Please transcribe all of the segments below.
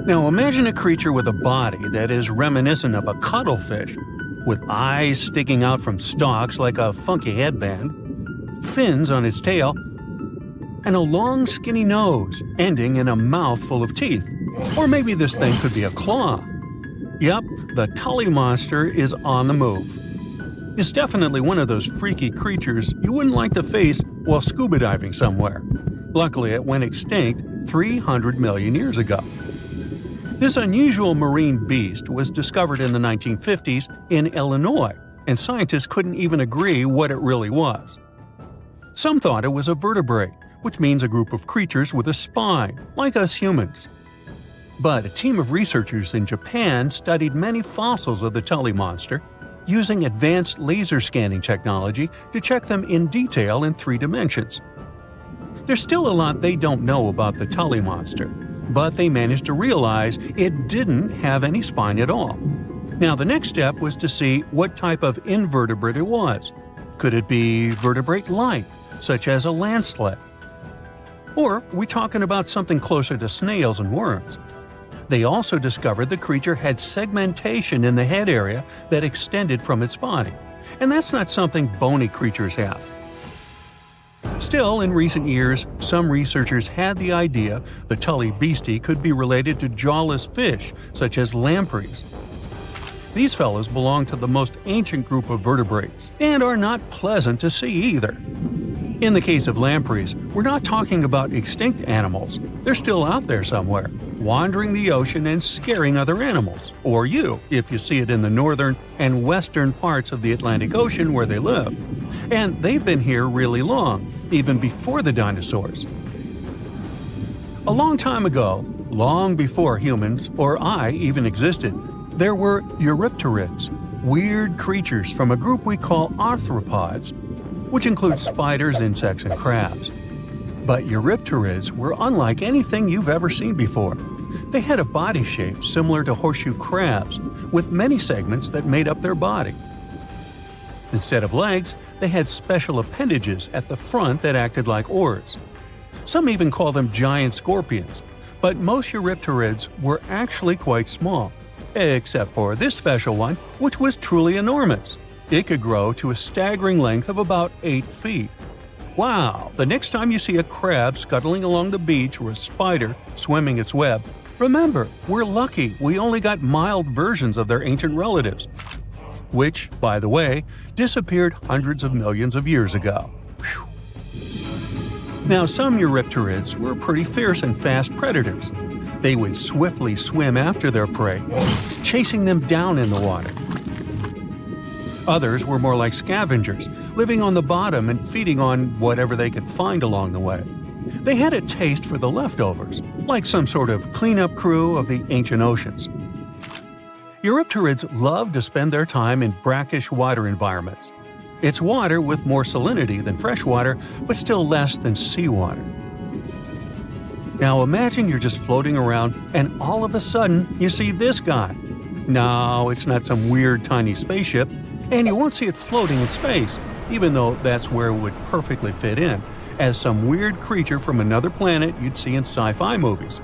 Now imagine a creature with a body that is reminiscent of a cuttlefish, with eyes sticking out from stalks like a funky headband, fins on its tail, and a long skinny nose ending in a mouth full of teeth. Or maybe this thing could be a claw. Yep, the Tully monster is on the move. It's definitely one of those freaky creatures you wouldn't like to face while scuba diving somewhere. Luckily, it went extinct 300 million years ago. This unusual marine beast was discovered in the 1950s in Illinois, and scientists couldn't even agree what it really was. Some thought it was a vertebrate, which means a group of creatures with a spine, like us humans. But a team of researchers in Japan studied many fossils of the Tully monster, using advanced laser scanning technology to check them in detail in 3 dimensions. There's still a lot they don't know about the Tully monster, but they managed to realize it didn't have any spine at all. Now the next step was to see what type of invertebrate it was. Could it be vertebrate-like, such as a land sled? Or are we talking about something closer to snails and worms? They also discovered the creature had segmentation in the head area that extended from its body, and that's not something bony creatures have. Still, in recent years, some researchers had the idea the Tully beastie could be related to jawless fish such as lampreys. These fellows belong to the most ancient group of vertebrates and are not pleasant to see either. In the case of lampreys, we're not talking about extinct animals. They're still out there somewhere, wandering the ocean and scaring other animals, or you, if you see it in the northern and western parts of the Atlantic Ocean where they live. And they've been here really long, even before the dinosaurs. A long time ago, long before humans or I even existed, there were eurypterids, weird creatures from a group we call arthropods, which includes spiders, insects, and crabs. But eurypterids were unlike anything you've ever seen before. They had a body shape similar to horseshoe crabs, with many segments that made up their body. Instead of legs, they had special appendages at the front that acted like oars. Some even call them giant scorpions, but most eurypterids were actually quite small, except for this special one, which was truly enormous. It could grow to a staggering length of about 8 feet. Wow! The next time you see a crab scuttling along the beach or a spider swimming its web, remember, we're lucky we only got mild versions of their ancient relatives, which, by the way, disappeared hundreds of millions of years ago. Whew. Now, some eurypterids were pretty fierce and fast predators. They would swiftly swim after their prey, chasing them down in the water. Others were more like scavengers, living on the bottom and feeding on whatever they could find along the way. They had a taste for the leftovers, like some sort of cleanup crew of the ancient oceans. Eurypterids love to spend their time in brackish water environments. It's water with more salinity than fresh water, but still less than seawater. Now imagine you're just floating around and all of a sudden you see this guy. No, it's not some weird tiny spaceship, and you won't see it floating in space, even though that's where it would perfectly fit in, as some weird creature from another planet you'd see in sci-fi movies.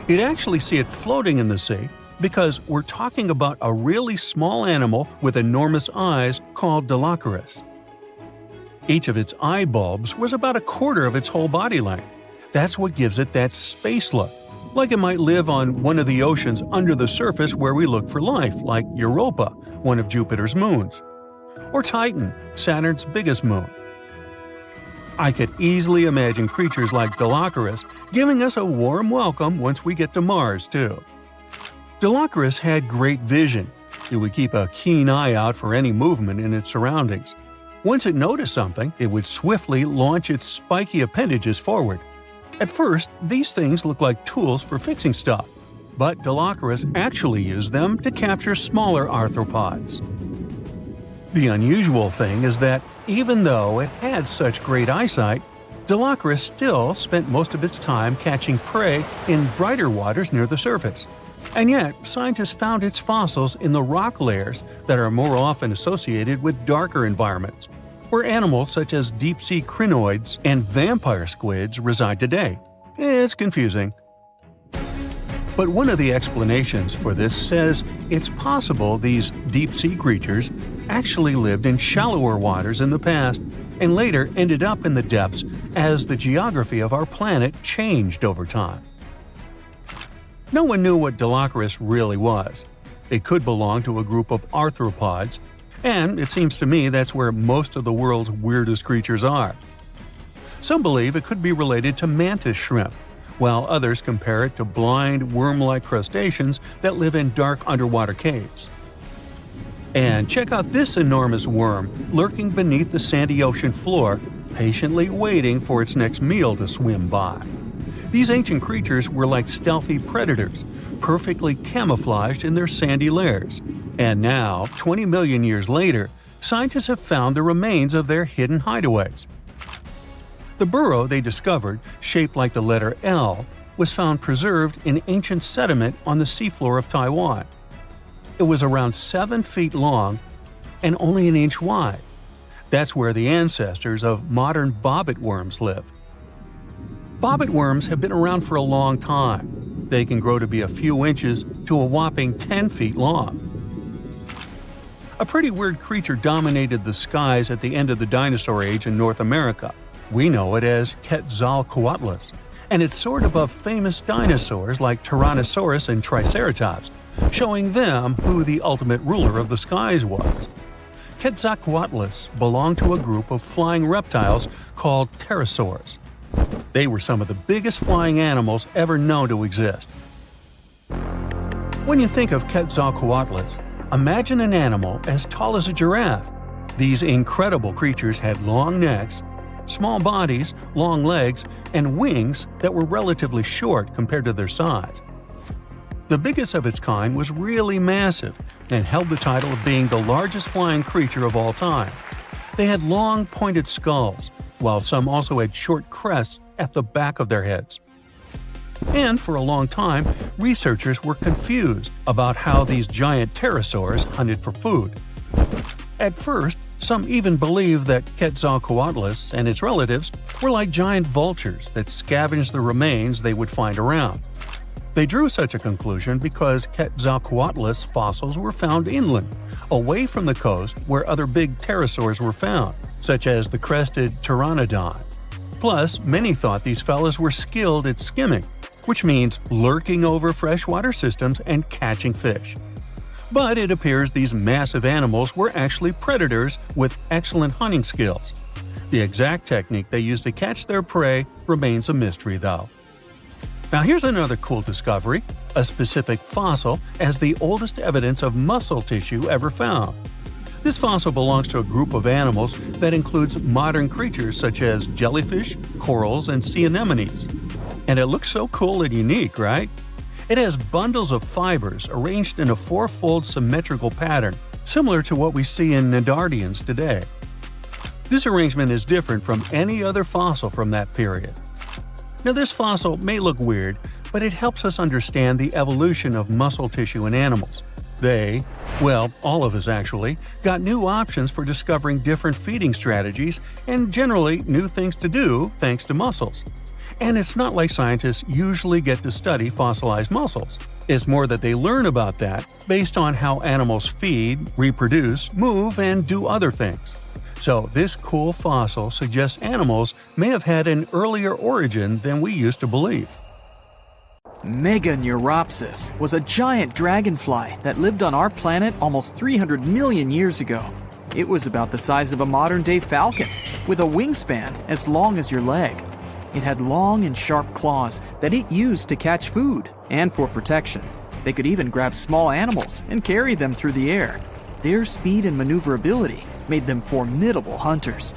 You'd actually see it floating in the sea, because we're talking about a really small animal with enormous eyes called Deadlier. Each of its eye bulbs was about a quarter of its whole body length. That's what gives it that space look, like it might live on one of the oceans under the surface where we look for life, like Europa, one of Jupiter's moons, or Titan, Saturn's biggest moon. I could easily imagine creatures like Deadlier giving us a warm welcome once we get to Mars, too. Deadlier had great vision. It would keep a keen eye out for any movement in its surroundings. Once it noticed something, it would swiftly launch its spiky appendages forward. At first, these things looked like tools for fixing stuff, but Deadlier actually used them to capture smaller arthropods. The unusual thing is that even though it had such great eyesight, Deadlier still spent most of its time catching prey in brighter waters near the surface. And yet, scientists found its fossils in the rock layers that are more often associated with darker environments, where animals such as deep-sea crinoids and vampire squids reside today. It's confusing. But one of the explanations for this says it's possible these deep-sea creatures actually lived in shallower waters in the past and later ended up in the depths as the geography of our planet changed over time. No one knew what Delocaris really was. It could belong to a group of arthropods, and it seems to me that's where most of the world's weirdest creatures are. Some believe it could be related to mantis shrimp, while others compare it to blind, worm-like crustaceans that live in dark underwater caves. And check out this enormous worm lurking beneath the sandy ocean floor, patiently waiting for its next meal to swim by. These ancient creatures were like stealthy predators, perfectly camouflaged in their sandy lairs. And now, 20 million years later, scientists have found the remains of their hidden hideaways. The burrow they discovered, shaped like the letter L, was found preserved in ancient sediment on the seafloor of Taiwan. It was around 7 feet long and only an inch wide. That's where the ancestors of modern bobbit worms lived. Bobbit worms have been around for a long time. They can grow to be a few inches to a whopping 10 feet long. A pretty weird creature dominated the skies at the end of the dinosaur age in North America. We know it as Quetzalcoatlus, and it soared above famous dinosaurs like Tyrannosaurus and Triceratops, showing them who the ultimate ruler of the skies was. Quetzalcoatlus belonged to a group of flying reptiles called pterosaurs. They were some of the biggest flying animals ever known to exist. When you think of Quetzalcoatlus, imagine an animal as tall as a giraffe. These incredible creatures had long necks, small bodies, long legs, and wings that were relatively short compared to their size. The biggest of its kind was really massive and held the title of being the largest flying creature of all time. They had long, pointed skulls, while some also had short crests at the back of their heads. And for a long time, researchers were confused about how these giant pterosaurs hunted for food. At first, some even believed that Quetzalcoatlus and its relatives were like giant vultures that scavenged the remains they would find around. They drew such a conclusion because Quetzalcoatlus fossils were found inland, away from the coast where other big pterosaurs were found, such as the crested pteranodon. Plus, many thought these fellas were skilled at skimming, which means lurking over freshwater systems and catching fish. But it appears these massive animals were actually predators with excellent hunting skills. The exact technique they used to catch their prey remains a mystery, though. Now here's another cool discovery, a specific fossil as the oldest evidence of muscle tissue ever found. This fossil belongs to a group of animals that includes modern creatures such as jellyfish, corals, and sea anemones. And it looks so cool and unique, right? It has bundles of fibers arranged in a four-fold symmetrical pattern, similar to what we see in Nedardians today. This arrangement is different from any other fossil from that period. Now, this fossil may look weird, but it helps us understand the evolution of muscle tissue in animals. They, well, all of us actually, got new options for discovering different feeding strategies and generally new things to do thanks to muscles. And it's not like scientists usually get to study fossilized muscles. It's more that they learn about that based on how animals feed, reproduce, move, and do other things. So this cool fossil suggests animals may have had an earlier origin than we used to believe. Meganeuropsis was a giant dragonfly that lived on our planet almost 300 million years ago. It was about the size of a modern-day falcon, with a wingspan as long as your leg. It had long and sharp claws that it used to catch food and for protection. They could even grab small animals and carry them through the air. Their speed and maneuverability made them formidable hunters.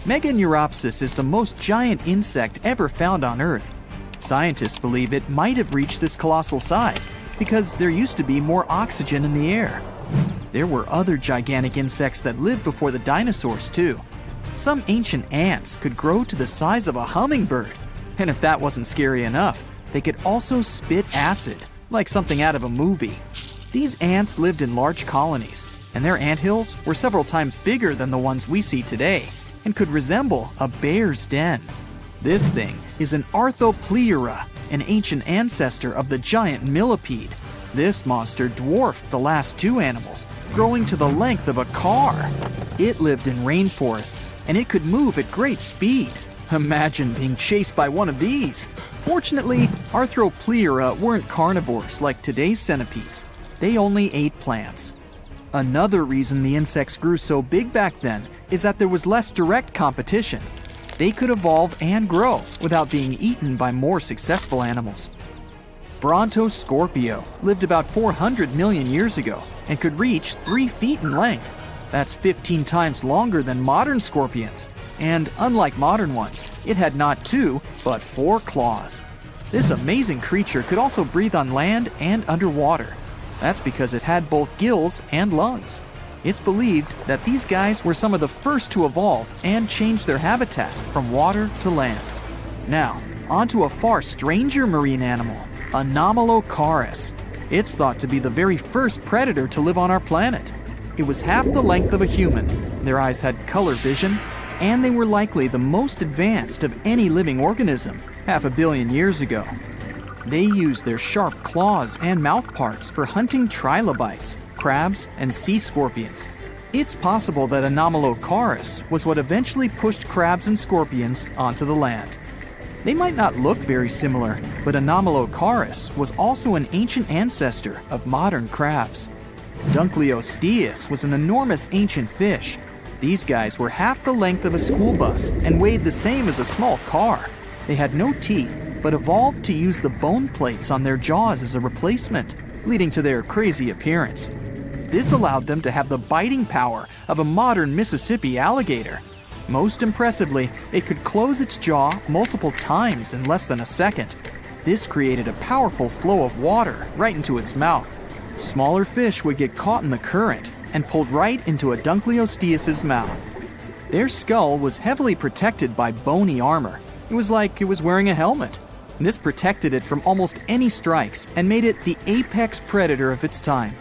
Meganeuropsis is the most giant insect ever found on Earth. Scientists believe it might have reached this colossal size because there used to be more oxygen in the air. There were other gigantic insects that lived before the dinosaurs too. Some ancient ants could grow to the size of a hummingbird. And if that wasn't scary enough, they could also spit acid, like something out of a movie. These ants lived in large colonies, and their anthills were several times bigger than the ones we see today and could resemble a bear's den. This thing is an Arthropleura, an ancient ancestor of the giant millipede. This monster dwarfed the last two animals, growing to the length of a car. It lived in rainforests, and it could move at great speed. Imagine being chased by one of these. Fortunately, Arthropleura weren't carnivores like today's centipedes. They only ate plants. Another reason the insects grew so big back then is that there was less direct competition. They could evolve and grow without being eaten by more successful animals. Brontoscorpio lived about 400 million years ago and could reach 3 feet in length. That's 15 times longer than modern scorpions. And unlike modern ones, it had not 2, but 4 claws. This amazing creature could also breathe on land and underwater. That's because it had both gills and lungs. It's believed that these guys were some of the first to evolve and change their habitat from water to land. Now, onto a far stranger marine animal, Anomalocaris. It's thought to be the very first predator to live on our planet. It was half the length of a human, their eyes had color vision, and they were likely the most advanced of any living organism 500 million years ago. They used their sharp claws and mouth parts for hunting trilobites, crabs, and sea scorpions. It's possible that Anomalocaris was what eventually pushed crabs and scorpions onto the land. They might not look very similar, but Anomalocaris was also an ancient ancestor of modern crabs. Dunkleosteus was an enormous ancient fish. These guys were half the length of a school bus and weighed the same as a small car. They had no teeth, but evolved to use the bone plates on their jaws as a replacement, leading to their crazy appearance. This allowed them to have the biting power of a modern Mississippi alligator. Most impressively, it could close its jaw multiple times in less than a second. This created a powerful flow of water right into its mouth. Smaller fish would get caught in the current and pulled right into a Dunkleosteus' mouth. Their skull was heavily protected by bony armor. It was like it was wearing a helmet. This protected it from almost any strikes and made it the apex predator of its time.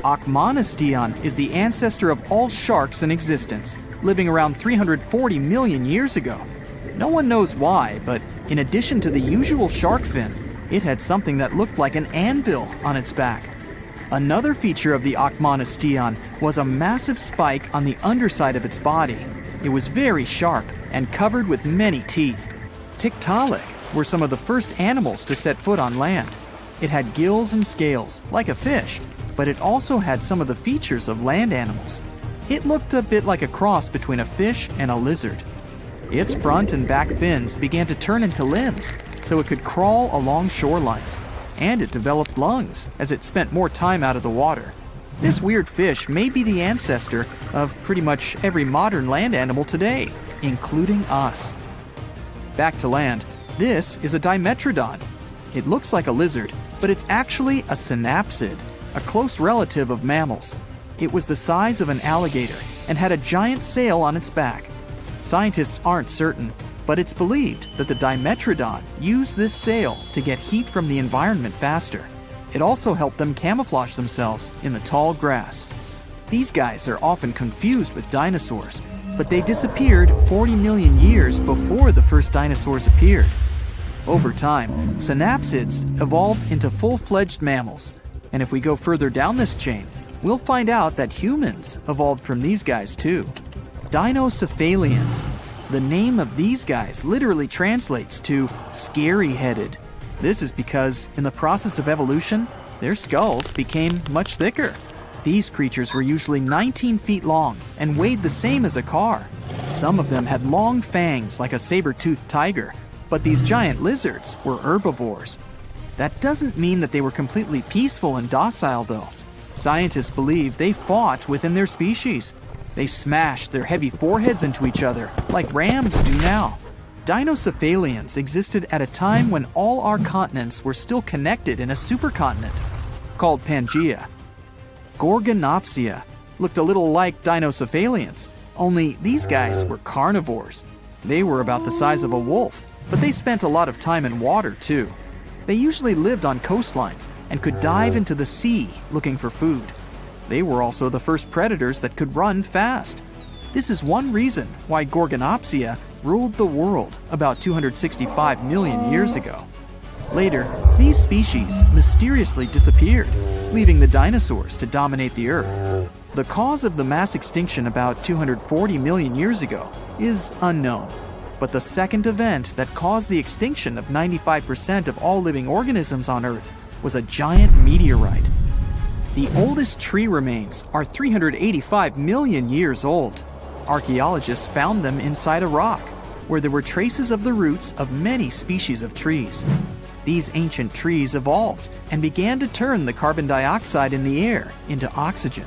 Achmonistion is the ancestor of all sharks in existence, living around 340 million years ago. No one knows why, but in addition to the usual shark fin, it had something that looked like an anvil on its back. Another feature of the Achmonistion was a massive spike on the underside of its body. It was very sharp and covered with many teeth. Tiktaalik were some of the first animals to set foot on land. It had gills and scales, like a fish, but it also had some of the features of land animals. It looked a bit like a cross between a fish and a lizard. Its front and back fins began to turn into limbs, so it could crawl along shorelines, and it developed lungs as it spent more time out of the water. This weird fish may be the ancestor of pretty much every modern land animal today, including us. Back to land, this is a Dimetrodon. It looks like a lizard, but it's actually a synapsid, a close relative of mammals. It was the size of an alligator and had a giant sail on its back. Scientists aren't certain, but it's believed that the Dimetrodon used this sail to get heat from the environment faster. It also helped them camouflage themselves in the tall grass. These guys are often confused with dinosaurs, but they disappeared 40 million years before the first dinosaurs appeared. Over time, synapsids evolved into full-fledged mammals, and if we go further down this chain, we'll find out that humans evolved from these guys too. Dinocephalians. The name of these guys literally translates to scary-headed. This is because, in the process of evolution, their skulls became much thicker. These creatures were usually 19 feet long and weighed the same as a car. Some of them had long fangs like a saber-toothed tiger, but these giant lizards were herbivores. That doesn't mean that they were completely peaceful and docile, though. Scientists believe they fought within their species. They smashed their heavy foreheads into each other, like rams do now. Dinocephalians existed at a time when all our continents were still connected in a supercontinent, called Pangaea. Gorgonopsia looked a little like Dinocephalians, only these guys were carnivores. They were about the size of a wolf, but they spent a lot of time in water too. They usually lived on coastlines and could dive into the sea looking for food. They were also the first predators that could run fast. This is one reason why Gorgonopsia ruled the world about 265 million years ago. Later, these species mysteriously disappeared, leaving the dinosaurs to dominate the Earth. The cause of the mass extinction about 240 million years ago is unknown, but the second event that caused the extinction of 95% of all living organisms on Earth was a giant meteorite. The oldest tree remains are 385 million years old. Archaeologists found them inside a rock, where there were traces of the roots of many species of trees. These ancient trees evolved and began to turn the carbon dioxide in the air into oxygen.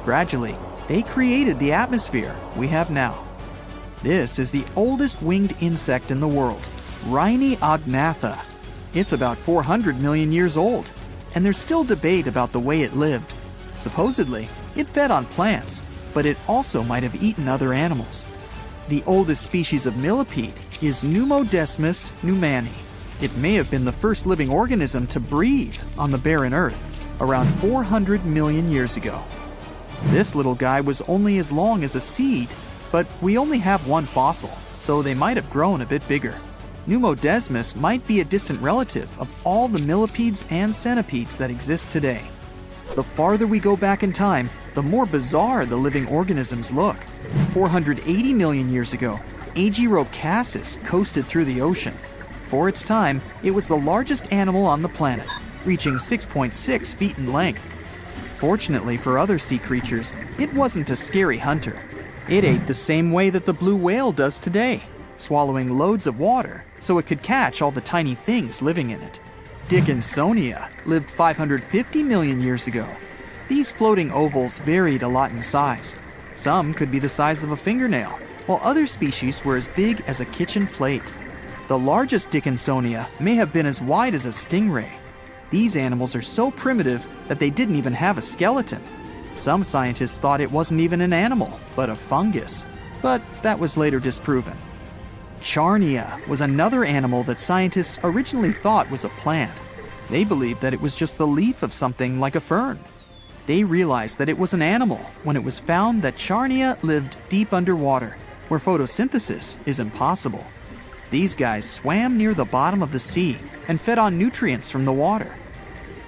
Gradually, they created the atmosphere we have now. This is the oldest winged insect in the world, Rhyniognathus. It's about 400 million years old, and there's still debate about the way it lived. Supposedly, it fed on plants, but it also might have eaten other animals. The oldest species of millipede is Pneumodesmus neumani. It may have been the first living organism to breathe on the barren Earth around 400 million years ago. This little guy was only as long as a seed, but we only have one fossil, so they might have grown a bit bigger. Pneumodesmus might be a distant relative of all the millipedes and centipedes that exist today. The farther we go back in time, the more bizarre the living organisms look. 480 million years ago, Agirocassis coasted through the ocean. For its time, it was the largest animal on the planet, reaching 6.6 feet in length. Fortunately for other sea creatures, it wasn't a scary hunter. It ate the same way that the blue whale does today, swallowing loads of water so it could catch all the tiny things living in it. Dickinsonia lived 550 million years ago. These floating ovals varied a lot in size. Some could be the size of a fingernail, while other species were as big as a kitchen plate. The largest Dickinsonia may have been as wide as a stingray. These animals are so primitive that they didn't even have a skeleton. Some scientists thought it wasn't even an animal, but a fungus. But that was later disproven. Charnia was another animal that scientists originally thought was a plant. They believed that it was just the leaf of something like a fern. They realized that it was an animal when it was found that Charnia lived deep underwater, where photosynthesis is impossible. These guys swam near the bottom of the sea and fed on nutrients from the water.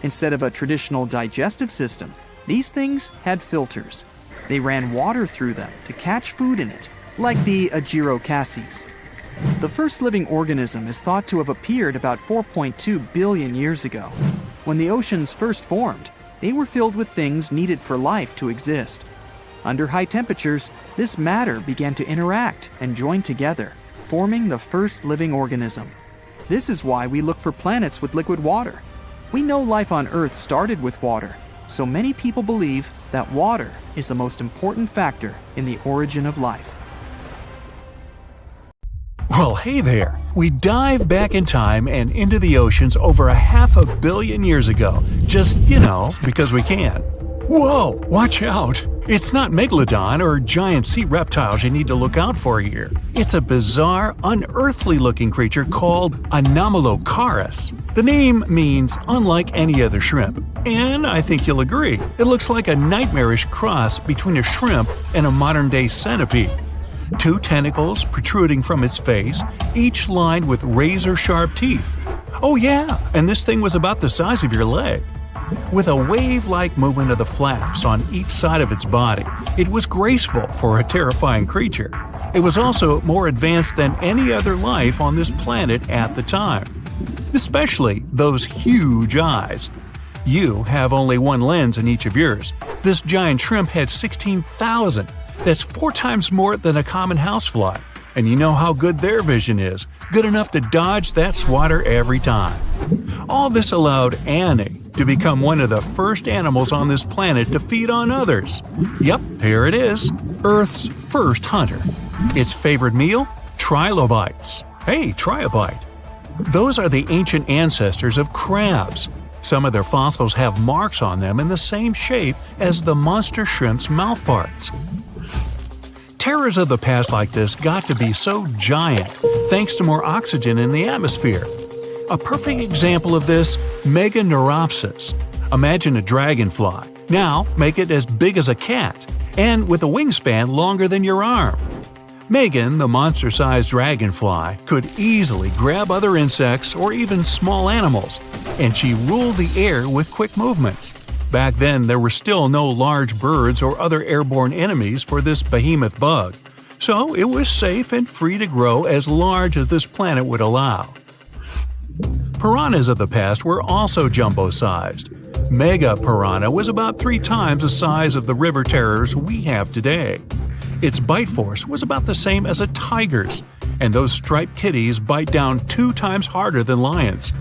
Instead of a traditional digestive system, these things had filters. They ran water through them to catch food in it, like the Agirocassis. The first living organism is thought to have appeared about 4.2 billion years ago. When the oceans first formed, they were filled with things needed for life to exist. Under high temperatures, this matter began to interact and join together, forming the first living organism. This is why we look for planets with liquid water. We know life on Earth started with water, so many people believe that water is the most important factor in the origin of life. Well, hey there! We dive back in time and into the oceans over 500 million years ago, just, because we can. Whoa! Watch out! It's not megalodon or giant sea reptiles you need to look out for here. It's a bizarre, unearthly-looking creature called Anomalocaris. The name means unlike any other shrimp, and I think you'll agree, it looks like a nightmarish cross between a shrimp and a modern-day centipede. 2 tentacles protruding from its face, each lined with razor-sharp teeth. Oh yeah, and this thing was about the size of your leg. With a wave-like movement of the flaps on each side of its body, it was graceful for a terrifying creature. It was also more advanced than any other life on this planet at the time. Especially those huge eyes. You have only one lens in each of yours. This giant shrimp had 16,000. That's 4 times more than a common housefly. And you know how good their vision is. Good enough to dodge that swatter every time. All this allowed Annie to become one of the first animals on this planet to feed on others. Yep, here it is. Earth's first hunter. Its favorite meal? Trilobites. Hey, trilobite. Those are the ancient ancestors of crabs. Some of their fossils have marks on them in the same shape as the monster shrimp's mouthparts. Terrors of the past like this got to be so giant thanks to more oxygen in the atmosphere. A perfect example of this, Meganeuropsis. Imagine a dragonfly. Now make it as big as a cat, and with a wingspan longer than your arm. Megan, the monster-sized dragonfly, could easily grab other insects or even small animals, and she ruled the air with quick movements. Back then, there were still no large birds or other airborne enemies for this behemoth bug, so it was safe and free to grow as large as this planet would allow. Piranhas of the past were also jumbo-sized. Mega piranha was about 3 times the size of the river terrors we have today. Its bite force was about the same as a tiger's, and those striped kitties bite down 2 times harder than lions.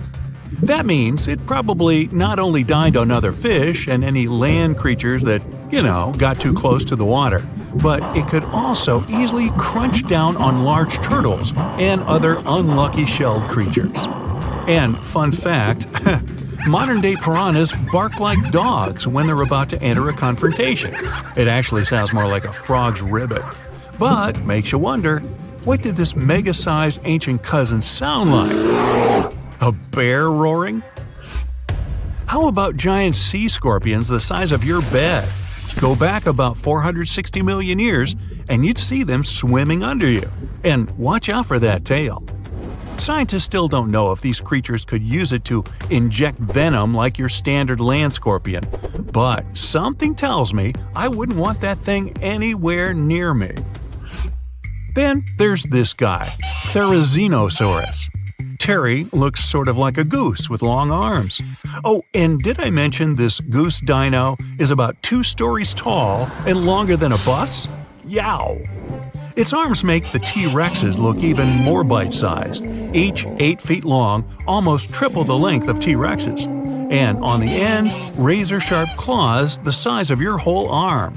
That means it probably not only dined on other fish and any land creatures that, got too close to the water, but it could also easily crunch down on large turtles and other unlucky shelled creatures. And fun fact, modern-day piranhas bark like dogs when they're about to enter a confrontation. It actually sounds more like a frog's ribbit. But makes you wonder, what did this mega-sized ancient cousin sound like? A bear roaring? How about giant sea scorpions the size of your bed? Go back about 460 million years, and you'd see them swimming under you. And watch out for that tail. Scientists still don't know if these creatures could use it to inject venom like your standard land scorpion, but something tells me I wouldn't want that thing anywhere near me. Then there's this guy, Tyrannosaurus. Terry looks sort of like a goose with long arms. Oh, and did I mention this goose dino is about 2 stories tall and longer than a bus? Yow! Its arms make the T-Rexes look even more bite-sized, each 8 feet long, almost triple the length of T-Rexes. And on the end, razor-sharp claws the size of your whole arm.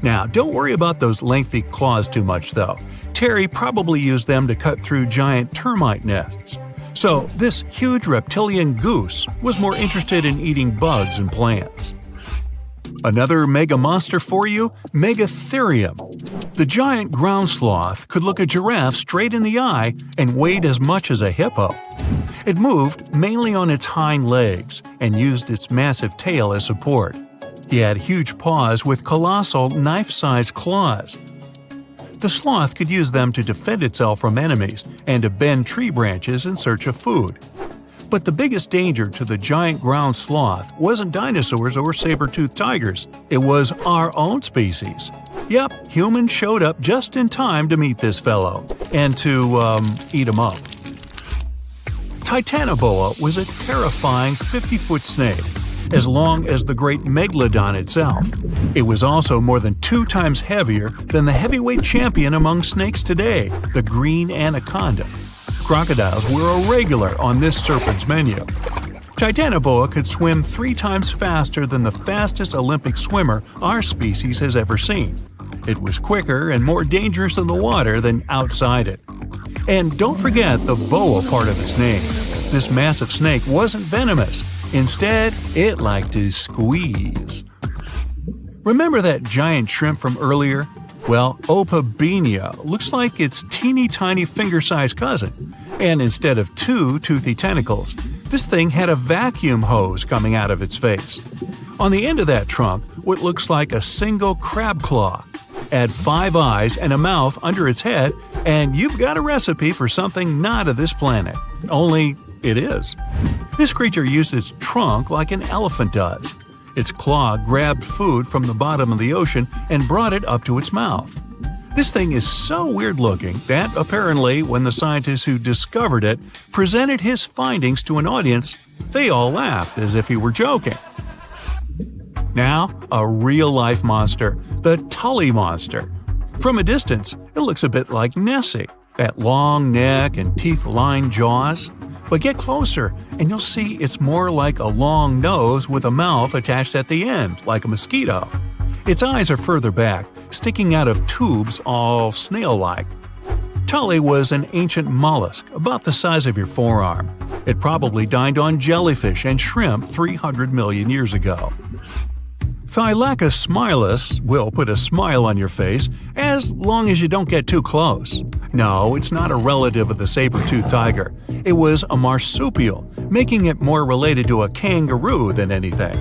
Now, don't worry about those lengthy claws too much, though. Terry probably used them to cut through giant termite nests. So, this huge reptilian goose was more interested in eating bugs and plants. Another mega monster for you, Megatherium. The giant ground sloth could look a giraffe straight in the eye and weighed as much as a hippo. It moved mainly on its hind legs and used its massive tail as support. He had huge paws with colossal knife-sized claws. The sloth could use them to defend itself from enemies and to bend tree branches in search of food. But the biggest danger to the giant ground sloth wasn't dinosaurs or saber-toothed tigers. It was our own species. Yep, humans showed up just in time to meet this fellow and to, eat him up. Titanoboa was a terrifying 50-foot snake, as long as the great megalodon itself. It was also more than 2 times heavier than the heavyweight champion among snakes today, the green anaconda. Crocodiles were a regular on this serpent's menu. Titanoboa could swim 3 times faster than the fastest Olympic swimmer our species has ever seen. It was quicker and more dangerous in the water than outside it. And don't forget the boa part of its name. This massive snake wasn't venomous. Instead, it liked to squeeze. Remember that giant shrimp from earlier? Well, Opabenia looks like its teeny-tiny finger-sized cousin. And instead of 2 toothy tentacles, this thing had a vacuum hose coming out of its face. On the end of that trunk, what looks like a single crab claw. Add 5 eyes and a mouth under its head, and you've got a recipe for something not of this planet. Only it is. This creature used its trunk like an elephant does. Its claw grabbed food from the bottom of the ocean and brought it up to its mouth. This thing is so weird-looking that, apparently, when the scientists who discovered it presented his findings to an audience, they all laughed as if he were joking. Now, a real-life monster, the Tully monster. From a distance, it looks a bit like Nessie, that long neck and teeth-lined jaws. But get closer, and you'll see it's more like a long nose with a mouth attached at the end, like a mosquito. Its eyes are further back, sticking out of tubes all snail-like. Tully was an ancient mollusk, about the size of your forearm. It probably dined on jellyfish and shrimp 300 million years ago. Thylacus smilus will put a smile on your face as long as you don't get too close. No, it's not a relative of the saber-toothed tiger. It was a marsupial, making it more related to a kangaroo than anything.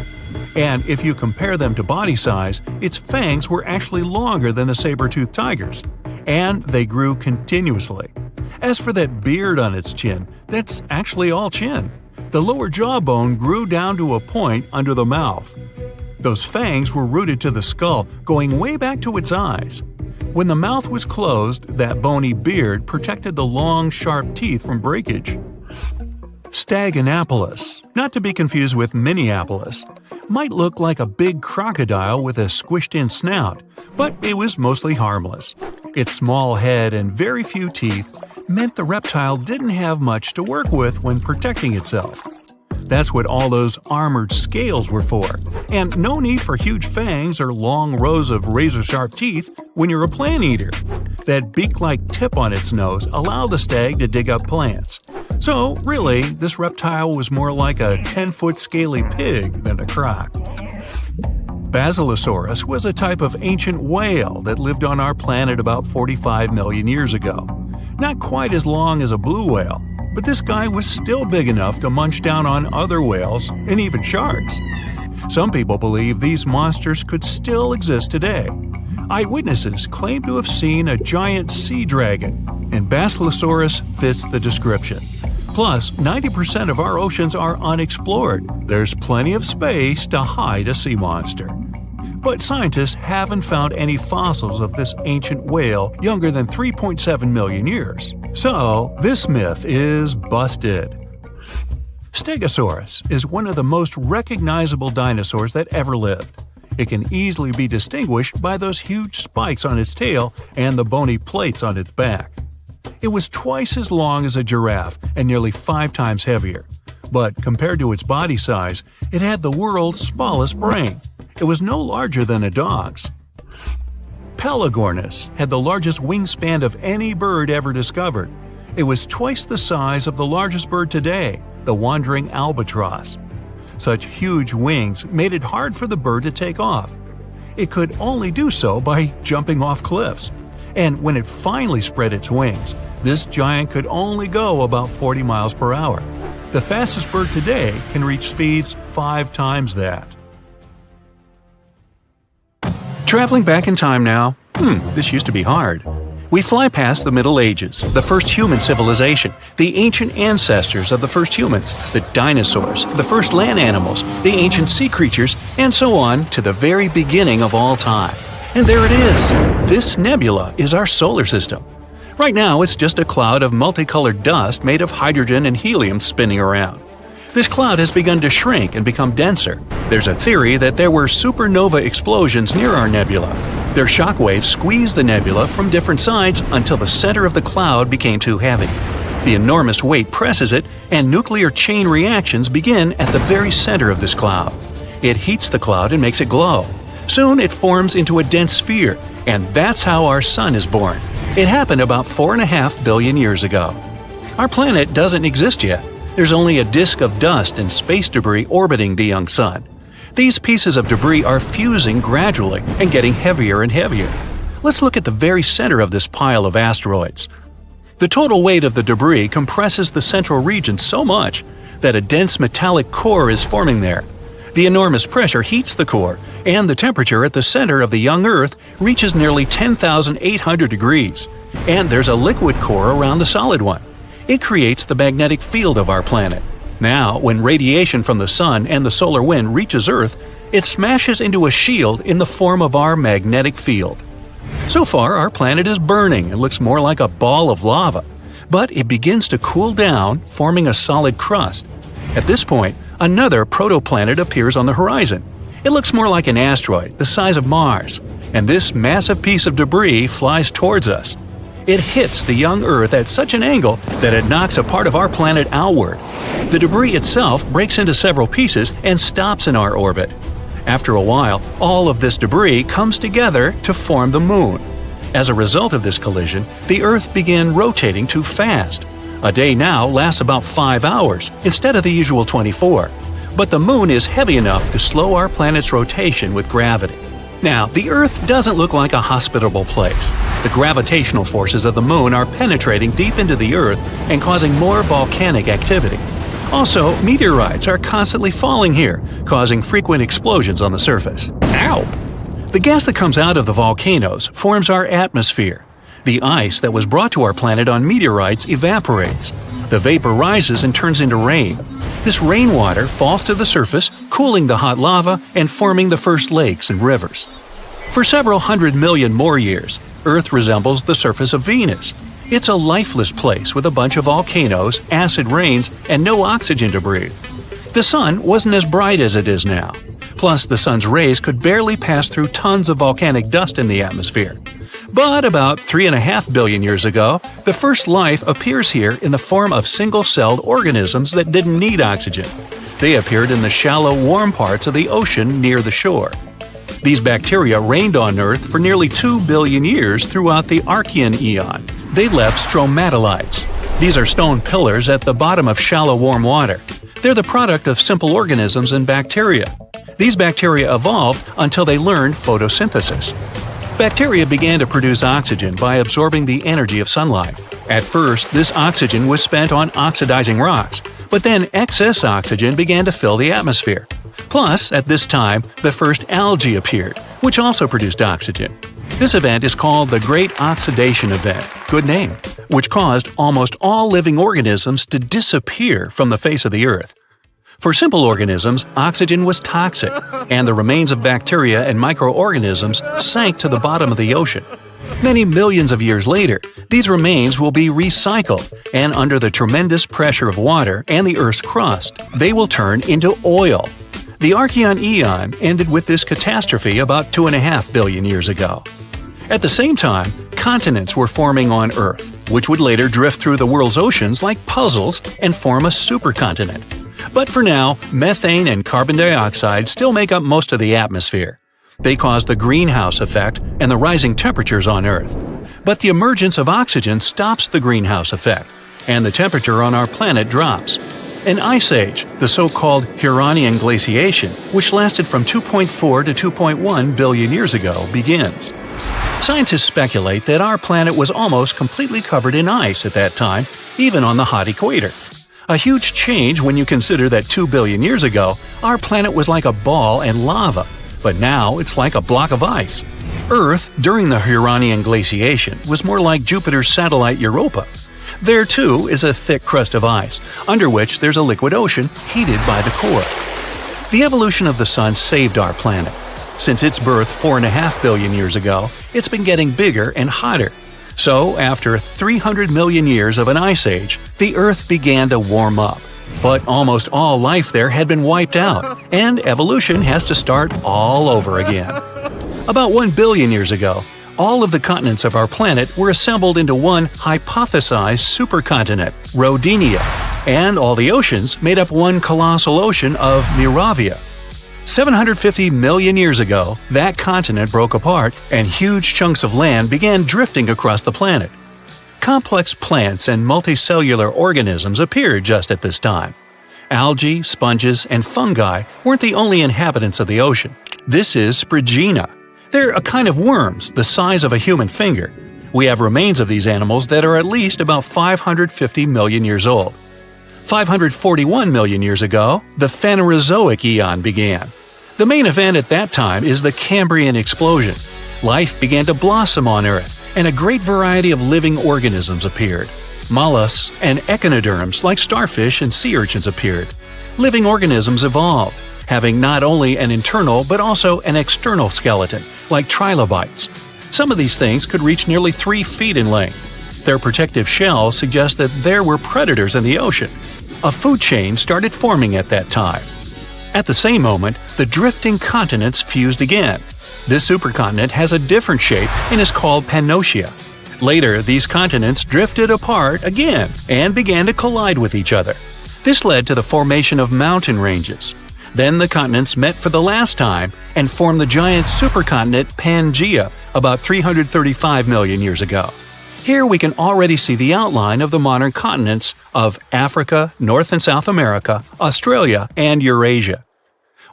And if you compare them to body size, its fangs were actually longer than a saber-toothed tiger's. and they grew continuously. As for that beard on its chin, that's actually all chin. The lower jawbone grew down to a point under the mouth. Those fangs were rooted to the skull, going way back to its eyes. When the mouth was closed, that bony beard protected the long, sharp teeth from breakage. Staganapolis, not to be confused with Minneapolis, might look like a big crocodile with a squished-in snout, but it was mostly harmless. Its small head and very few teeth meant the reptile didn't have much to work with when protecting itself. That's what all those armored scales were for, and no need for huge fangs or long rows of razor-sharp teeth when you're a plant eater. That beak-like tip on its nose allowed the stag to dig up plants. So, really, this reptile was more like a 10-foot scaly pig than a croc. Basilosaurus was a type of ancient whale that lived on our planet about 45 million years ago. Not quite as long as a blue whale, but this guy was still big enough to munch down on other whales and even sharks. Some people believe these monsters could still exist today. Eyewitnesses claim to have seen a giant sea dragon, and Basilosaurus fits the description. Plus, 90% of our oceans are unexplored. There's plenty of space to hide a sea monster. But scientists haven't found any fossils of this ancient whale younger than 3.7 million years. So, this myth is busted. Stegosaurus is one of the most recognizable dinosaurs that ever lived. It can easily be distinguished by those huge spikes on its tail and the bony plates on its back. It was twice as long as a giraffe and nearly 5 times heavier. But compared to its body size, it had the world's smallest brain. It was no larger than a dog's. Pelagornis had the largest wingspan of any bird ever discovered. It was twice the size of the largest bird today, the wandering albatross. Such huge wings made it hard for the bird to take off. It could only do so by jumping off cliffs. And when it finally spread its wings, this giant could only go about 40 miles per hour. The fastest bird today can reach speeds 5 times that. Traveling back in time now, this used to be hard. We fly past the Middle Ages, the first human civilization, the ancient ancestors of the first humans, the dinosaurs, the first land animals, the ancient sea creatures, and so on to the very beginning of all time. And there it is. This nebula is our solar system. Right now, it's just a cloud of multicolored dust made of hydrogen and helium spinning around. This cloud has begun to shrink and become denser. There's a theory that there were supernova explosions near our nebula. Their shock waves squeezed the nebula from different sides until the center of the cloud became too heavy. The enormous weight presses it, and nuclear chain reactions begin at the very center of this cloud. It heats the cloud and makes it glow. Soon it forms into a dense sphere, and that's how our sun is born. It happened about 4.5 billion years ago. Our planet doesn't exist yet. There's only a disk of dust and space debris orbiting the young sun. These pieces of debris are fusing gradually and getting heavier and heavier. Let's look at the very center of this pile of asteroids. The total weight of the debris compresses the central region so much that a dense metallic core is forming there. The enormous pressure heats the core, and the temperature at the center of the young Earth reaches nearly 10,800 degrees. And there's a liquid core around the solid one. It creates the magnetic field of our planet. Now, when radiation from the sun and the solar wind reaches Earth, it smashes into a shield in the form of our magnetic field. So far, our planet is burning and looks more like a ball of lava. But it begins to cool down, forming a solid crust. At this point, another protoplanet appears on the horizon. It looks more like an asteroid, the size of Mars. And this massive piece of debris flies towards us. It hits the young Earth at such an angle that it knocks a part of our planet outward. The debris itself breaks into several pieces and stops in our orbit. After a while, all of this debris comes together to form the Moon. As a result of this collision, the Earth began rotating too fast. A day now lasts about 5 hours instead of the usual 24. But the Moon is heavy enough to slow our planet's rotation with gravity. Now, the Earth doesn't look like a hospitable place. The gravitational forces of the Moon are penetrating deep into the Earth and causing more volcanic activity. Also, meteorites are constantly falling here, causing frequent explosions on the surface. Ow! The gas that comes out of the volcanoes forms our atmosphere. The ice that was brought to our planet on meteorites evaporates. The vapor rises and turns into rain. This rainwater falls to the surface, cooling the hot lava and forming the first lakes and rivers. For several 100 million more years, Earth resembles the surface of Venus. It's a lifeless place with a bunch of volcanoes, acid rains, and no oxygen to breathe. The sun wasn't as bright as it is now. Plus, the sun's rays could barely pass through tons of volcanic dust in the atmosphere. But about 3.5 billion years ago, the first life appears here in the form of single-celled organisms that didn't need oxygen. They appeared in the shallow, warm parts of the ocean near the shore. These bacteria reigned on Earth for nearly 2 billion years throughout the Archean eon. They left stromatolites. These are stone pillars at the bottom of shallow, warm water. They're the product of simple organisms and bacteria. These bacteria evolved until they learned photosynthesis. Bacteria began to produce oxygen by absorbing the energy of sunlight. At first, this oxygen was spent on oxidizing rocks, but then excess oxygen began to fill the atmosphere. Plus, at this time, the first algae appeared, which also produced oxygen. This event is called the Great Oxidation Event, good name, which caused almost all living organisms to disappear from the face of the Earth. For simple organisms, oxygen was toxic, and the remains of bacteria and microorganisms sank to the bottom of the ocean. Many millions of years later, these remains will be recycled, and under the tremendous pressure of water and the Earth's crust, they will turn into oil. The Archean eon ended with this catastrophe about 2.5 billion years ago. At the same time, continents were forming on Earth, which would later drift through the world's oceans like puzzles and form a supercontinent. But for now, methane and carbon dioxide still make up most of the atmosphere. They cause the greenhouse effect and the rising temperatures on Earth. But the emergence of oxygen stops the greenhouse effect, and the temperature on our planet drops. An ice age, the so-called Huronian glaciation, which lasted from 2.4 to 2.1 billion years ago, begins. Scientists speculate that our planet was almost completely covered in ice at that time, even on the hot equator. A huge change when you consider that 2 billion years ago, our planet was like a ball and lava, but now it's like a block of ice. Earth, during the Huronian glaciation, was more like Jupiter's satellite Europa. There, too, is a thick crust of ice, under which there's a liquid ocean heated by the core. The evolution of the Sun saved our planet. Since its birth 4.5 billion years ago, it's been getting bigger and hotter. So, after 300 million years of an ice age, the Earth began to warm up. But almost all life there had been wiped out, and evolution has to start all over again. About 1 billion years ago, all of the continents of our planet were assembled into one hypothesized supercontinent, Rodinia, and all the oceans made up one colossal ocean of Miravia. 750 million years ago, that continent broke apart and huge chunks of land began drifting across the planet. Complex plants and multicellular organisms appeared just at this time. Algae, sponges, and fungi weren't the only inhabitants of the ocean. This is Sprigina. They're a kind of worms the size of a human finger. We have remains of these animals that are at least about 550 million years old. 541 million years ago, the Phanerozoic eon began. The main event at that time is the Cambrian explosion. Life began to blossom on Earth, and a great variety of living organisms appeared. Mollusks and echinoderms like starfish and sea urchins appeared. Living organisms evolved, having not only an internal but also an external skeleton, like trilobites. Some of these things could reach nearly 3 feet in length. Their protective shells suggest that there were predators in the ocean. A food chain started forming at that time. At the same moment, the drifting continents fused again. This supercontinent has a different shape and is called Pannotia. Later, these continents drifted apart again and began to collide with each other. This led to the formation of mountain ranges. Then the continents met for the last time and formed the giant supercontinent Pangaea about 335 million years ago. Here we can already see the outline of the modern continents of Africa, North and South America, Australia, and Eurasia.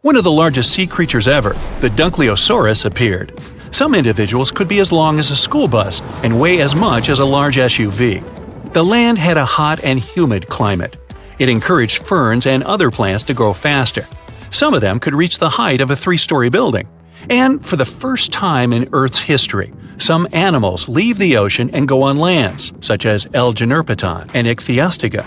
One of the largest sea creatures ever, the Dunkleosaurus, appeared. Some individuals could be as long as a school bus and weigh as much as a large SUV. The land had a hot and humid climate. It encouraged ferns and other plants to grow faster. Some of them could reach the height of a 3-story building. And for the first time in Earth's history, Some animals leave the ocean and go on lands, such as L. generpeton and Ichthyostega.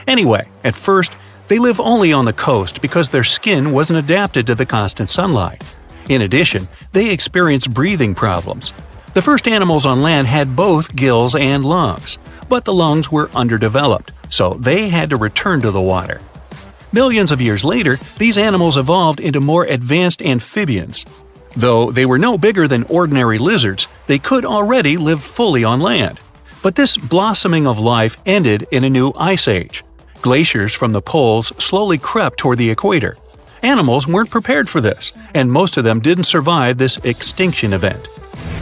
Anyway, at first, they live only on the coast because their skin wasn't adapted to the constant sunlight. In addition, they experience breathing problems. The first animals on land had both gills and lungs, but the lungs were underdeveloped, so they had to return to the water. Millions of years later, these animals evolved into more advanced amphibians. Though they were no bigger than ordinary lizards, they could already live fully on land. But this blossoming of life ended in a new ice age. Glaciers from the poles slowly crept toward the equator. Animals weren't prepared for this, and most of them didn't survive this extinction event.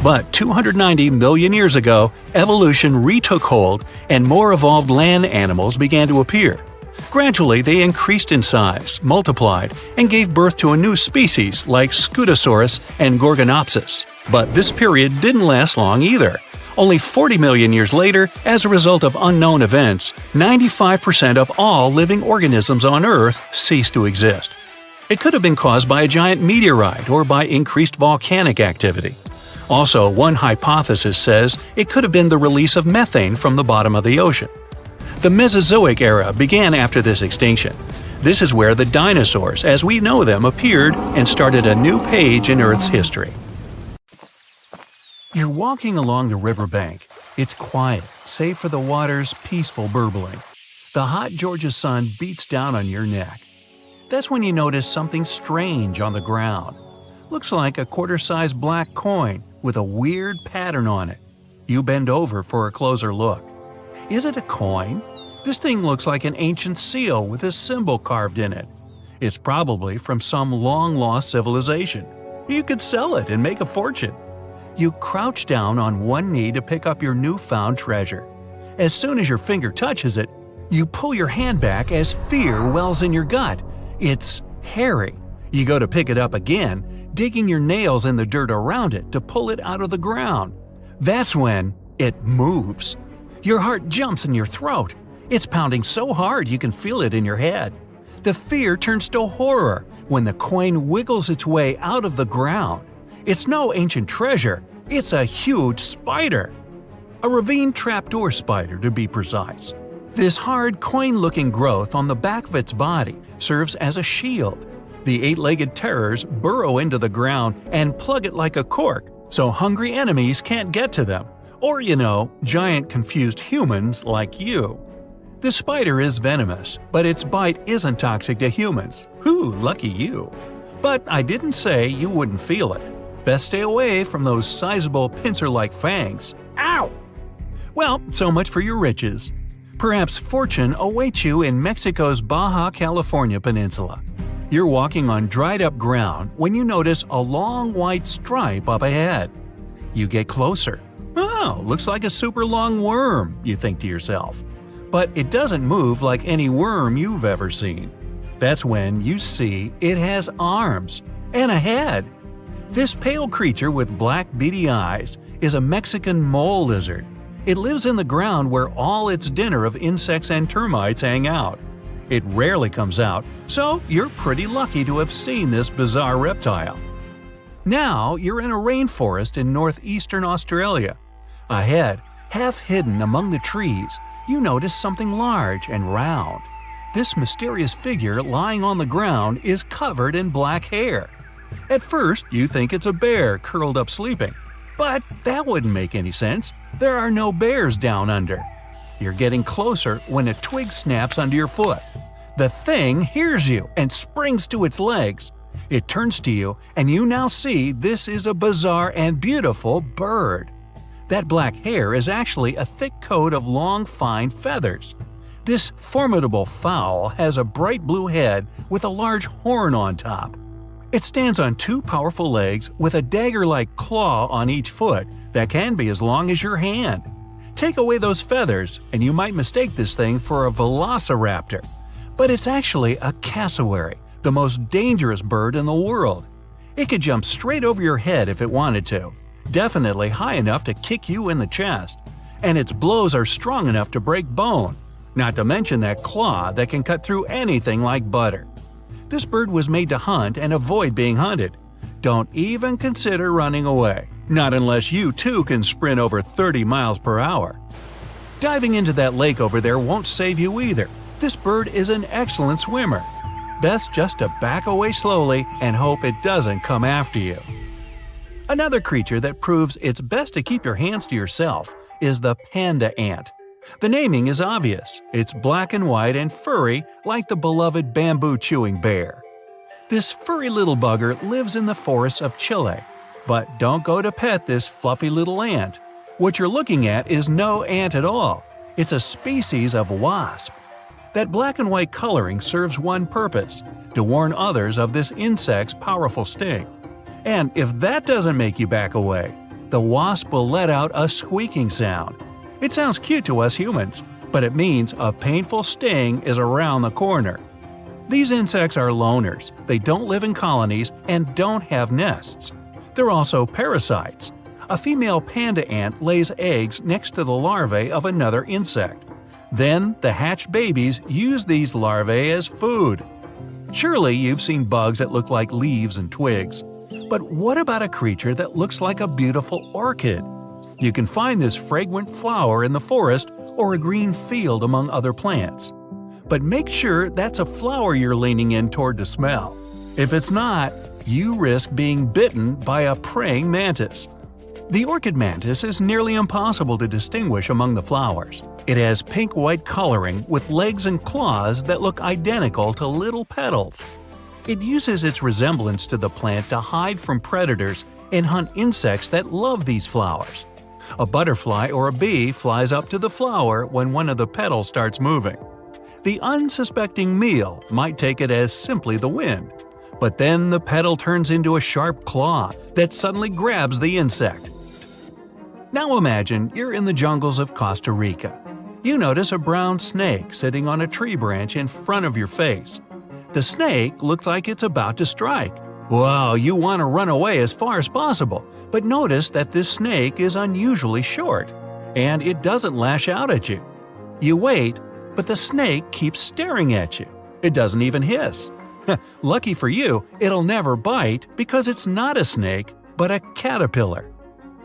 But 290 million years ago, evolution retook hold and more evolved land animals began to appear. Gradually, they increased in size, multiplied, and gave birth to a new species like Scutosaurus and Gorgonopsis. But this period didn't last long either. Only 40 million years later, as a result of unknown events, 95% of all living organisms on Earth ceased to exist. It could have been caused by a giant meteorite or by increased volcanic activity. Also, one hypothesis says it could have been the release of methane from the bottom of the ocean. The Mesozoic era began after this extinction. This is where the dinosaurs, as we know them, appeared and started a new page in Earth's history. You're walking along the riverbank. It's quiet, save for the water's peaceful burbling. The hot Georgia sun beats down on your neck. That's when you notice something strange on the ground. Looks like a quarter-sized black coin with a weird pattern on it. You bend over for a closer look. Is it a coin? This thing looks like an ancient seal with a symbol carved in it. It's probably from some long-lost civilization. You could sell it and make a fortune. You crouch down on one knee to pick up your newfound treasure. As soon as your finger touches it, you pull your hand back as fear wells in your gut. It's hairy. You go to pick it up again, digging your nails in the dirt around it to pull it out of the ground. That's when it moves. Your heart jumps in your throat. It's pounding so hard you can feel it in your head. The fear turns to horror when the coin wiggles its way out of the ground. It's no ancient treasure, it's a huge spider. A ravine trapdoor spider, to be precise. This hard, coin-looking growth on the back of its body serves as a shield. The eight-legged terrors burrow into the ground and plug it like a cork, so hungry enemies can't get to them. Or, giant confused humans like you. The spider is venomous, but its bite isn't toxic to humans. Whew, lucky you. But I didn't say you wouldn't feel it. Best stay away from those sizable pincer-like fangs. Ow! Well, so much for your riches. Perhaps fortune awaits you in Mexico's Baja California peninsula. You're walking on dried-up ground when you notice a long white stripe up ahead. You get closer. Oh, looks like a super long worm, you think to yourself. But it doesn't move like any worm you've ever seen. That's when you see it has arms and a head. This pale creature with black beady eyes is a Mexican mole lizard. It lives in the ground where all its dinner of insects and termites hang out. It rarely comes out, so you're pretty lucky to have seen this bizarre reptile. Now you're in a rainforest in northeastern Australia. Ahead, half hidden among the trees, you notice something large and round. This mysterious figure lying on the ground is covered in black hair. At first, you think it's a bear curled up sleeping. But that wouldn't make any sense. There are no bears down under. You're getting closer when a twig snaps under your foot. The thing hears you and springs to its legs. It turns to you, and you now see this is a bizarre and beautiful bird. That black hair is actually a thick coat of long, fine feathers. This formidable fowl has a bright blue head with a large horn on top. It stands on two powerful legs with a dagger-like claw on each foot that can be as long as your hand. Take away those feathers, and you might mistake this thing for a velociraptor. But it's actually a cassowary, the most dangerous bird in the world. It could jump straight over your head if it wanted to, definitely high enough to kick you in the chest. And its blows are strong enough to break bone, not to mention that claw that can cut through anything like butter. This bird was made to hunt and avoid being hunted. Don't even consider running away. Not unless you too can sprint over 30 miles per hour. Diving into that lake over there won't save you either. This bird is an excellent swimmer. Best just to back away slowly and hope it doesn't come after you. Another creature that proves it's best to keep your hands to yourself is the panda ant. The naming is obvious. It's black and white and furry like the beloved bamboo-chewing bear. This furry little bugger lives in the forests of Chile. But don't go to pet this fluffy little ant. What you're looking at is no ant at all. It's a species of wasp. That black and white coloring serves one purpose: to warn others of this insect's powerful sting. And if that doesn't make you back away, the wasp will let out a squeaking sound. It sounds cute to us humans, but it means a painful sting is around the corner. These insects are loners. They don't live in colonies and don't have nests. They're also parasites. A female panda ant lays eggs next to the larvae of another insect. Then the hatched babies use these larvae as food. Surely you've seen bugs that look like leaves and twigs. But what about a creature that looks like a beautiful orchid? You can find this fragrant flower in the forest or a green field among other plants. But make sure that's a flower you're leaning in toward to smell. If it's not, you risk being bitten by a praying mantis. The orchid mantis is nearly impossible to distinguish among the flowers. It has pink-white coloring with legs and claws that look identical to little petals. It uses its resemblance to the plant to hide from predators and hunt insects that love these flowers. A butterfly or a bee flies up to the flower when one of the petals starts moving. The unsuspecting meal might take it as simply the wind. But then the petal turns into a sharp claw that suddenly grabs the insect. Now imagine you're in the jungles of Costa Rica. You notice a brown snake sitting on a tree branch in front of your face. The snake looks like it's about to strike. Well, you want to run away as far as possible, but notice that this snake is unusually short, and it doesn't lash out at you. You wait, but the snake keeps staring at you. It doesn't even hiss. Lucky for you, it'll never bite because it's not a snake, but a caterpillar.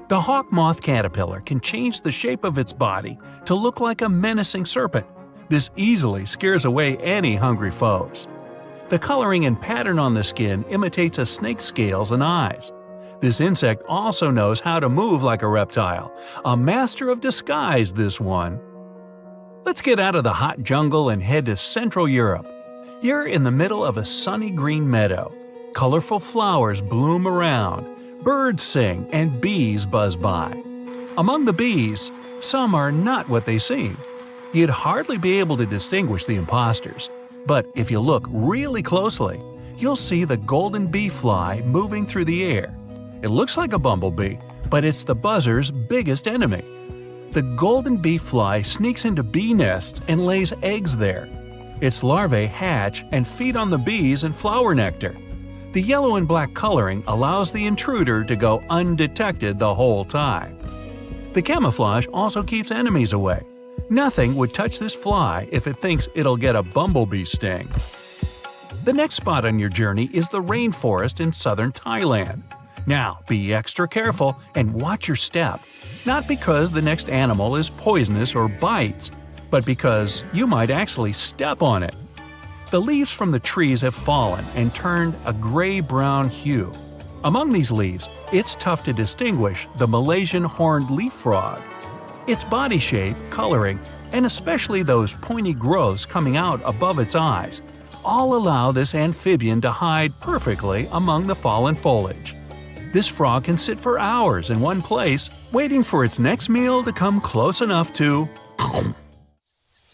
The hawk moth caterpillar can change the shape of its body to look like a menacing serpent. This easily scares away any hungry foes. The coloring and pattern on the skin imitates a snake's scales and eyes. This insect also knows how to move like a reptile. A master of disguise, this one. Let's get out of the hot jungle and head to Central Europe. You're in the middle of a sunny green meadow. Colorful flowers bloom around, birds sing, and bees buzz by. Among the bees, some are not what they seem. You'd hardly be able to distinguish the imposters. But if you look really closely, you'll see the golden bee fly moving through the air. It looks like a bumblebee, but it's the buzzer's biggest enemy. The golden bee fly sneaks into bee nests and lays eggs there. Its larvae hatch and feed on the bees and flower nectar. The yellow and black coloring allows the intruder to go undetected the whole time. The camouflage also keeps enemies away. Nothing would touch this fly if it thinks it'll get a bumblebee sting. The next spot on your journey is the rainforest in southern Thailand. Now, be extra careful and watch your step. Not because the next animal is poisonous or bites, but because you might actually step on it. The leaves from the trees have fallen and turned a gray-brown hue. Among these leaves, it's tough to distinguish the Malaysian horned leaf frog. Its body shape, coloring, and especially those pointy growths coming out above its eyes, all allow this amphibian to hide perfectly among the fallen foliage. This frog can sit for hours in one place, waiting for its next meal to come close enough to…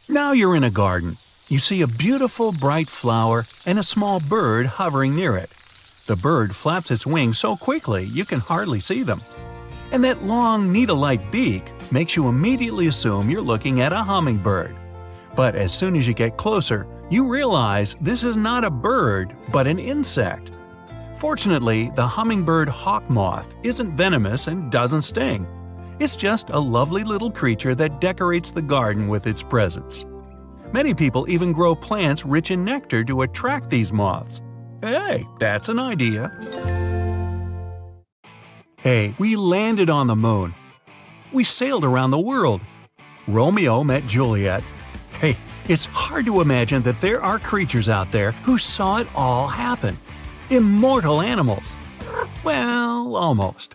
Now you're in a garden. You see a beautiful bright flower and a small bird hovering near it. The bird flaps its wings so quickly you can hardly see them. And that long needle-like beak makes you immediately assume you're looking at a hummingbird. But as soon as you get closer, you realize this is not a bird, but an insect. Fortunately, the hummingbird hawk moth isn't venomous and doesn't sting. It's just a lovely little creature that decorates the garden with its presence. Many people even grow plants rich in nectar to attract these moths. Hey, that's an idea. Hey, we landed on the moon. We sailed around the world. Romeo met Juliet. Hey, it's hard to imagine that there are creatures out there who saw it all happen. Immortal animals. Well, almost.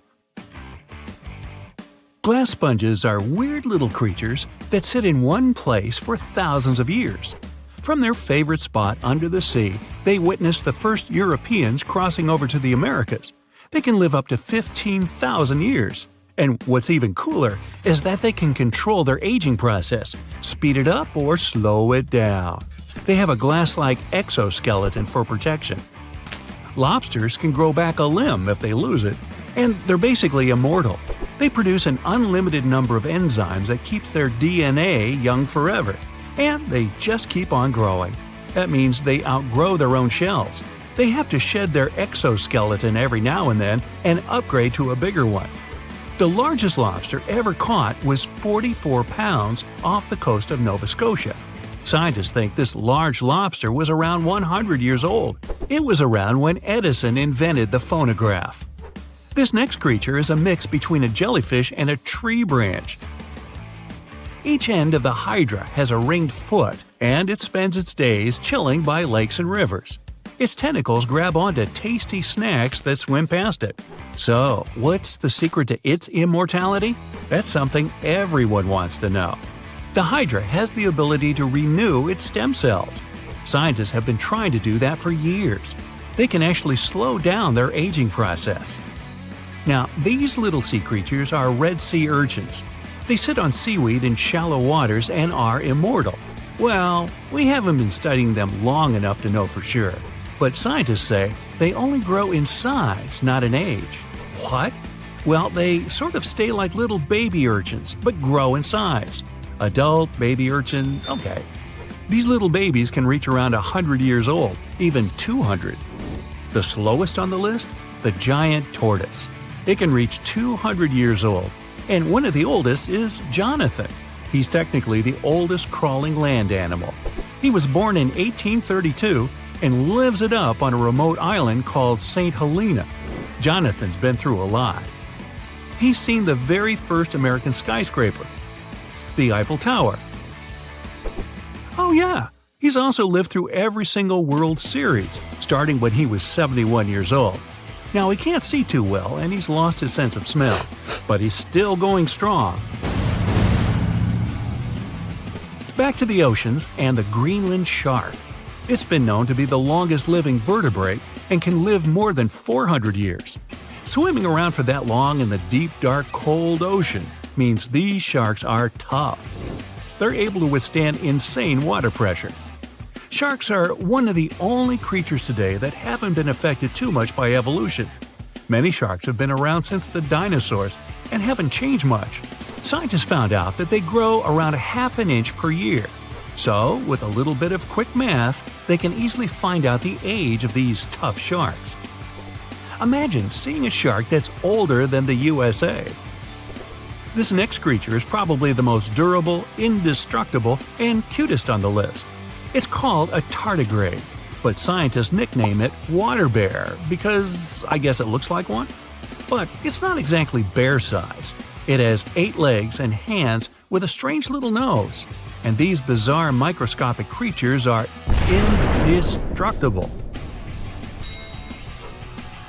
Glass sponges are weird little creatures that sit in one place for thousands of years. From their favorite spot under the sea, they witnessed the first Europeans crossing over to the Americas. They can live up to 15,000 years. And what's even cooler is that they can control their aging process, speed it up or slow it down. They have a glass-like exoskeleton for protection. Lobsters can grow back a limb if they lose it, and they're basically immortal. They produce an unlimited number of enzymes that keeps their DNA young forever, and they just keep on growing. That means they outgrow their own shells. They have to shed their exoskeleton every now and then and upgrade to a bigger one. The largest lobster ever caught was 44 pounds off the coast of Nova Scotia. Scientists think this large lobster was around 100 years old. It was around when Edison invented the phonograph. This next creature is a mix between a jellyfish and a tree branch. Each end of the hydra has a ringed foot, and it spends its days chilling by lakes and rivers. Its tentacles grab onto tasty snacks that swim past it. So, what's the secret to its immortality? That's something everyone wants to know. The hydra has the ability to renew its stem cells. Scientists have been trying to do that for years. They can actually slow down their aging process. Now, these little sea creatures are red sea urchins. They sit on seaweed in shallow waters and are immortal. Well, we haven't been studying them long enough to know for sure. But scientists say they only grow in size, not in age. What? Well, they sort of stay like little baby urchins, but grow in size. Adult, baby urchin, okay. These little babies can reach around 100 years old, even 200. The slowest on the list? The giant tortoise. It can reach 200 years old, and one of the oldest is Jonathan. He's technically the oldest crawling land animal. He was born in 1832 and lives it up on a remote island called St. Helena. Jonathan's been through a lot. He's seen the very first American skyscraper, the Eiffel Tower. Oh yeah, he's also lived through every single World Series, starting when he was 71 years old. Now he can't see too well and he's lost his sense of smell, but he's still going strong. Back to the oceans and the Greenland shark. It's been known to be the longest living vertebrate and can live more than 400 years. Swimming around for that long in the deep, dark, cold ocean means these sharks are tough. They're able to withstand insane water pressure. Sharks are one of the only creatures today that haven't been affected too much by evolution. Many sharks have been around since the dinosaurs and haven't changed much. Scientists found out that they grow around a half an inch per year. So, with a little bit of quick math, they can easily find out the age of these tough sharks. Imagine seeing a shark that's older than the USA. This next creature is probably the most durable, indestructible, and cutest on the list. It's called a tardigrade, but scientists nickname it water bear because I guess it looks like one. But it's not exactly bear size. It has 8 legs and hands with a strange little nose. And these bizarre microscopic creatures are indestructible.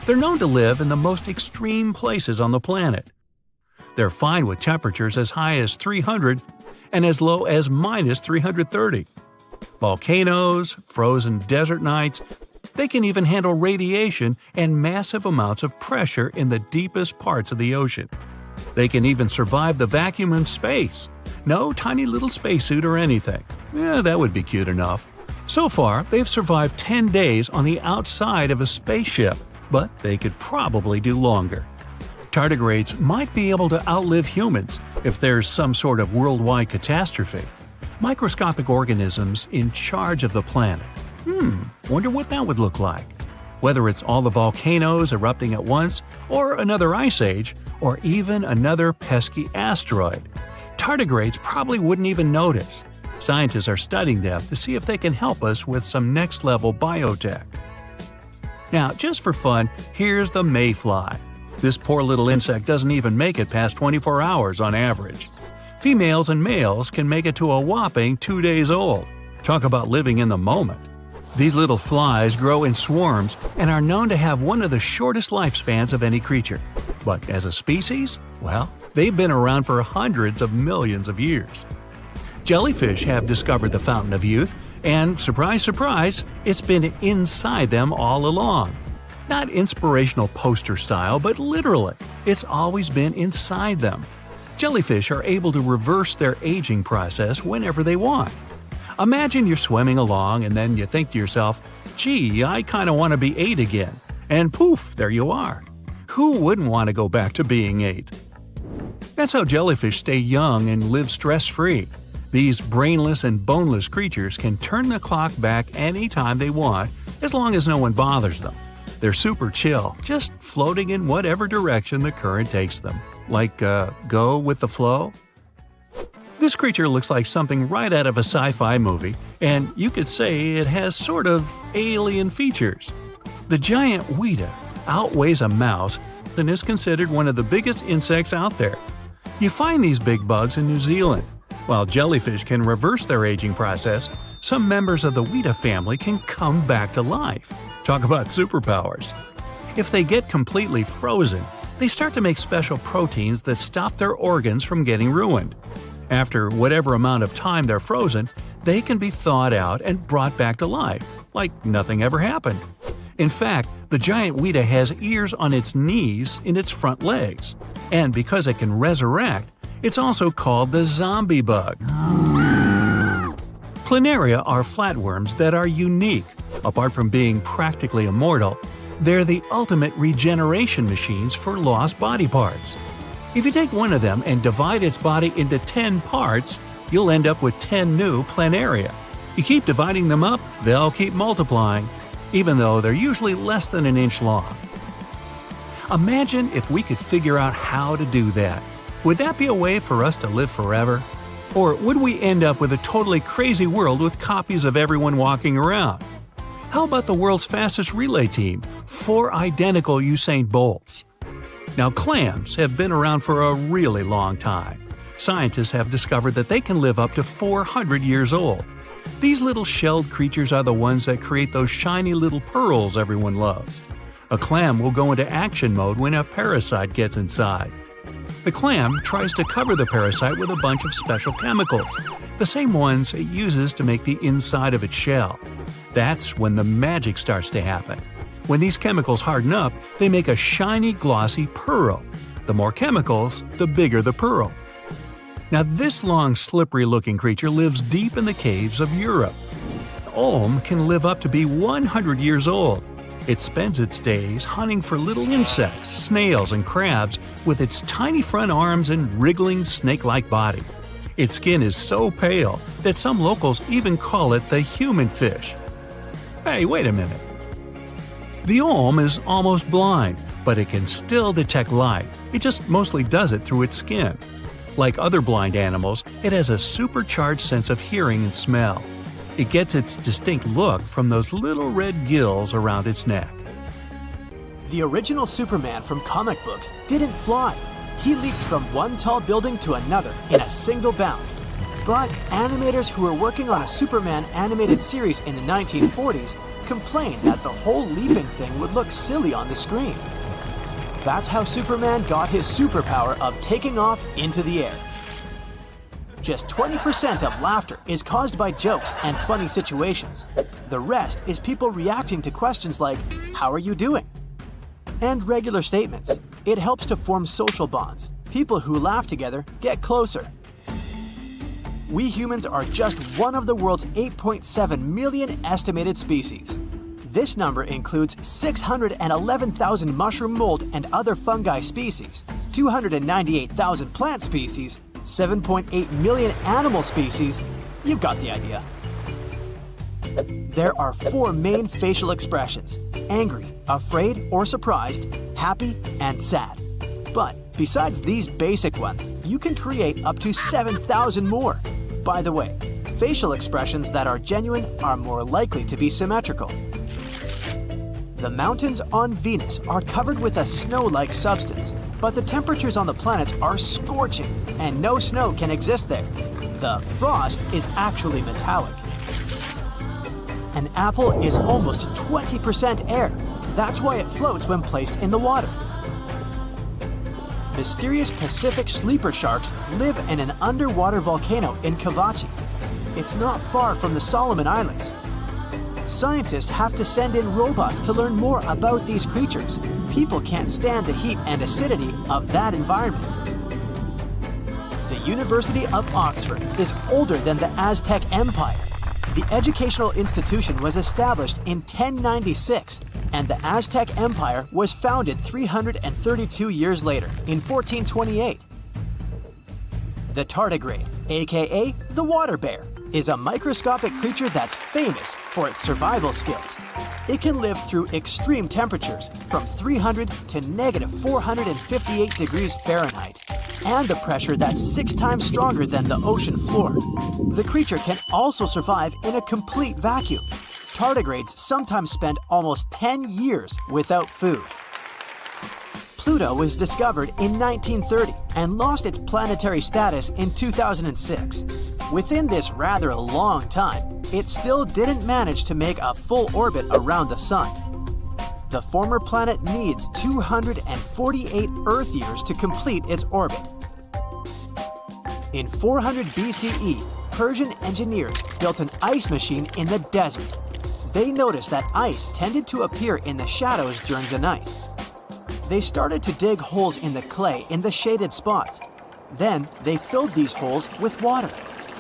They're known to live in the most extreme places on the planet. They're fine with temperatures as high as 300 and as low as minus 330. Volcanoes, frozen desert nights, they can even handle radiation and massive amounts of pressure in the deepest parts of the ocean. They can even survive the vacuum in space. No tiny little spacesuit or anything. Yeah, that would be cute enough. So far, they've survived 10 days on the outside of a spaceship, but they could probably do longer. Tardigrades might be able to outlive humans if there's some sort of worldwide catastrophe. Microscopic organisms in charge of the planet. Wonder what that would look like. Whether it's all the volcanoes erupting at once, or another ice age, or even another pesky asteroid. Tardigrades probably wouldn't even notice. Scientists are studying them to see if they can help us with some next-level biotech. Now, just for fun, here's the mayfly. This poor little insect doesn't even make it past 24 hours on average. Females and males can make it to a whopping 2 days old. Talk about living in the moment. These little flies grow in swarms and are known to have one of the shortest lifespans of any creature. But as a species, well, they've been around for hundreds of millions of years. Jellyfish have discovered the fountain of youth, and surprise, surprise, it's been inside them all along. Not inspirational poster style, but literally, it's always been inside them. Jellyfish are able to reverse their aging process whenever they want. Imagine you're swimming along and then you think to yourself, gee, I kind of want to be 8 again. And poof, there you are. Who wouldn't want to go back to being 8? That's how jellyfish stay young and live stress-free. These brainless and boneless creatures can turn the clock back anytime they want, as long as no one bothers them. They're super chill, just floating in whatever direction the current takes them. Like, go with the flow? This creature looks like something right out of a sci-fi movie, and you could say it has sort of alien features. The giant weta outweighs a mouse and is considered one of the biggest insects out there. You find these big bugs in New Zealand. While jellyfish can reverse their aging process, some members of the weta family can come back to life. Talk about superpowers. If they get completely frozen, they start to make special proteins that stop their organs from getting ruined. After whatever amount of time they're frozen, they can be thawed out and brought back to life, like nothing ever happened. In fact, the giant weta has ears on its knees in its front legs. And because it can resurrect, it's also called the zombie bug. Planaria are flatworms that are unique. Apart from being practically immortal, they're the ultimate regeneration machines for lost body parts. If you take one of them and divide its body into 10 parts, you'll end up with 10 new planaria. You keep dividing them up, they'll keep multiplying, even though they're usually less than an inch long. Imagine if we could figure out how to do that. Would that be a way for us to live forever? Or would we end up with a totally crazy world with copies of everyone walking around? How about the world's fastest relay team, 4 identical Usain Bolts? Now, clams have been around for a really long time. Scientists have discovered that they can live up to 400 years old. These little shelled creatures are the ones that create those shiny little pearls everyone loves. A clam will go into action mode when a parasite gets inside. The clam tries to cover the parasite with a bunch of special chemicals, the same ones it uses to make the inside of its shell. That's when the magic starts to happen. When these chemicals harden up, they make a shiny, glossy pearl. The more chemicals, the bigger the pearl. Now, this long, slippery-looking creature lives deep in the caves of Europe. The olm can live up to be 100 years old. It spends its days hunting for little insects, snails, and crabs with its tiny front arms and wriggling snake-like body. Its skin is so pale that some locals even call it the human fish. Hey, wait a minute. The olm is almost blind, but it can still detect light. It just mostly does it through its skin. Like other blind animals, it has a supercharged sense of hearing and smell. It gets its distinct look from those little red gills around its neck. The original Superman from comic books didn't fly. He leaped from one tall building to another in a single bound. But animators who were working on a Superman animated series in the 1940s complained that the whole leaping thing would look silly on the screen. That's how Superman got his superpower of taking off into the air. Just 20% of laughter is caused by jokes and funny situations. The rest is people reacting to questions like, "How are you doing?" and regular statements. It helps to form social bonds. People who laugh together get closer. We humans are just one of the world's 8.7 million estimated species. This number includes 611,000 mushroom mold and other fungi species, 298,000 plant species, 7.8 million animal species. You've got the idea. There are 4 main facial expressions: angry, afraid or surprised, happy, and sad. But besides these basic ones, you can create up to 7,000 more. By the way, facial expressions that are genuine are more likely to be symmetrical. The mountains on Venus are covered with a snow-like substance, but the temperatures on the planets are scorching, and no snow can exist there. The frost is actually metallic. An apple is almost 20% air. That's why it floats when placed in the water. Mysterious Pacific sleeper sharks live in an underwater volcano in Cavachi. It's not far from the Solomon Islands. Scientists have to send in robots to learn more about these creatures. People can't stand the heat and acidity of that environment. The University of Oxford is older than the Aztec Empire. The educational institution was established in 1096, and the Aztec Empire was founded 332 years later, in 1428. The tardigrade, aka the water bear, is a microscopic creature that's famous for its survival skills. It can live through extreme temperatures from 300 to negative 458 degrees Fahrenheit, and a pressure that's 6 times stronger than the ocean floor. The creature can also survive in a complete vacuum. Tardigrades sometimes spend almost 10 years without food. Pluto was discovered in 1930 and lost its planetary status in 2006. Within this rather long time, it still didn't manage to make a full orbit around the Sun. The former planet needs 248 Earth years to complete its orbit. In 400 BCE, Persian engineers built an ice machine in the desert. They noticed that ice tended to appear in the shadows during the night. They started to dig holes in the clay in the shaded spots. Then they filled these holes with water.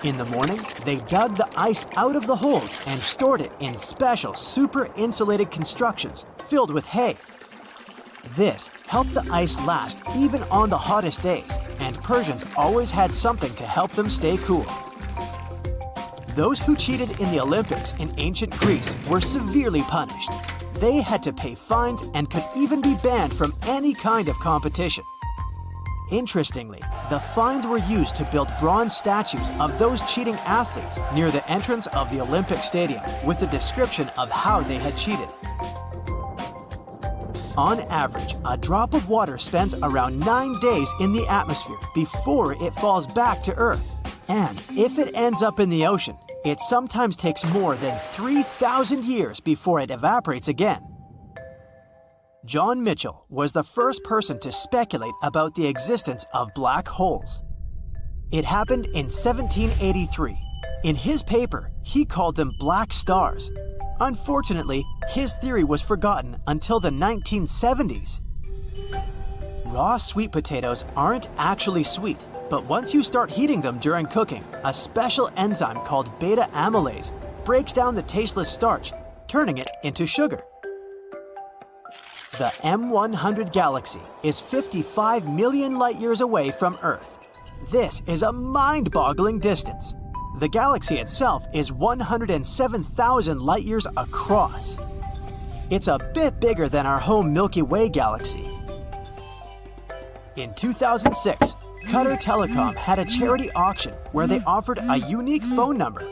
In the morning, they dug the ice out of the holes and stored it in special super-insulated constructions filled with hay. This helped the ice last even on the hottest days, and Persians always had something to help them stay cool. Those who cheated in the Olympics in ancient Greece were severely punished. They had to pay fines and could even be banned from any kind of competition. Interestingly, the fines were used to build bronze statues of those cheating athletes near the entrance of the Olympic Stadium with a description of how they had cheated. On average, a drop of water spends around 9 days in the atmosphere before it falls back to Earth. And if it ends up in the ocean, it sometimes takes more than 3,000 years before it evaporates again. John Mitchell was the first person to speculate about the existence of black holes. It happened in 1783. In his paper, he called them black stars. Unfortunately, his theory was forgotten until the 1970s. Raw sweet potatoes aren't actually sweet, but once you start heating them during cooking, a special enzyme called beta amylase breaks down the tasteless starch, turning it into sugar. The M100 galaxy is 55 million light-years away from Earth. This is a mind-boggling distance. The galaxy itself is 107,000 light-years across. It's a bit bigger than our home Milky Way galaxy. In 2006, Qatar Telecom had a charity auction where they offered a unique phone number,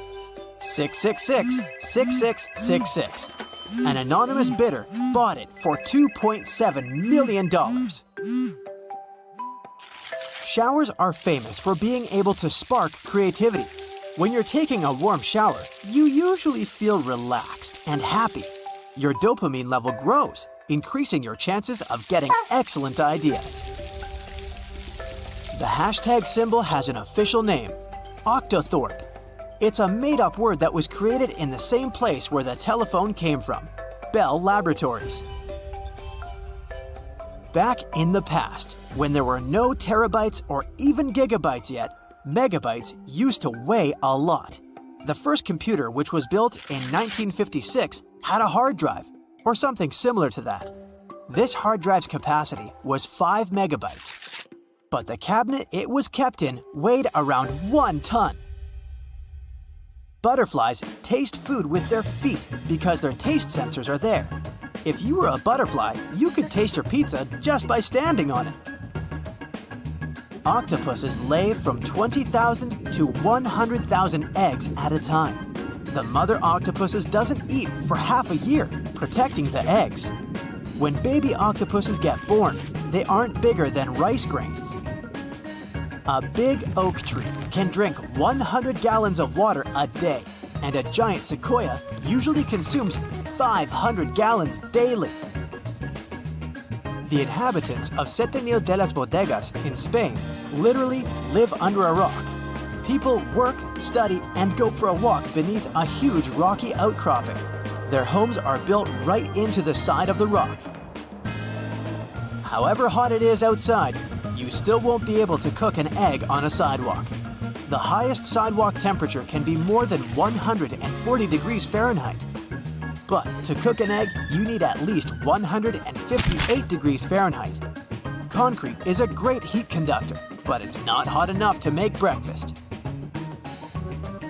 666-6666. An anonymous bidder bought it for $2.7 million. Showers are famous for being able to spark creativity. When you're taking a warm shower, you usually feel relaxed and happy. Your dopamine level grows, increasing your chances of getting excellent ideas. The hashtag symbol has an official name, Octothorpe. It's a made-up word that was created in the same place where the telephone came from, Bell Laboratories. Back in the past, when there were no terabytes or even gigabytes yet, megabytes used to weigh a lot. The first computer, which was built in 1956, had a hard drive, or something similar to that. This hard drive's capacity was 5 megabytes. But the cabinet it was kept in weighed around 1 ton. Butterflies taste food with their feet because their taste sensors are there. If you were a butterfly, you could taste your pizza just by standing on it. Octopuses lay from 20,000 to 100,000 eggs at a time. The mother octopus doesn't eat for half a year, protecting the eggs. When baby octopuses get born, they aren't bigger than rice grains. A big oak tree can drink 100 gallons of water a day, and a giant sequoia usually consumes 500 gallons daily. The inhabitants of Setenil de las Bodegas in Spain literally live under a rock. People work, study, and go for a walk beneath a huge rocky outcropping. Their homes are built right into the side of the rock. However hot it is outside, you still won't be able to cook an egg on a sidewalk. The highest sidewalk temperature can be more than 140 degrees Fahrenheit. But to cook an egg, you need at least 158 degrees Fahrenheit. Concrete is a great heat conductor, but it's not hot enough to make breakfast.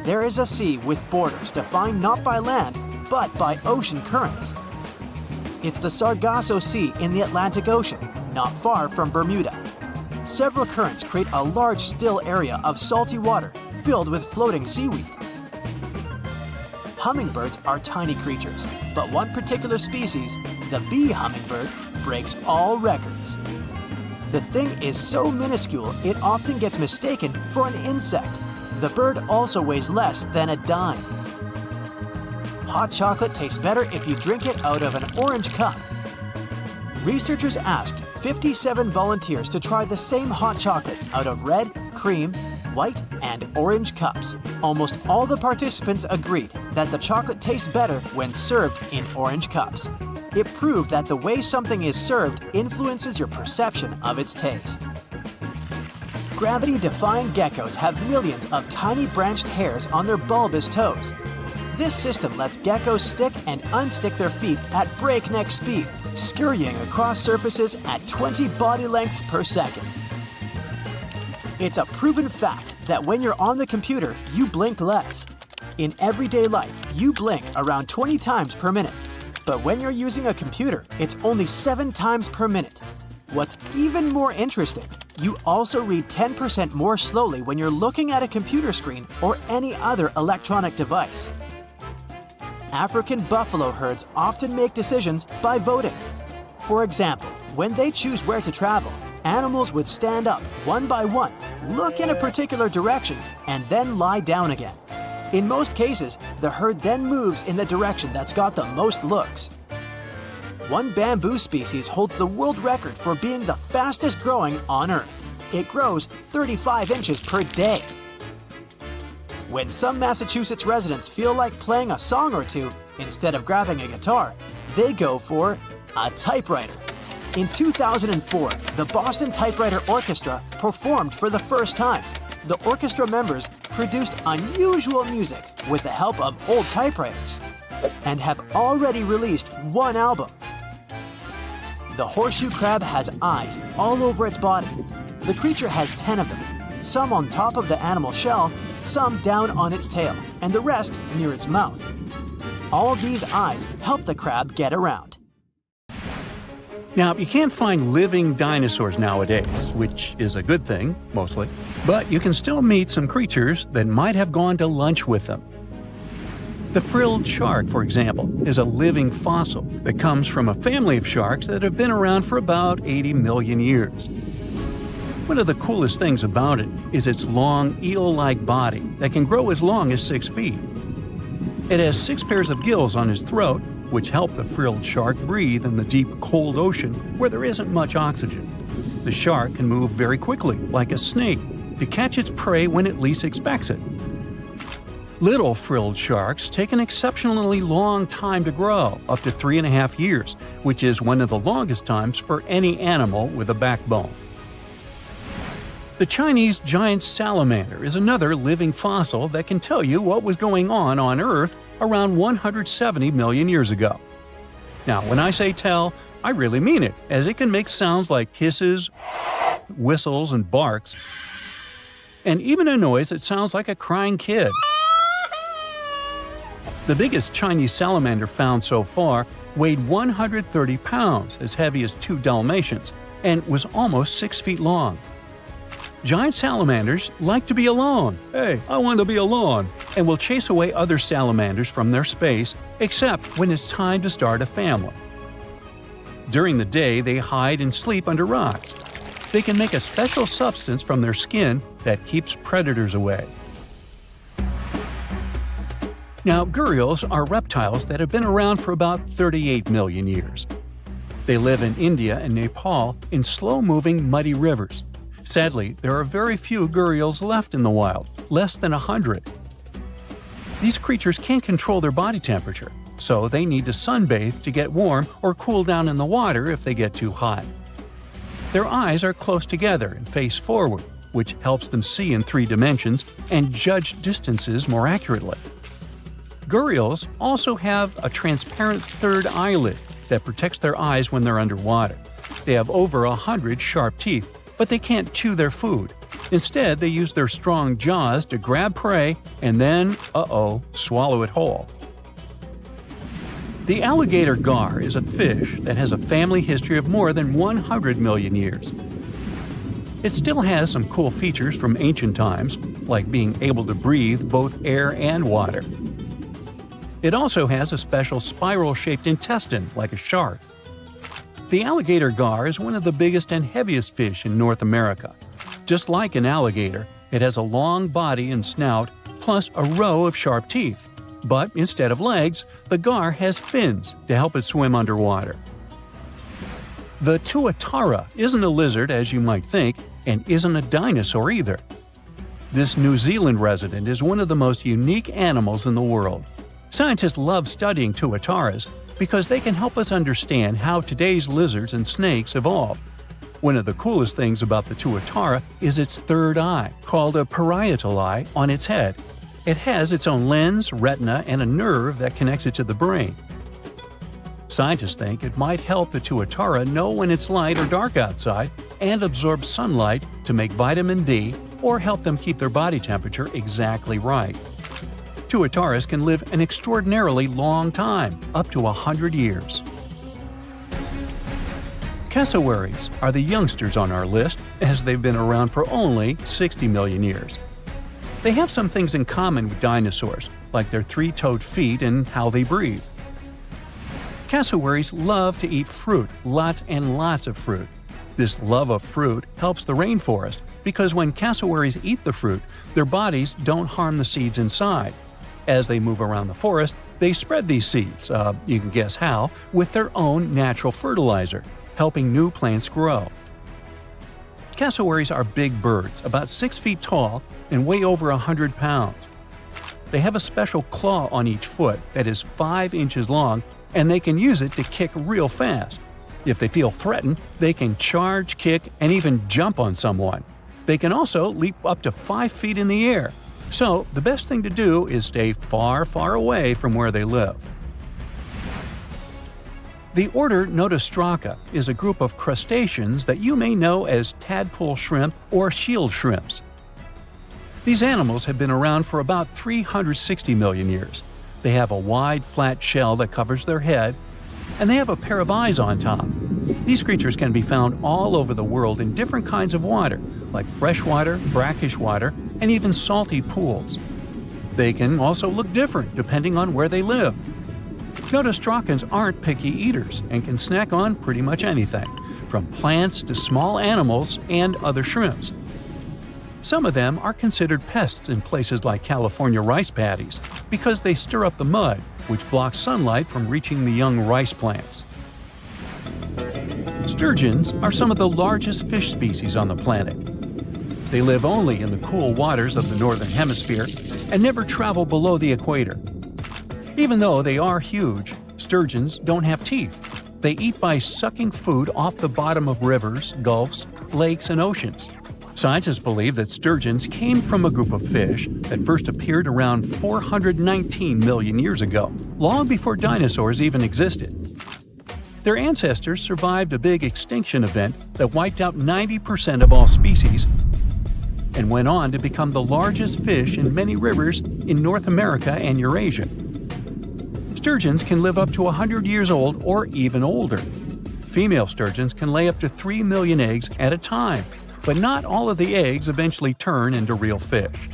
There is a sea with borders defined not by land, but by ocean currents. It's the Sargasso Sea in the Atlantic Ocean, not far from Bermuda. Several currents create a large still area of salty water filled with floating seaweed. Hummingbirds are tiny creatures, but one particular species, the bee hummingbird, breaks all records. The thing is so minuscule it often gets mistaken for an insect. The bird also weighs less than a dime. Hot chocolate tastes better if you drink it out of an orange cup. Researchers asked 57 volunteers to try the same hot chocolate out of red, cream, white, and orange cups. Almost all the participants agreed that the chocolate tastes better when served in orange cups. It proved that the way something is served influences your perception of its taste. Gravity-defying geckos have millions of tiny branched hairs on their bulbous toes. This system lets geckos stick and unstick their feet at breakneck speed, scurrying across surfaces at 20 body lengths per second. It's a proven fact that when you're on the computer, you blink less. In everyday life, you blink around 20 times per minute. But when you're using a computer, it's only 7 times per minute. What's even more interesting, you also read 10% more slowly when you're looking at a computer screen or any other electronic device. African buffalo herds often make decisions by voting. For example, when they choose where to travel, animals would stand up one by one, look in a particular direction, and then lie down again. In most cases, the herd then moves in the direction that's got the most looks. One bamboo species holds the world record for being the fastest growing on Earth. It grows 35 inches per day. When some Massachusetts residents feel like playing a song or two instead of grabbing a guitar, they go for a typewriter. In 2004, the Boston Typewriter Orchestra performed for the first time. The orchestra members produced unusual music with the help of old typewriters and have already released one album. The horseshoe crab has eyes all over its body. The creature has 10 of them, some on top of the animal shell, some down on its tail, and the rest near its mouth. All these eyes help the crab get around. Now, you can't find living dinosaurs nowadays, which is a good thing, mostly, but you can still meet some creatures that might have gone to lunch with them. The frilled shark, for example, is a living fossil that comes from a family of sharks that have been around for about 80 million years. One of the coolest things about it is its long, eel-like body that can grow as long as 6 feet. It has 6 pairs of gills on its throat, which help the frilled shark breathe in the deep, cold ocean where there isn't much oxygen. The shark can move very quickly, like a snake, to catch its prey when it least expects it. Little frilled sharks take an exceptionally long time to grow, up to 3.5 years, which is one of the longest times for any animal with a backbone. The Chinese giant salamander is another living fossil that can tell you what was going on Earth around 170 million years ago. Now, when I say tell, I really mean it, as it can make sounds like hisses, whistles, and barks, and even a noise that sounds like a crying kid. The biggest Chinese salamander found so far weighed 130 pounds, as heavy as 2 Dalmatians, and was almost 6 feet long. Giant salamanders like to be alone. Hey, I want to be alone. And will chase away other salamanders from their space, except when it's time to start a family. During the day, they hide and sleep under rocks. They can make a special substance from their skin that keeps predators away. Now, gharials are reptiles that have been around for about 38 million years. They live in India and Nepal in slow-moving, muddy rivers. Sadly, there are very few gharials left in the wild, less than 100. These creatures can't control their body temperature, so they need to sunbathe to get warm or cool down in the water if they get too hot. Their eyes are close together and face forward, which helps them see in 3 dimensions and judge distances more accurately. Gharials also have a transparent third eyelid that protects their eyes when they're underwater. They have over 100 sharp teeth, but they can't chew their food. Instead, they use their strong jaws to grab prey and then, swallow it whole. The alligator gar is a fish that has a family history of more than 100 million years. It still has some cool features from ancient times, like being able to breathe both air and water. It also has a special spiral-shaped intestine, like a shark. The alligator gar is one of the biggest and heaviest fish in North America. Just like an alligator, it has a long body and snout, plus a row of sharp teeth. But instead of legs, the gar has fins to help it swim underwater. The tuatara isn't a lizard as you might think, and isn't a dinosaur either. This New Zealand resident is one of the most unique animals in the world. Scientists love studying tuataras because they can help us understand how today's lizards and snakes evolved. One of the coolest things about the tuatara is its third eye, called a parietal eye, on its head. It has its own lens, retina, and a nerve that connects it to the brain. Scientists think it might help the tuatara know when it's light or dark outside and absorb sunlight to make vitamin D or help them keep their body temperature exactly right. Tuataras can live an extraordinarily long time, up to 100 years. Cassowaries are the youngsters on our list, as they've been around for only 60 million years. They have some things in common with dinosaurs, like their 3-toed feet and how they breathe. Cassowaries love to eat fruit, lots and lots of fruit. This love of fruit helps the rainforest because when cassowaries eat the fruit, their bodies don't harm the seeds inside. As they move around the forest, they spread these seeds, you can guess how, with their own natural fertilizer, helping new plants grow. Cassowaries are big birds, about 6 feet tall and weigh over 100 pounds. They have a special claw on each foot that is 5 inches long, and they can use it to kick real fast. If they feel threatened, they can charge, kick, and even jump on someone. They can also leap up to 5 feet in the air. So, the best thing to do is stay far, far away from where they live. The order Notostraca is a group of crustaceans that you may know as tadpole shrimp or shield shrimps. These animals have been around for about 360 million years. They have a wide, flat shell that covers their head, and they have a pair of eyes on top. These creatures can be found all over the world in different kinds of water, like freshwater, brackish water, and even salty pools. They can also look different depending on where they live. Notostracans aren't picky eaters and can snack on pretty much anything, from plants to small animals and other shrimps. Some of them are considered pests in places like California rice paddies because they stir up the mud, which blocks sunlight from reaching the young rice plants. Sturgeons are some of the largest fish species on the planet. They live only in the cool waters of the northern hemisphere and never travel below the equator. Even though they are huge, sturgeons don't have teeth. They eat by sucking food off the bottom of rivers, gulfs, lakes, and oceans. Scientists believe that sturgeons came from a group of fish that first appeared around 419 million years ago, long before dinosaurs even existed. Their ancestors survived a big extinction event that wiped out 90% of all species and went on to become the largest fish in many rivers in North America and Eurasia. Sturgeons can live up to 100 years old or even older. Female sturgeons can lay up to 3 million eggs at a time, but not all of the eggs eventually turn into real fish.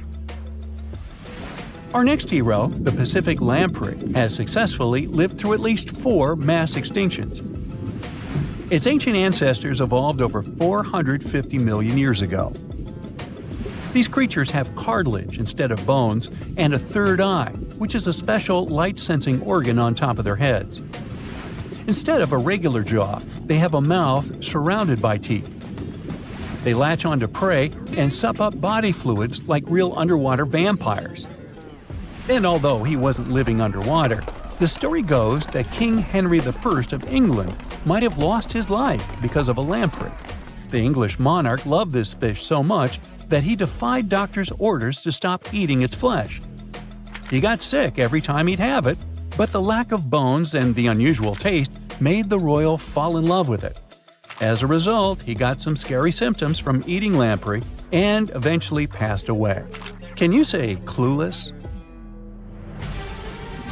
Our next hero, the Pacific lamprey, has successfully lived through at least 4 mass extinctions. Its ancient ancestors evolved over 450 million years ago. These creatures have cartilage instead of bones and a third eye, which is a special light-sensing organ on top of their heads. Instead of a regular jaw, they have a mouth surrounded by teeth. They latch onto prey and sup up body fluids like real underwater vampires. And although he wasn't living underwater, the story goes that King Henry I of England might have lost his life because of a lamprey. The English monarch loved this fish so much that he defied doctors' orders to stop eating its flesh. He got sick every time he'd have it, but the lack of bones and the unusual taste made the royal fall in love with it. As a result, he got some scary symptoms from eating lamprey and eventually passed away. Can you say clueless?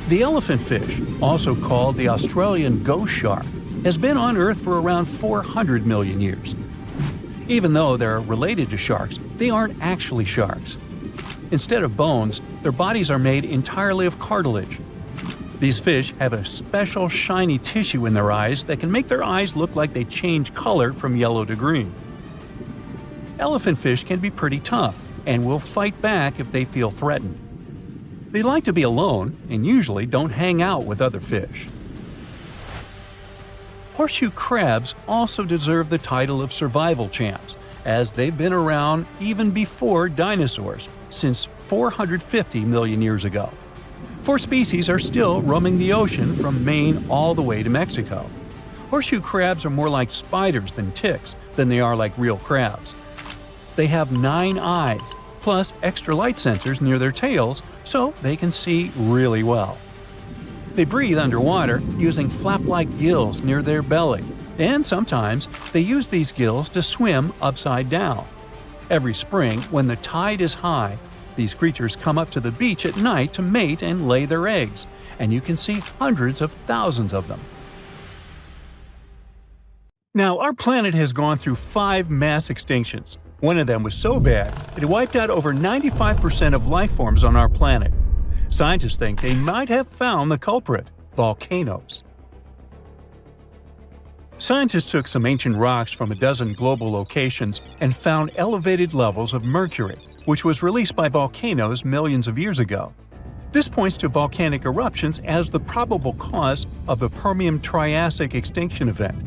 The elephant fish, also called the Australian ghost shark, has been on Earth for around 400 million years. Even though they're related to sharks, they aren't actually sharks. Instead of bones, their bodies are made entirely of cartilage. These fish have a special shiny tissue in their eyes that can make their eyes look like they change color from yellow to green. Elephant fish can be pretty tough and will fight back if they feel threatened. They like to be alone and usually don't hang out with other fish. Horseshoe crabs also deserve the title of survival champs, as they've been around even before dinosaurs, since 450 million years ago. 4 species are still roaming the ocean from Maine all the way to Mexico. Horseshoe crabs are more like spiders than ticks than they are like real crabs. They have 9 eyes, plus extra light sensors near their tails, so they can see really well. They breathe underwater using flap-like gills near their belly, and sometimes they use these gills to swim upside down. Every spring, when the tide is high, these creatures come up to the beach at night to mate and lay their eggs, and you can see hundreds of thousands of them. Now, our planet has gone through 5 mass extinctions. One of them was so bad, it wiped out over 95% of life forms on our planet. Scientists think they might have found the culprit: volcanoes. Scientists took some ancient rocks from a dozen global locations and found elevated levels of mercury, which was released by volcanoes millions of years ago. This points to volcanic eruptions as the probable cause of the Permian-Triassic extinction event.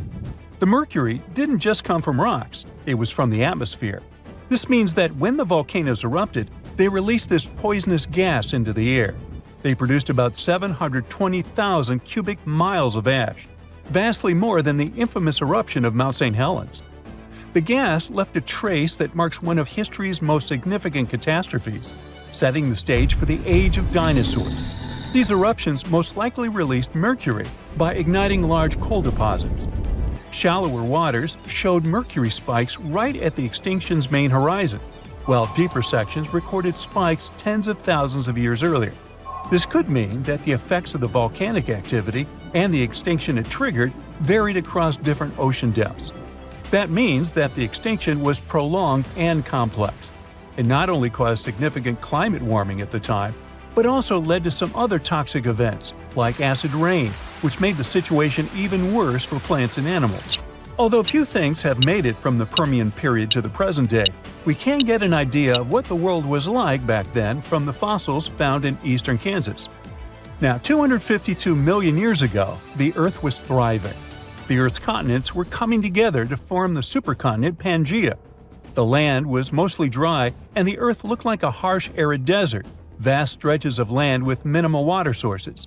The mercury didn't just come from rocks, it was from the atmosphere. This means that when the volcanoes erupted, they released this poisonous gas into the air. They produced about 720,000 cubic miles of ash, vastly more than the infamous eruption of Mount St. Helens. The gas left a trace that marks one of history's most significant catastrophes, setting the stage for the age of dinosaurs. These eruptions most likely released mercury by igniting large coal deposits. Shallower waters showed mercury spikes right at the extinction's main horizon, while deeper sections recorded spikes tens of thousands of years earlier. This could mean that the effects of the volcanic activity and the extinction it triggered varied across different ocean depths. That means that the extinction was prolonged and complex. It not only caused significant climate warming at the time, but also led to some other toxic events, like acid rain, which made the situation even worse for plants and animals. Although few things have made it from the Permian period to the present day, we can get an idea of what the world was like back then from the fossils found in eastern Kansas. Now, 252 million years ago, the Earth was thriving. The Earth's continents were coming together to form the supercontinent Pangaea. The land was mostly dry, and the Earth looked like a harsh, arid desert, vast stretches of land with minimal water sources.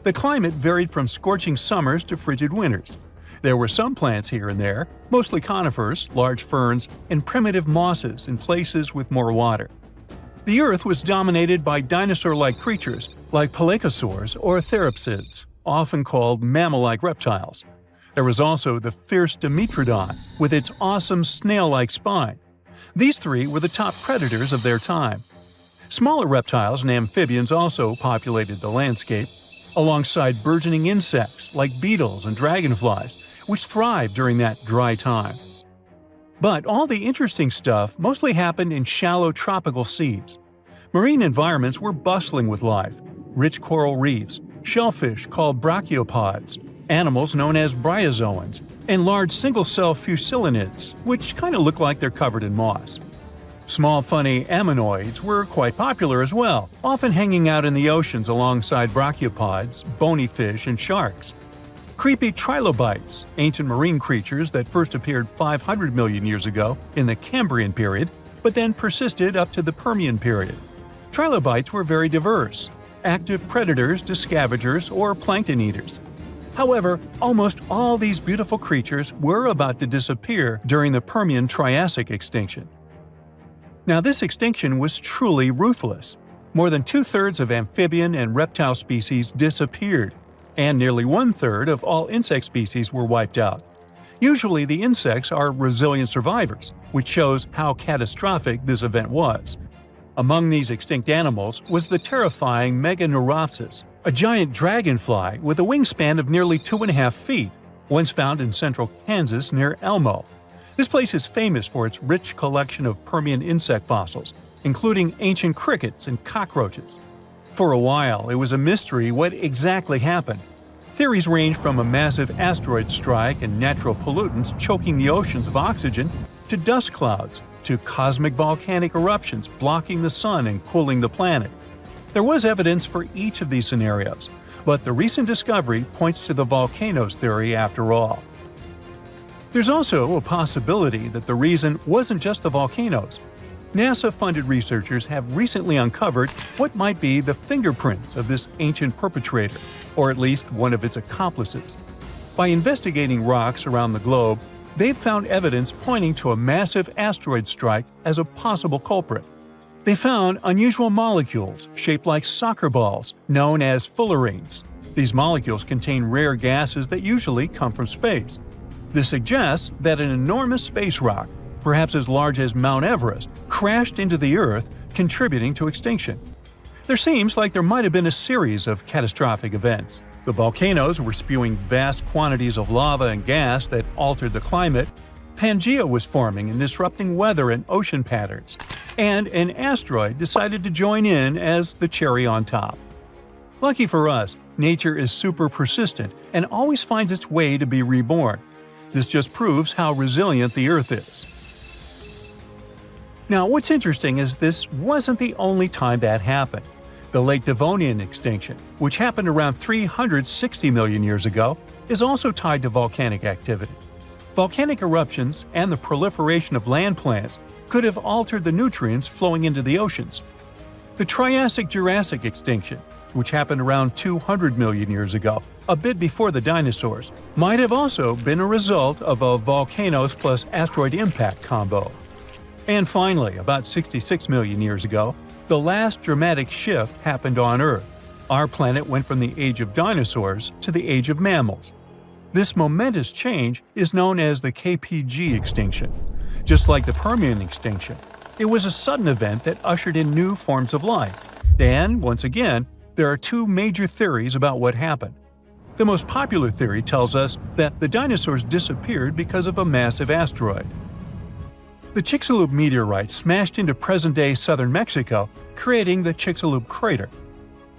The climate varied from scorching summers to frigid winters. There were some plants here and there, mostly conifers, large ferns, and primitive mosses in places with more water. The Earth was dominated by dinosaur-like creatures like pelycosaurs or therapsids, often called mammal-like reptiles. There was also the fierce Dimetrodon with its awesome snail-like spine. These 3 were the top predators of their time. Smaller reptiles and amphibians also populated the landscape, alongside burgeoning insects like beetles and dragonflies, which thrived during that dry time. But all the interesting stuff mostly happened in shallow tropical seas. Marine environments were bustling with life: rich coral reefs, shellfish called brachiopods, animals known as bryozoans, and large single-cell fusilinids, which kind of look like they're covered in moss. Small funny ammonoids were quite popular as well, often hanging out in the oceans alongside brachiopods, bony fish, and sharks. Creepy trilobites, ancient marine creatures that first appeared 500 million years ago in the Cambrian period, but then persisted up to the Permian period. Trilobites were very diverse, active predators to scavengers or plankton eaters. However, almost all these beautiful creatures were about to disappear during the Permian-Triassic extinction. Now, this extinction was truly ruthless. More than two-thirds of amphibian and reptile species disappeared, and nearly one-third of all insect species were wiped out. Usually, the insects are resilient survivors, which shows how catastrophic this event was. Among these extinct animals was the terrifying Meganeuropsis, a giant dragonfly with a wingspan of nearly 2.5 feet, once found in central Kansas near Elmo. This place is famous for its rich collection of Permian insect fossils, including ancient crickets and cockroaches. For a while, it was a mystery what exactly happened. Theories range from a massive asteroid strike and natural pollutants choking the oceans of oxygen, to dust clouds, to cosmic volcanic eruptions blocking the sun and cooling the planet. There was evidence for each of these scenarios, but the recent discovery points to the volcanoes theory after all. There's also a possibility that the reason wasn't just the volcanoes. NASA-funded researchers have recently uncovered what might be the fingerprints of this ancient perpetrator, or at least one of its accomplices. By investigating rocks around the globe, they've found evidence pointing to a massive asteroid strike as a possible culprit. They found unusual molecules shaped like soccer balls, known as fullerenes. These molecules contain rare gases that usually come from space. This suggests that an enormous space rock, perhaps as large as Mount Everest, crashed into the Earth, contributing to extinction. There seems like there might have been a series of catastrophic events. The volcanoes were spewing vast quantities of lava and gas that altered the climate, Pangea was forming and disrupting weather and ocean patterns, and an asteroid decided to join in as the cherry on top. Lucky for us, nature is super persistent and always finds its way to be reborn. This just proves how resilient the Earth is. Now, what's interesting is this wasn't the only time that happened. The late Devonian extinction, which happened around 360 million years ago, is also tied to volcanic activity. Volcanic eruptions and the proliferation of land plants could have altered the nutrients flowing into the oceans. The Triassic-Jurassic extinction, which happened around 200 million years ago, a bit before the dinosaurs, might have also been a result of a volcanoes plus asteroid impact combo. And finally, about 66 million years ago, the last dramatic shift happened on Earth. Our planet went from the age of dinosaurs to the age of mammals. This momentous change is known as the KPG extinction. Just like the Permian extinction, it was a sudden event that ushered in new forms of life. And, once again, there are two major theories about what happened. The most popular theory tells us that the dinosaurs disappeared because of a massive asteroid. The Chicxulub meteorite smashed into present-day southern Mexico, creating the Chicxulub crater.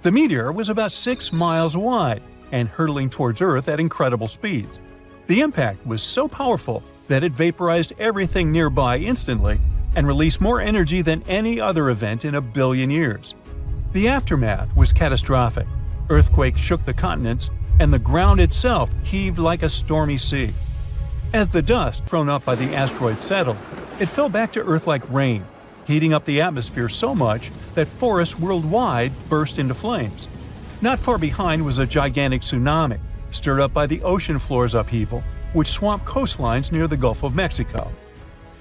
The meteor was about 6 miles wide and hurtling towards Earth at incredible speeds. The impact was so powerful that it vaporized everything nearby instantly and released more energy than any other event in 1 billion years. The aftermath was catastrophic. Earthquakes shook the continents, and the ground itself heaved like a stormy sea. As the dust thrown up by the asteroid settled, it fell back to Earth like rain, heating up the atmosphere so much that forests worldwide burst into flames. Not far behind was a gigantic tsunami, stirred up by the ocean floor's upheaval, which swamped coastlines near the Gulf of Mexico.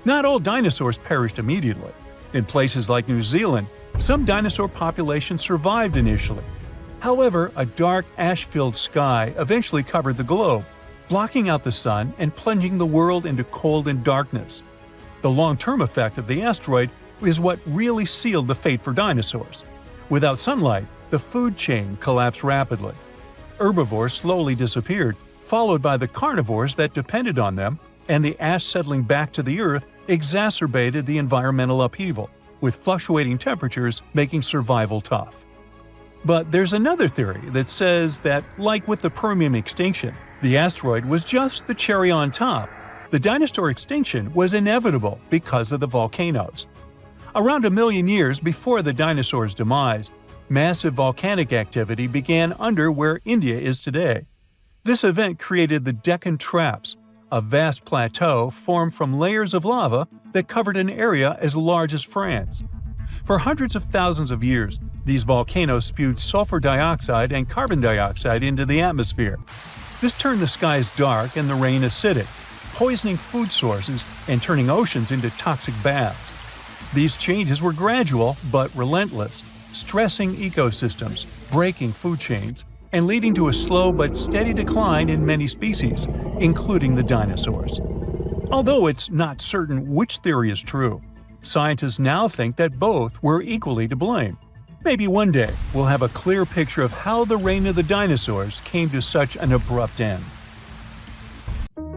Not all dinosaurs perished immediately. In places like New Zealand, some dinosaur populations survived initially. However, a dark, ash-filled sky eventually covered the globe, blocking out the sun and plunging the world into cold and darkness. The long-term effect of the asteroid is what really sealed the fate for dinosaurs. Without sunlight, the food chain collapsed rapidly. Herbivores slowly disappeared, followed by the carnivores that depended on them, and the ash settling back to the Earth exacerbated the environmental upheaval, with fluctuating temperatures making survival tough. But there's another theory that says that, like with the Permian extinction, the asteroid was just the cherry on top. The dinosaur extinction was inevitable because of the volcanoes. Around 1 million years before the dinosaurs' demise, massive volcanic activity began under where India is today. This event created the Deccan Traps, a vast plateau formed from layers of lava that covered an area as large as France. For hundreds of thousands of years, these volcanoes spewed sulfur dioxide and carbon dioxide into the atmosphere. This turned the skies dark and the rain acidic, poisoning food sources and turning oceans into toxic baths. These changes were gradual but relentless, stressing ecosystems, breaking food chains, and leading to a slow but steady decline in many species, including the dinosaurs. Although it's not certain which theory is true, scientists now think that both were equally to blame. Maybe one day we'll have a clear picture of how the reign of the dinosaurs came to such an abrupt end.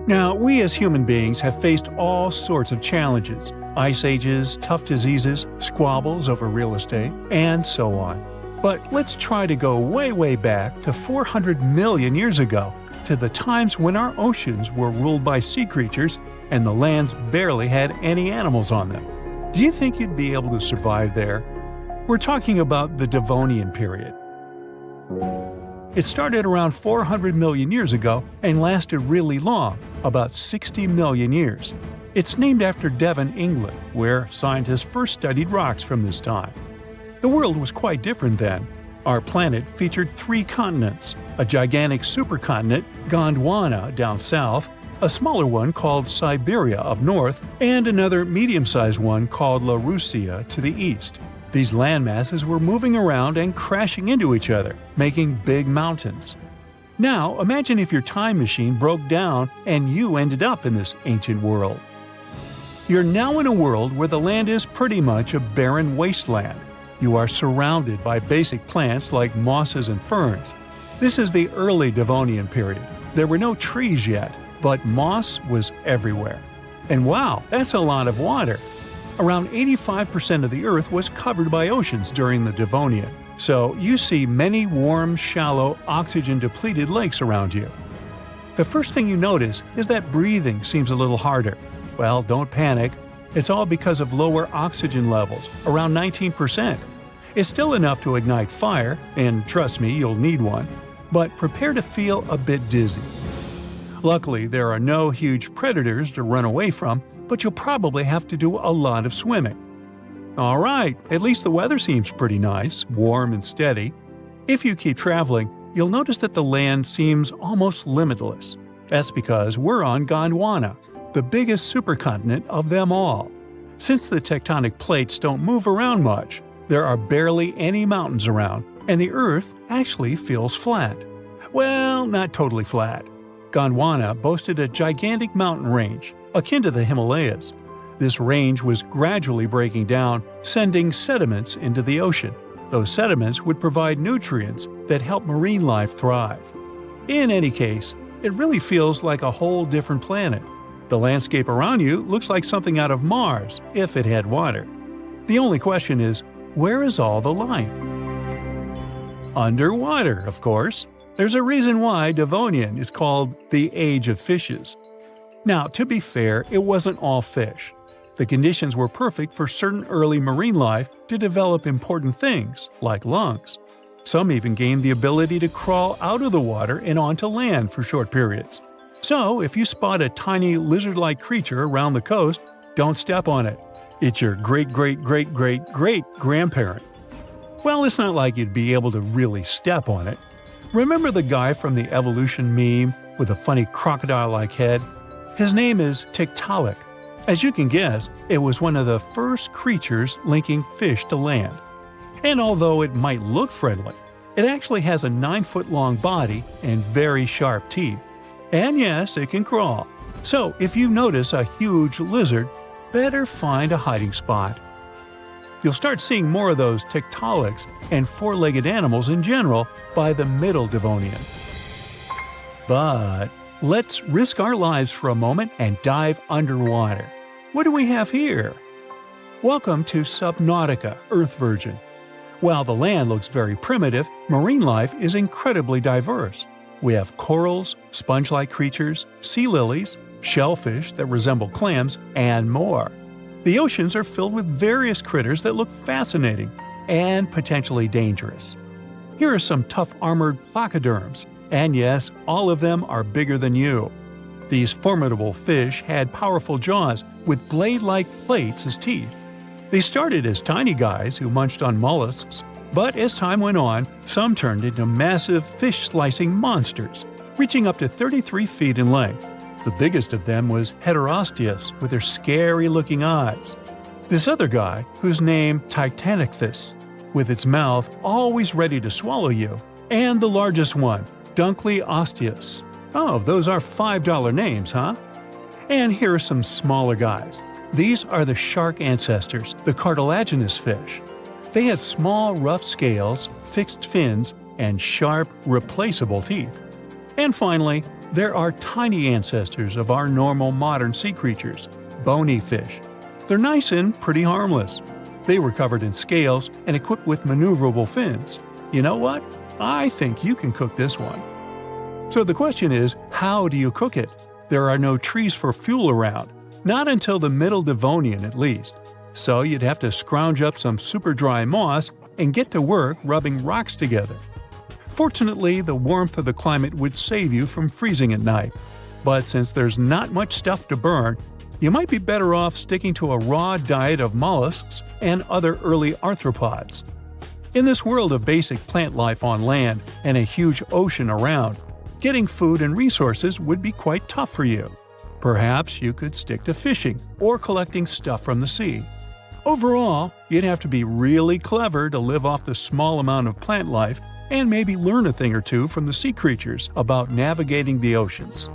Now, we as human beings have faced all sorts of challenges: ice ages, tough diseases, squabbles over real estate, and so on. But let's try to go way back to 400 million years ago, to the times when our oceans were ruled by sea creatures and the lands barely had any animals on them. Do you think you'd be able to survive there? We're talking about the Devonian period. It started around 400 million years ago and lasted really long, about 60 million years. It's named after Devon, England, where scientists first studied rocks from this time. The world was quite different then. Our planet featured 3 continents: a gigantic supercontinent, Gondwana, down south, a smaller one called Siberia up north, and another medium-sized one called Laurasia to the east. These landmasses were moving around and crashing into each other, making big mountains. Now, imagine if your time machine broke down and you ended up in this ancient world. You're now in a world where the land is pretty much a barren wasteland. You are surrounded by basic plants like mosses and ferns. This is the early Devonian period. There were no trees yet, but moss was everywhere. And wow, that's a lot of water. Around 85% of the Earth was covered by oceans during the Devonian, so you see many warm, shallow, oxygen-depleted lakes around you. The first thing you notice is that breathing seems a little harder. Well, don't panic. It's all because of lower oxygen levels, around 19%. It's still enough to ignite fire, and trust me, you'll need one, but prepare to feel a bit dizzy. Luckily, there are no huge predators to run away from, but you'll probably have to do a lot of swimming. Alright, at least the weather seems pretty nice, warm and steady. If you keep traveling, you'll notice that the land seems almost limitless. That's because we're on Gondwana, the biggest supercontinent of them all. Since the tectonic plates don't move around much, there are barely any mountains around, and the Earth actually feels flat. Well, not totally flat. Gondwana boasted a gigantic mountain range, akin to the Himalayas. This range was gradually breaking down, sending sediments into the ocean. Those sediments would provide nutrients that help marine life thrive. In any case, it really feels like a whole different planet. The landscape around you looks like something out of Mars, if it had water. The only question is, where is all the life? Underwater, of course. There's a reason why Devonian is called the Age of Fishes. Now, to be fair, it wasn't all fish. The conditions were perfect for certain early marine life to develop important things, like lungs. Some even gained the ability to crawl out of the water and onto land for short periods. So, if you spot a tiny lizard-like creature around the coast, don't step on it. It's your great-great-great-great-great-grandparent. Well, it's not like you'd be able to really step on it. Remember the guy from the evolution meme with a funny crocodile-like head? His name is Tiktaalik. As you can guess, it was one of the first creatures linking fish to land. And although it might look friendly, it actually has a 9-foot-long body and very sharp teeth. And yes, it can crawl. So if you notice a huge lizard, better find a hiding spot. You'll start seeing more of those Tiktaaliks and four-legged animals in general by the Middle Devonian. But let's risk our lives for a moment and dive underwater. what do we have here? Welcome to Subnautica, Earth Virgin. While the land looks very primitive, marine life is incredibly diverse. We have corals, sponge-like creatures, sea lilies, shellfish that resemble clams, and more. The oceans are filled with various critters that look fascinating and potentially dangerous. Here are some tough armored placoderms, and yes, all of them are bigger than you. These formidable fish had powerful jaws with blade-like plates as teeth. They started as tiny guys who munched on mollusks, but as time went on, some turned into massive fish-slicing monsters, reaching up to 33 feet in length. The biggest of them was Heterosteus with their scary-looking eyes. This other guy, whose name Titanichthys, with its mouth always ready to swallow you. And the largest one, Dunkleosteus. Oh, those are $5 names, huh? And here are some smaller guys. These are the shark ancestors, the cartilaginous fish. They had small, rough scales, fixed fins, and sharp, replaceable teeth. And finally, there are tiny ancestors of our normal modern sea creatures, bony fish. They're nice and pretty harmless. They were covered in scales and equipped with maneuverable fins. You know what? I think you can cook this one. So the question is, how do you cook it? There are no trees for fuel around, not until the Middle Devonian at least. So you'd have to scrounge up some super dry moss and get to work rubbing rocks together. Fortunately, the warmth of the climate would save you from freezing at night. But since there's not much stuff to burn, you might be better off sticking to a raw diet of mollusks and other early arthropods. In this world of basic plant life on land and a huge ocean around, getting food and resources would be quite tough for you. Perhaps you could stick to fishing or collecting stuff from the sea. Overall, you'd have to be really clever to live off the small amount of plant life and maybe learn a thing or two from the sea creatures about navigating the oceans.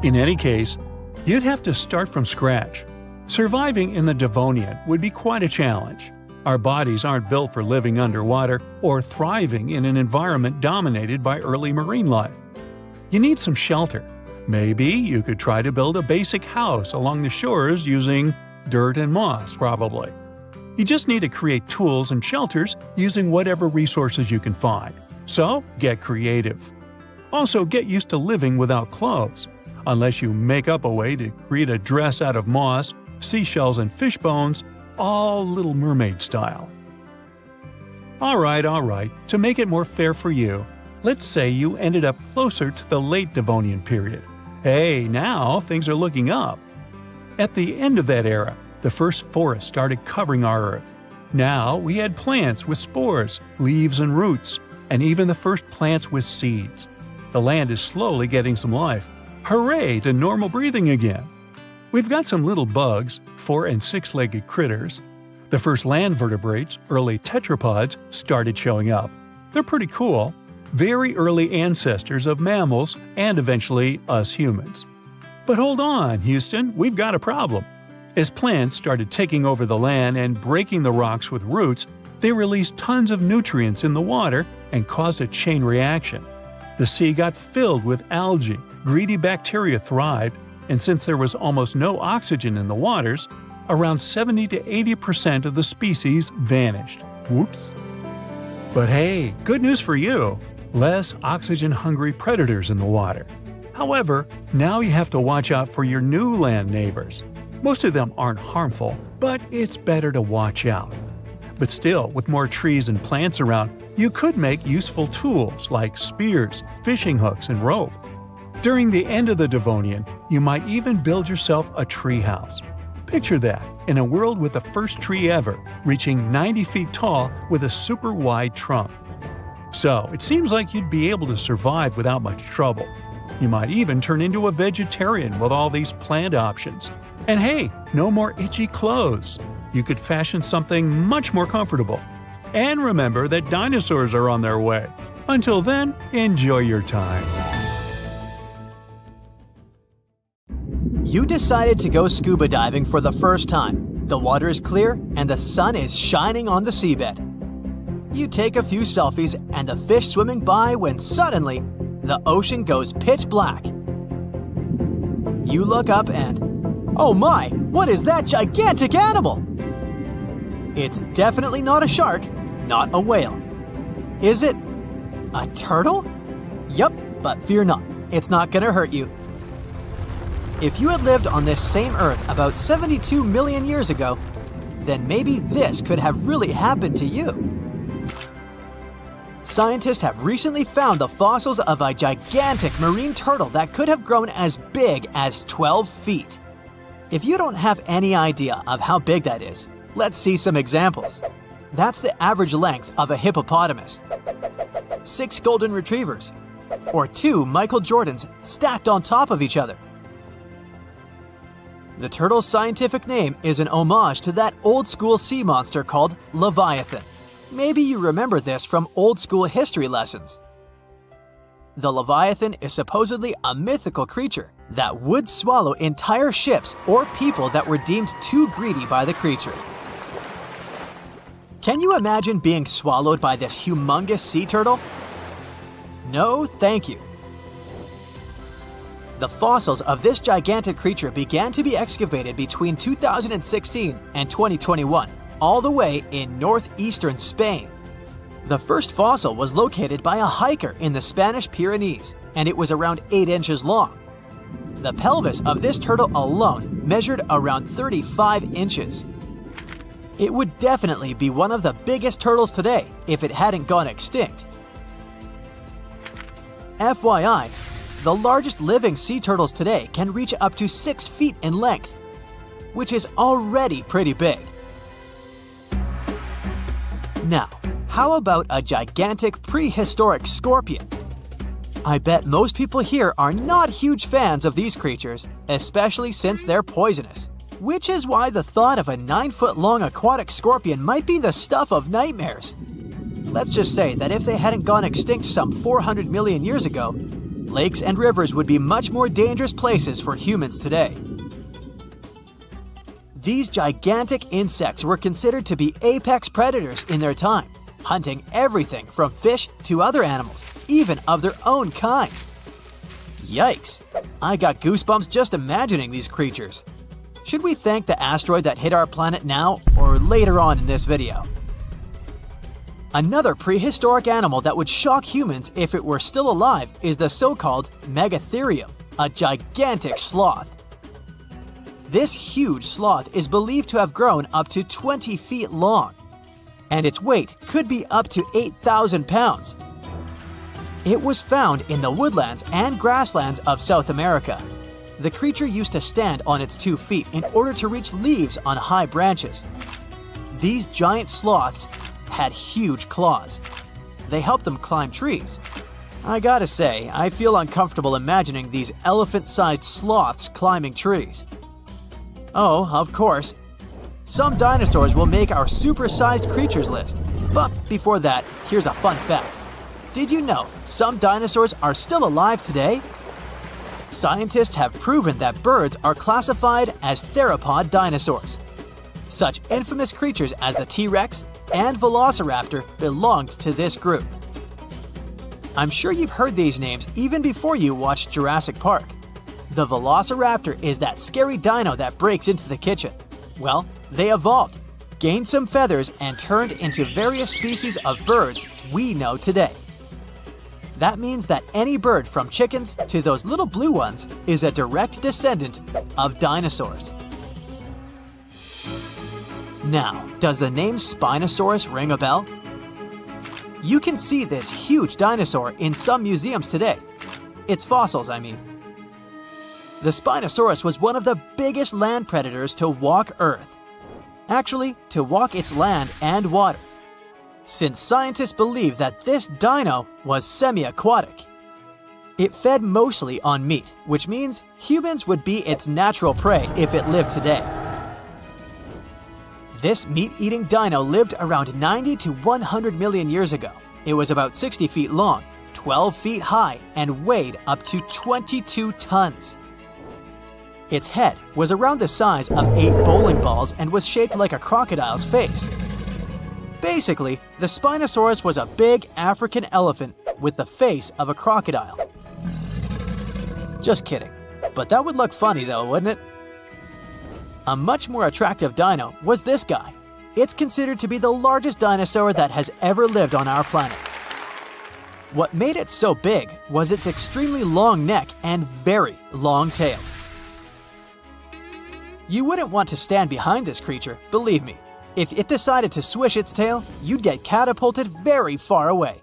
In any case, you'd have to start from scratch. Surviving in the Devonian would be quite a challenge. Our bodies aren't built for living underwater or thriving in an environment dominated by early marine life. You need some shelter. Maybe you could try to build a basic house along the shores using dirt and moss, probably. You just need to create tools and shelters using whatever resources you can find. So, get creative. Also, get used to living without clothes, unless you make up a way to create a dress out of moss, seashells, and fish bones, all Little Mermaid style. Alright, to make it more fair for you, let's say you ended up closer to the late Devonian period. Hey, now things are looking up. At the end of that era, the first forest started covering our Earth. Now we had plants with spores, leaves and roots, and even the first plants with seeds. The land is slowly getting some life. Hooray to normal breathing again! We've got some little bugs, 4- and 6-legged critters. The first land vertebrates, early tetrapods, started showing up. They're pretty cool. Very early ancestors of mammals and eventually us humans. But hold on, Houston, we've got a problem. As plants started taking over the land and breaking the rocks with roots, they released tons of nutrients in the water and caused a chain reaction. The sea got filled with algae, greedy bacteria thrived, and since there was almost no oxygen in the waters, around 70 to 80% of the species vanished. Whoops. But hey, good news for you! Less oxygen-hungry predators in the water. However, now you have to watch out for your new land neighbors. Most of them aren't harmful, but it's better to watch out. But still, with more trees and plants around, you could make useful tools like spears, fishing hooks, and rope. During the end of the Devonian, you might even build yourself a tree house. Picture that, in a world with the first tree ever, reaching 90 feet tall with a super wide trunk. So, it seems like you'd be able to survive without much trouble. You might even turn into a vegetarian with all these plant options. And hey, no more itchy clothes. You could fashion something much more comfortable. And remember that dinosaurs are on their way. Until then, enjoy your time. You decided to go scuba diving for the first time. The water is clear and the sun is shining on the seabed. You take a few selfies and the fish swimming by when suddenly, the ocean goes pitch black. You look up and, Oh my, what is that gigantic animal? It's definitely not a shark, not a whale. Is it a turtle? Yup, but fear not, it's not gonna hurt you. If you had lived on this same Earth about 72 million years ago, then maybe this could have really happened to you. Scientists have recently found the fossils of a gigantic marine turtle that could have grown as big as 12 feet. If you don't have any idea of how big that is, let's see some examples. That's the average length of a hippopotamus, 6 golden retrievers, or 2 Michael Jordans stacked on top of each other. The turtle's scientific name is an homage to that old-school sea monster called Leviathan. Maybe you remember this from old-school history lessons. The Leviathan is supposedly a mythical creature that would swallow entire ships or people that were deemed too greedy by the creature. Can you imagine being swallowed by this humongous sea turtle? No, thank you. The fossils of this gigantic creature began to be excavated between 2016 and 2021, all the way in northeastern Spain. The first fossil was located by a hiker in the Spanish Pyrenees, and it was around 8 inches long. The pelvis of this turtle alone measured around 35 inches. It would definitely be one of the biggest turtles today if it hadn't gone extinct. FYI, the largest living sea turtles today can reach up to 6 feet in length, which is already pretty big. Now, how about a gigantic prehistoric scorpion? I bet most people here are not huge fans of these creatures, especially since they're poisonous, which is why the thought of a 9-foot-long aquatic scorpion might be the stuff of nightmares. Let's just say that if they hadn't gone extinct some 400 million years ago, lakes and rivers would be much more dangerous places for humans today. These gigantic insects were considered to be apex predators in their time, hunting everything from fish to other animals, even of their own kind. Yikes! I got goosebumps just imagining these creatures. Should we thank the asteroid that hit our planet now or later on in this video? Another prehistoric animal that would shock humans if it were still alive is the so-called Megatherium, a gigantic sloth. This huge sloth is believed to have grown up to 20 feet long, and its weight could be up to 8,000 pounds. It was found in the woodlands and grasslands of South America. The creature used to stand on its 2 feet in order to reach leaves on high branches. These giant sloths had huge claws. They helped them climb trees. I gotta say, I feel uncomfortable imagining these elephant-sized sloths climbing trees. Oh, of course, some dinosaurs will make our super-sized creatures list. But before that, here's a fun fact. Did you know some dinosaurs are still alive today? Scientists have proven that birds are classified as theropod dinosaurs. Such infamous creatures as the T-Rex and Velociraptor belonged to this group. I'm sure you've heard these names even before you watched Jurassic Park. The Velociraptor is that scary dino that breaks into the kitchen. Well, they evolved, gained some feathers, and turned into various species of birds we know today. That means that any bird from chickens to those little blue ones is a direct descendant of dinosaurs. Now, does the name Spinosaurus ring a bell? You can see this huge dinosaur in some museums today. Its fossils, I mean. The Spinosaurus was one of the biggest land predators to walk Earth. Actually, to walk its land and water, since scientists believe that this dino was semi-aquatic. It fed mostly on meat, which means humans would be its natural prey if it lived today. This meat-eating dino lived around 90 to 100 million years ago. It was about 60 feet long, 12 feet high, and weighed up to 22 tons. Its head was around the size of 8 bowling balls and was shaped like a crocodile's face. Basically, the Spinosaurus was a big African elephant with the face of a crocodile. Just kidding. But that would look funny though, wouldn't it? A much more attractive dino was this guy. It's considered to be the largest dinosaur that has ever lived on our planet. What made it so big was its extremely long neck and very long tail. You wouldn't want to stand behind this creature, believe me. If it decided to swish its tail, you'd get catapulted very far away.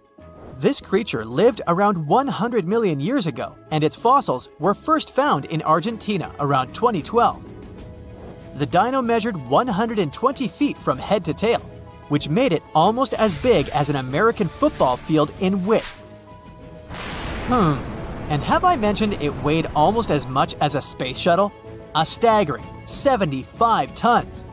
This creature lived around 100 million years ago, and its fossils were first found in Argentina around 2012. The dino measured 120 feet from head to tail, which made it almost as big as an American football field in width. And have I mentioned it weighed almost as much as a space shuttle? A staggering 75 tons.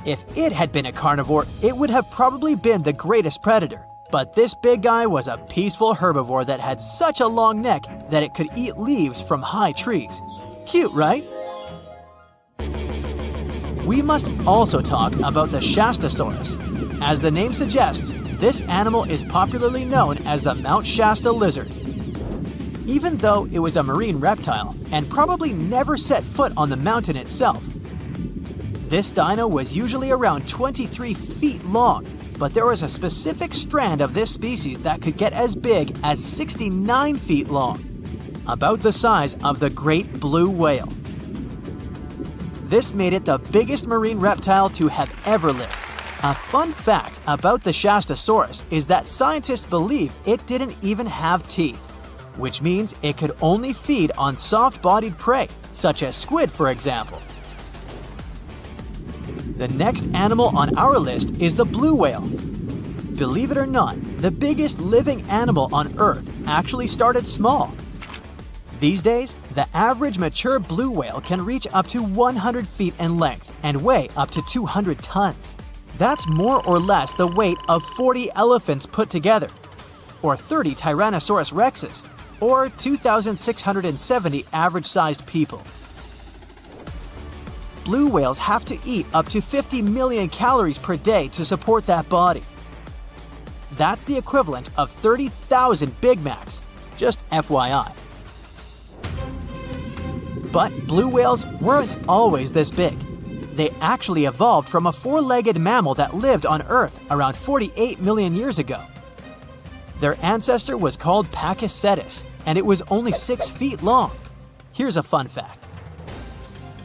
If it had been a carnivore, it would have probably been the greatest predator. But this big guy was a peaceful herbivore that had such a long neck that it could eat leaves from high trees. Cute, right? We must also talk about the Shastasaurus. As the name suggests, this animal is popularly known as the Mount Shasta lizard. Even though it was a marine reptile and probably never set foot on the mountain itself, this dino was usually around 23 feet long, but there was a specific strand of this species that could get as big as 69 feet long, about the size of the great blue whale. This made it the biggest marine reptile to have ever lived. A fun fact about the Shastasaurus is that scientists believe it didn't even have teeth, which means it could only feed on soft-bodied prey, such as squid, for example. The next animal on our list is the blue whale. Believe it or not, the biggest living animal on Earth actually started small. These days, the average mature blue whale can reach up to 100 feet in length and weigh up to 200 tons. That's more or less the weight of 40 elephants put together, or 30 Tyrannosaurus rexes, or 2,670 average-sized people. Blue whales have to eat up to 50 million calories per day to support that body. That's the equivalent of 30,000 Big Macs, just FYI. But blue whales weren't always this big. They actually evolved from a four-legged mammal that lived on Earth around 48 million years ago. Their ancestor was called Pakicetus, and it was only 6 feet long. Here's a fun fact.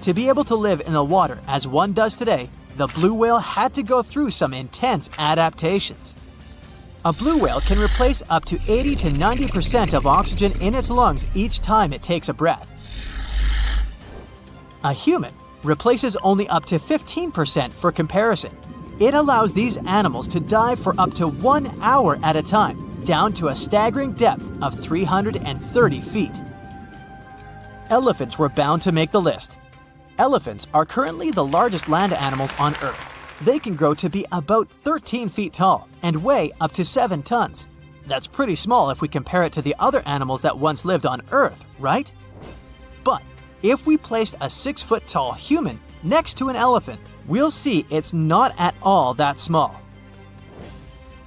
To be able to live in the water as one does today, the blue whale had to go through some intense adaptations. A blue whale can replace up to 80 to 90% of oxygen in its lungs each time it takes a breath. A human replaces only up to 15% for comparison. It allows these animals to dive for up to 1 hour at a time, down to a staggering depth of 330 feet. Elephants were bound to make the list. Elephants are currently the largest land animals on Earth. They can grow to be about 13 feet tall and weigh up to 7 tons. That's pretty small if we compare it to the other animals that once lived on Earth, right? But if we placed a 6-foot-tall human next to an elephant, we'll see it's not at all that small.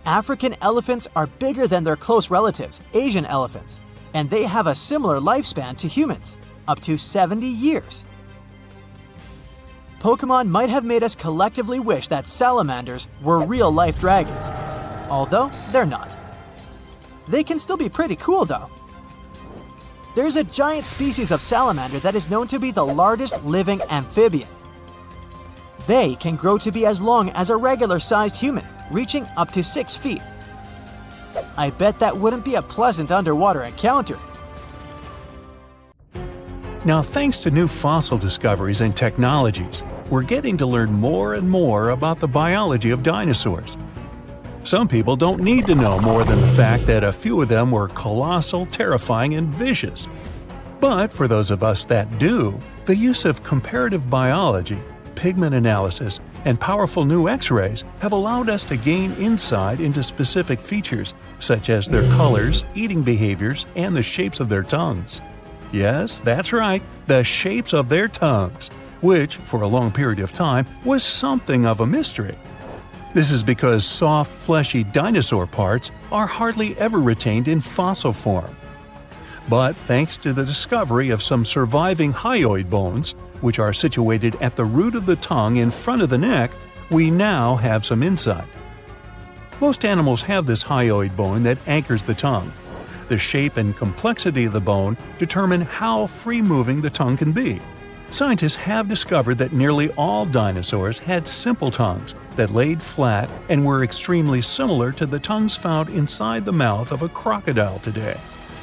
African elephants are bigger than their close relatives, Asian elephants, and they have a similar lifespan to humans, up to 70 years. Pokemon might have made us collectively wish that salamanders were real-life dragons, although they're not. They can still be pretty cool, though. There's a giant species of salamander that is known to be the largest living amphibian. They can grow to be as long as a regular-sized human, reaching up to 6 feet. I bet that wouldn't be a pleasant underwater encounter. Now, thanks to new fossil discoveries and technologies, we're getting to learn more and more about the biology of dinosaurs. Some people don't need to know more than the fact that a few of them were colossal, terrifying, and vicious. But for those of us that do, the use of comparative biology, pigment analysis, and powerful new X-rays have allowed us to gain insight into specific features, such as their colors, eating behaviors, and the shapes of their tongues. Yes, that's right, the shapes of their tongues, which, for a long period of time, was something of a mystery. This is because soft, fleshy dinosaur parts are hardly ever retained in fossil form. But thanks to the discovery of some surviving hyoid bones, which are situated at the root of the tongue in front of the neck, we now have some insight. Most animals have this hyoid bone that anchors the tongue. The shape and complexity of the bone determine how free-moving the tongue can be. Scientists have discovered that nearly all dinosaurs had simple tongues that laid flat and were extremely similar to the tongues found inside the mouth of a crocodile today.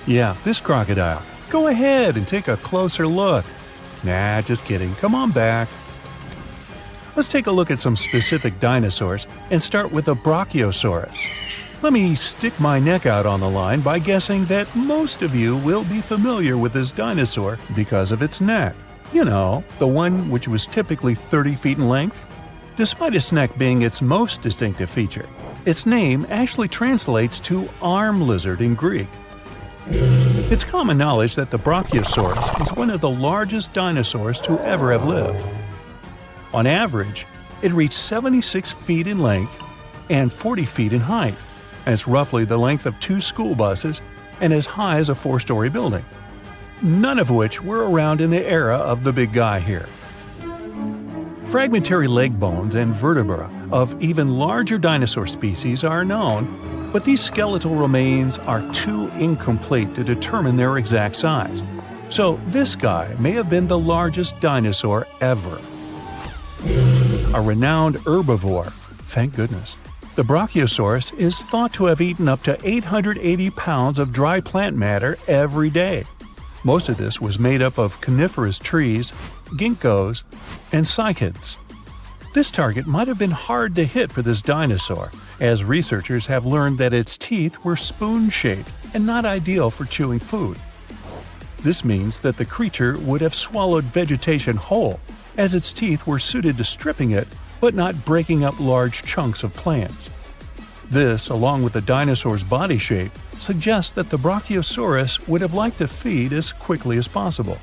Yeah, this crocodile. Go ahead and take a closer look. Nah, just kidding. Come on back. Let's take a look at some specific dinosaurs and start with a Brachiosaurus. Let me stick my neck out on the line by guessing that most of you will be familiar with this dinosaur because of its neck. You know, the one which was typically 30 feet in length. Despite its neck being its most distinctive feature, its name actually translates to arm lizard in Greek. It's common knowledge that the Brachiosaurus is one of the largest dinosaurs to ever have lived. On average, it reached 76 feet in length and 40 feet in height. That's roughly the length of 2 school buses and as high as a 4-story building. None of which were around in the era of the big guy here. Fragmentary leg bones and vertebra of even larger dinosaur species are known, but these skeletal remains are too incomplete to determine their exact size. So this guy may have been the largest dinosaur ever. A renowned herbivore, thank goodness. The Brachiosaurus is thought to have eaten up to 880 pounds of dry plant matter every day. Most of this was made up of coniferous trees, ginkgos, and cycads. This target might have been hard to hit for this dinosaur, as researchers have learned that its teeth were spoon-shaped and not ideal for chewing food. This means that the creature would have swallowed vegetation whole, as its teeth were suited to stripping it but not breaking up large chunks of plants. This, along with the dinosaur's body shape, suggests that the Brachiosaurus would have liked to feed as quickly as possible.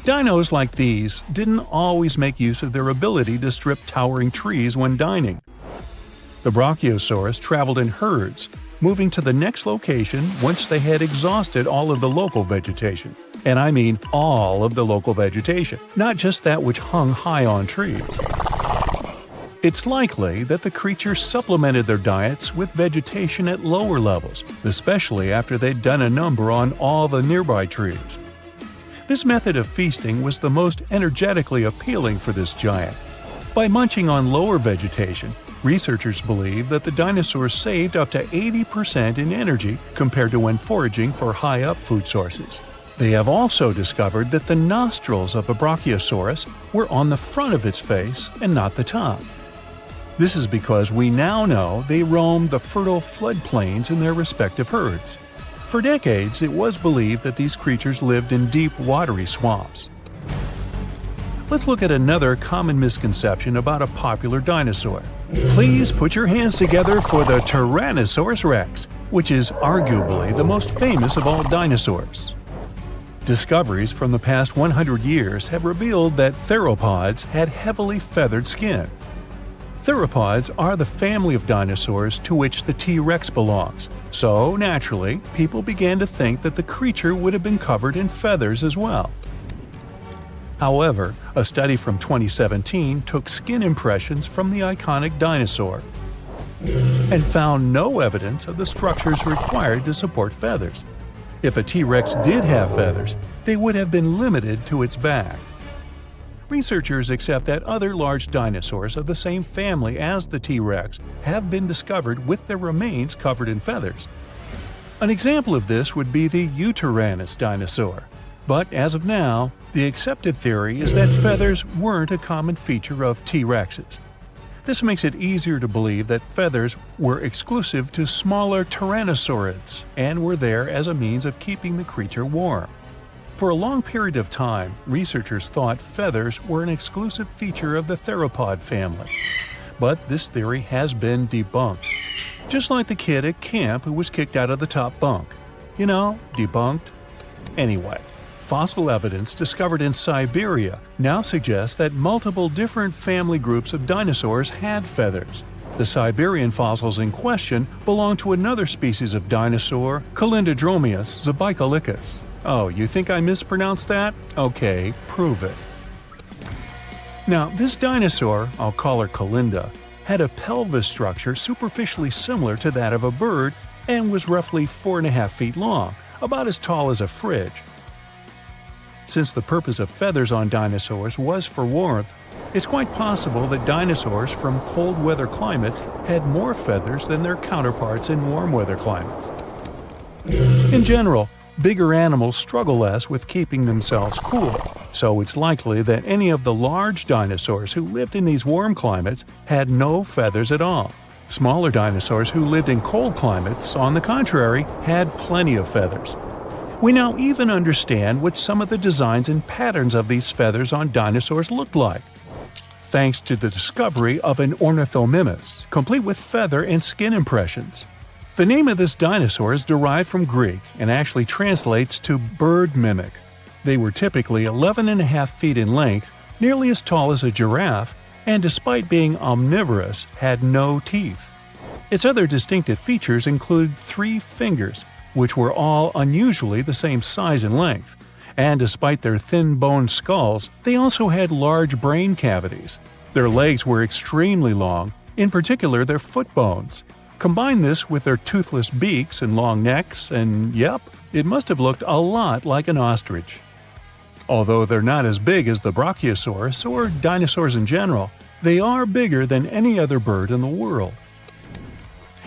Dinos like these didn't always make use of their ability to strip towering trees when dining. The Brachiosaurus traveled in herds, moving to the next location once they had exhausted all of the local vegetation. And I mean all of the local vegetation, not just that which hung high on trees. It's likely that the creatures supplemented their diets with vegetation at lower levels, especially after they'd done a number on all the nearby trees. This method of feasting was the most energetically appealing for this giant. By munching on lower vegetation, researchers believe that the dinosaurs saved up to 80% in energy compared to when foraging for high-up food sources. They have also discovered that the nostrils of a Brachiosaurus were on the front of its face and not the top. This is because we now know they roamed the fertile floodplains in their respective herds. For decades, it was believed that these creatures lived in deep, watery swamps. Let's look at another common misconception about a popular dinosaur. Please put your hands together for the Tyrannosaurus rex, which is arguably the most famous of all dinosaurs. Discoveries from the past 100 years have revealed that theropods had heavily feathered skin. Theropods are the family of dinosaurs to which the T-Rex belongs, so naturally, people began to think that the creature would have been covered in feathers as well. However, a study from 2017 took skin impressions from the iconic dinosaur and found no evidence of the structures required to support feathers. If a T-Rex did have feathers, they would have been limited to its back. Researchers accept that other large dinosaurs of the same family as the T-Rex have been discovered with their remains covered in feathers. An example of this would be the Yutyrannus dinosaur. But as of now, the accepted theory is that feathers weren't a common feature of T-Rexes. This makes it easier to believe that feathers were exclusive to smaller tyrannosaurids and were there as a means of keeping the creature warm. For a long period of time, researchers thought feathers were an exclusive feature of the theropod family. But this theory has been debunked. Just like the kid at camp who was kicked out of the top bunk. You know, debunked. Anyway, fossil evidence discovered in Siberia now suggests that multiple different family groups of dinosaurs had feathers. The Siberian fossils in question belong to another species of dinosaur, Calindrodromeus zebucolicus. Oh, you think I mispronounced that? Okay, prove it. Now, this dinosaur, I'll call her Kalinda, had a pelvis structure superficially similar to that of a bird and was roughly 4.5 feet long, about as tall as a fridge. Since the purpose of feathers on dinosaurs was for warmth, it's quite possible that dinosaurs from cold weather climates had more feathers than their counterparts in warm weather climates. In general, bigger animals struggle less with keeping themselves cool, so it's likely that any of the large dinosaurs who lived in these warm climates had no feathers at all. Smaller dinosaurs who lived in cold climates, on the contrary, had plenty of feathers. We now even understand what some of the designs and patterns of these feathers on dinosaurs looked like, thanks to the discovery of an ornithomimus, complete with feather and skin impressions. The name of this dinosaur is derived from Greek and actually translates to bird mimic. They were typically 11.5 feet in length, nearly as tall as a giraffe, and despite being omnivorous, had no teeth. Its other distinctive features include 3 fingers, which were all unusually the same size and length, and despite their thin-boned skulls, they also had large brain cavities. Their legs were extremely long, in particular their foot bones. Combine this with their toothless beaks and long necks, and yep, it must have looked a lot like an ostrich. Although they're not as big as the Brachiosaurus or dinosaurs in general, they are bigger than any other bird in the world.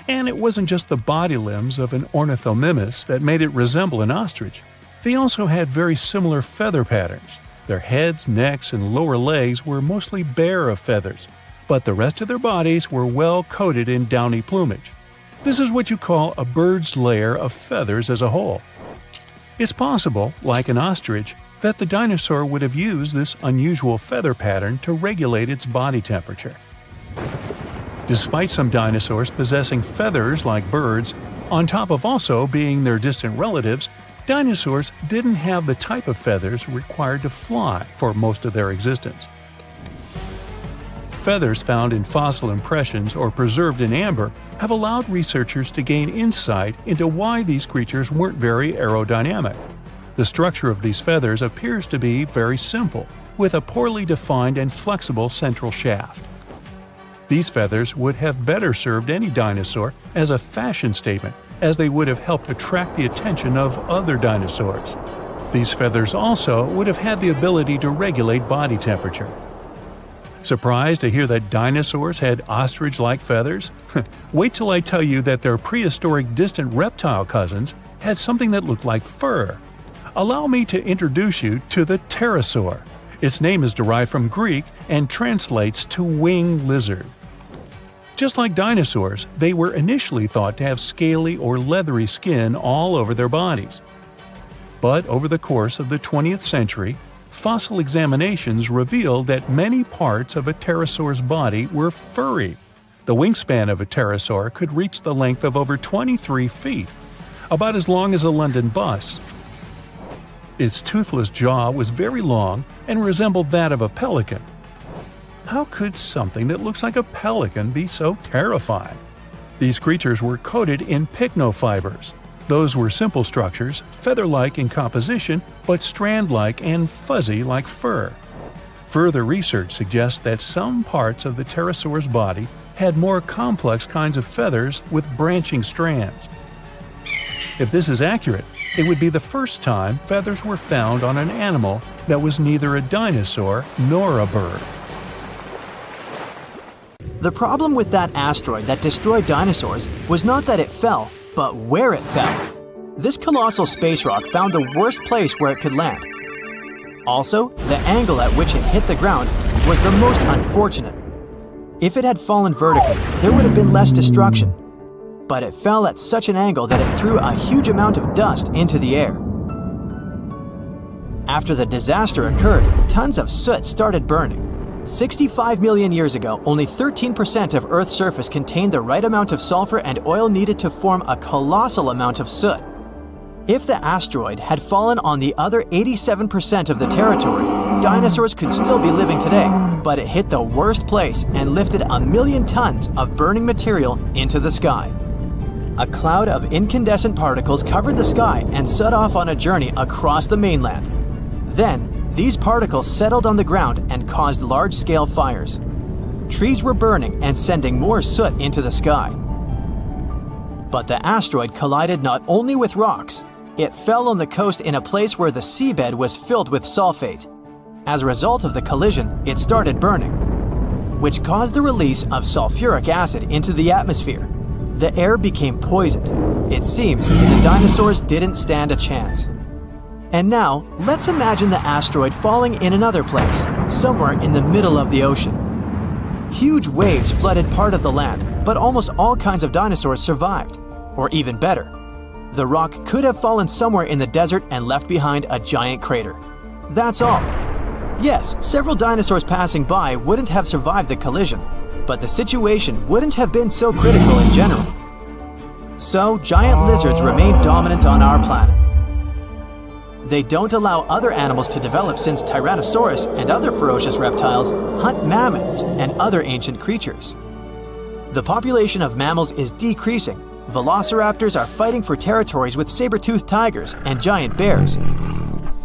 And it wasn't just the body limbs of an ornithomimus that made it resemble an ostrich. They also had very similar feather patterns. Their heads, necks, and lower legs were mostly bare of feathers, but the rest of their bodies were well coated in downy plumage. This is what you call a bird's layer of feathers as a whole. It's possible, like an ostrich, that the dinosaur would have used this unusual feather pattern to regulate its body temperature. Despite some dinosaurs possessing feathers like birds, on top of also being their distant relatives, dinosaurs didn't have the type of feathers required to fly for most of their existence. Feathers found in fossil impressions or preserved in amber have allowed researchers to gain insight into why these creatures weren't very aerodynamic. The structure of these feathers appears to be very simple, with a poorly defined and flexible central shaft. These feathers would have better served any dinosaur as a fashion statement, as they would have helped attract the attention of other dinosaurs. These feathers also would have had the ability to regulate body temperature. Surprised to hear that dinosaurs had ostrich-like feathers? Wait till I tell you that their prehistoric distant reptile cousins had something that looked like fur. Allow me to introduce you to the pterosaur. Its name is derived from Greek and translates to winged lizard. Just like dinosaurs, they were initially thought to have scaly or leathery skin all over their bodies. But over the course of the 20th century, fossil examinations revealed that many parts of a pterosaur's body were furry. The wingspan of a pterosaur could reach the length of over 23 feet, about as long as a London bus. Its toothless jaw was very long and resembled that of a pelican. How could something that looks like a pelican be so terrifying? These creatures were coated in pycnofibers. Those were simple structures, feather-like in composition, but strand-like and fuzzy like fur. Further research suggests that some parts of the pterosaur's body had more complex kinds of feathers with branching strands. If this is accurate, it would be the first time feathers were found on an animal that was neither a dinosaur nor a bird. The problem with that asteroid that destroyed dinosaurs was not that it fell, but where it fell. This colossal space rock found the worst place where it could land. Also, the angle at which it hit the ground was the most unfortunate. If it had fallen vertically, there would have been less destruction. But it fell at such an angle that it threw a huge amount of dust into the air. After the disaster occurred, tons of soot started burning. 65 million years ago, only 13% of Earth's surface contained the right amount of sulfur and oil needed to form a colossal amount of soot. If the asteroid had fallen on the other 87% of the territory, dinosaurs could still be living today, but it hit the worst place and lifted 1 million tons of burning material into the sky. a cloud of incandescent particles covered the sky and set off on a journey across the mainland. Then, these particles settled on the ground and caused large-scale fires. Trees were burning and sending more soot into the sky. But the asteroid collided not only with rocks, it fell on the coast in a place where the seabed was filled with sulfate. As a result of the collision, it started burning, which caused the release of sulfuric acid into the atmosphere. The air became poisoned. It seems the dinosaurs didn't stand a chance. And now, let's imagine the asteroid falling in another place, somewhere in the middle of the ocean. Huge waves flooded part of the land, but almost all kinds of dinosaurs survived. Or even better, the rock could have fallen somewhere in the desert and left behind a giant crater. That's all. Yes, several dinosaurs passing by wouldn't have survived the collision, but the situation wouldn't have been so critical in general. So, giant lizards remain dominant on our planet. They don't allow other animals to develop since Tyrannosaurus and other ferocious reptiles hunt mammoths and other ancient creatures. The population of mammals is decreasing. Velociraptors are fighting for territories with saber-toothed tigers and giant bears.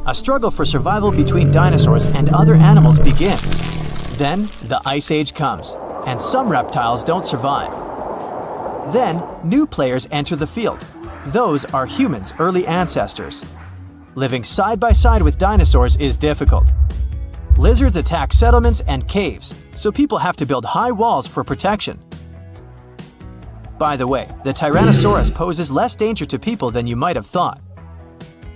A struggle for survival between dinosaurs and other animals begins. Then, the Ice Age comes, and some reptiles don't survive. Then, new players enter the field. Those are humans' early ancestors. Living side by side with dinosaurs is difficult. Lizards attack settlements and caves, so people have to build high walls for protection. By the way, the Tyrannosaurus poses less danger to people than you might have thought.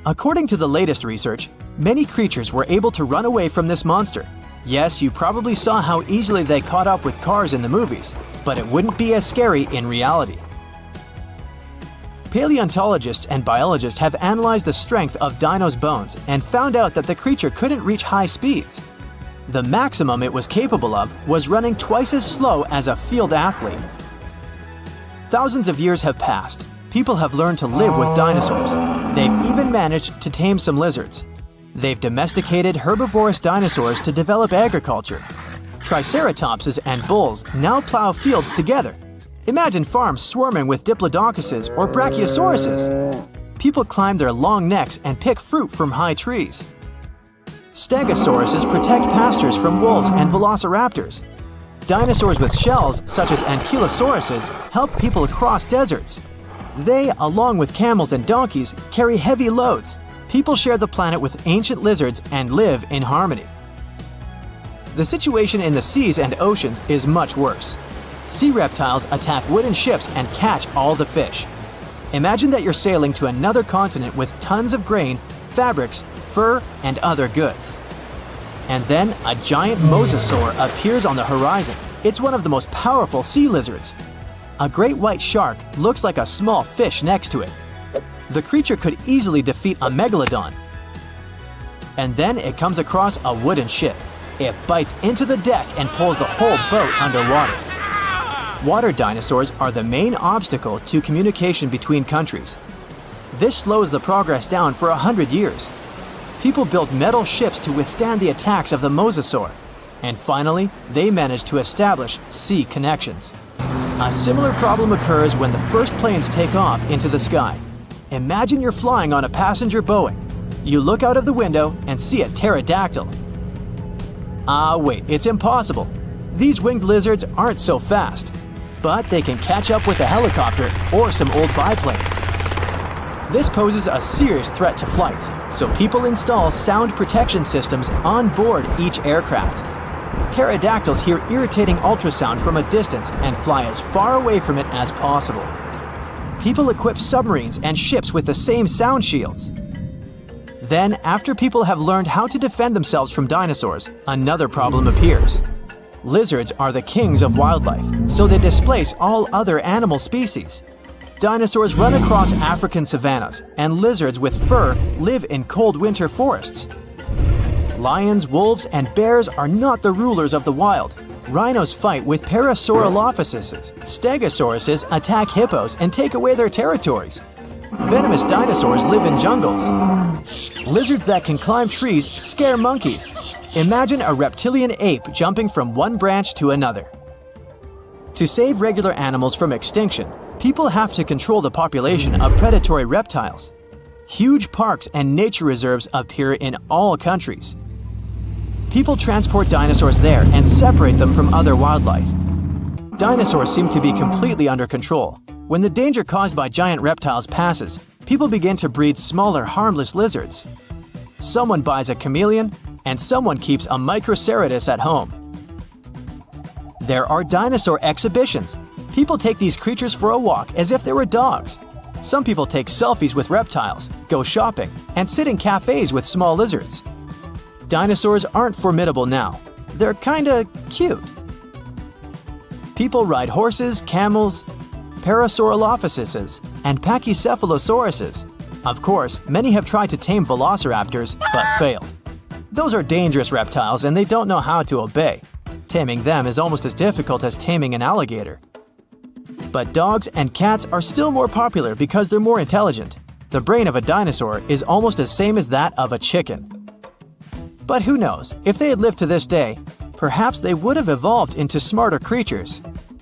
According to the latest research, many creatures were able to run away from this monster. Yes, you probably saw how easily they caught up with cars in the movies, but it wouldn't be as scary in reality. Paleontologists and biologists have analyzed the strength of dinos' bones and found out that the creature couldn't reach high speeds. The maximum it was capable of was running twice as slow as a field athlete. Thousands of years have passed. People have learned to live with dinosaurs. They've even managed to tame some lizards. They've domesticated herbivorous dinosaurs to develop agriculture. Triceratopses and bulls now plow fields together. Imagine farms swarming with diplodocus or brachiosauruses. People climb their long necks and pick fruit from high trees. Stegosauruses protect pastures from wolves and velociraptors. Dinosaurs with shells, such as ankylosauruses, help people across deserts. They, along with camels and donkeys, carry heavy loads. People share the planet with ancient lizards and live in harmony. The situation in the seas and oceans is much worse. Sea reptiles attack wooden ships and catch all the fish. Imagine that you're sailing to another continent with tons of grain, fabrics, fur, and other goods. And then a giant mosasaur appears on the horizon. It's one of the most powerful sea lizards. A great white shark looks like a small fish next to it. The creature could easily defeat a megalodon. And then it comes across a wooden ship. It bites into the deck and pulls the whole boat underwater. Water dinosaurs are the main obstacle to communication between countries. This slows the progress down for 100 years. People built metal ships to withstand the attacks of the mosasaur. And finally, they managed to establish sea connections. A similar problem occurs when the first planes take off into the sky. Imagine you're flying on a passenger Boeing. You look out of the window and see a pterodactyl. Ah, wait, it's impossible. These winged lizards aren't so fast, but they can catch up with a helicopter or some old biplanes. This poses a serious threat to flights, so people install sound protection systems on board each aircraft. Pterodactyls hear irritating ultrasound from a distance and fly as far away from it as possible. People equip submarines and ships with the same sound shields. Then, after people have learned how to defend themselves from dinosaurs, another problem appears. Lizards are the kings of wildlife, so they displace all other animal species. Dinosaurs run across African savannas, and lizards with fur live in cold winter forests. Lions, wolves, and bears are not the rulers of the wild. Rhinos fight with Parasaurolophuses. Stegosauruses attack hippos and take away their territories. Venomous dinosaurs live in jungles. Lizards that can climb trees scare monkeys. Imagine a reptilian ape jumping from one branch to another. To save regular animals from extinction, People have to control the population of predatory reptiles. Huge parks and nature reserves appear in all countries. People transport dinosaurs there and separate them from other wildlife. Dinosaurs seem to be completely under control. When the danger caused by giant reptiles passes, people begin to breed smaller, harmless lizards. Someone buys a chameleon, and someone keeps a Microceratus at home. There are dinosaur exhibitions. People take these creatures for a walk as if they were dogs. Some people take selfies with reptiles, go shopping, and sit in cafes with small lizards. Dinosaurs aren't formidable now. They're kinda cute. People ride horses, camels, Parasaurolophuses, and Pachycephalosauruses. Of course, many have tried to tame velociraptors, but failed. Those are dangerous reptiles and they don't know how to obey. Taming them is almost as difficult as taming an alligator. But dogs and cats are still more popular because they're more intelligent. The brain of a dinosaur is almost the same as that of a chicken. But who knows, if they had lived to this day, perhaps they would have evolved into smarter creatures.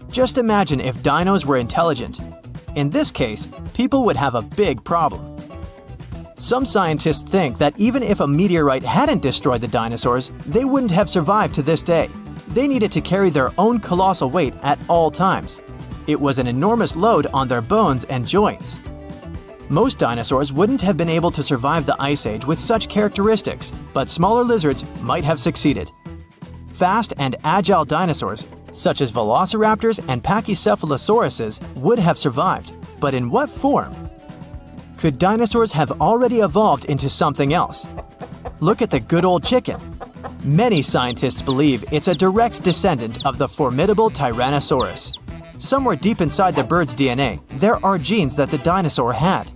Just imagine if dinos were intelligent. In this case, people would have a big problem. Some scientists think that even if a meteorite hadn't destroyed the dinosaurs, they wouldn't have survived to this day. They needed to carry their own colossal weight at all times. It was an enormous load on their bones and joints. Most dinosaurs wouldn't have been able to survive the Ice Age with such characteristics, but smaller lizards might have succeeded. Fast and agile dinosaurs, such as velociraptors and Pachycephalosauruses, would have survived, but in what form? Could dinosaurs have already evolved into something else? Look at the good old chicken. Many scientists believe it's a direct descendant of the formidable Tyrannosaurus. Somewhere deep inside the bird's DNA, there are genes that the dinosaur had.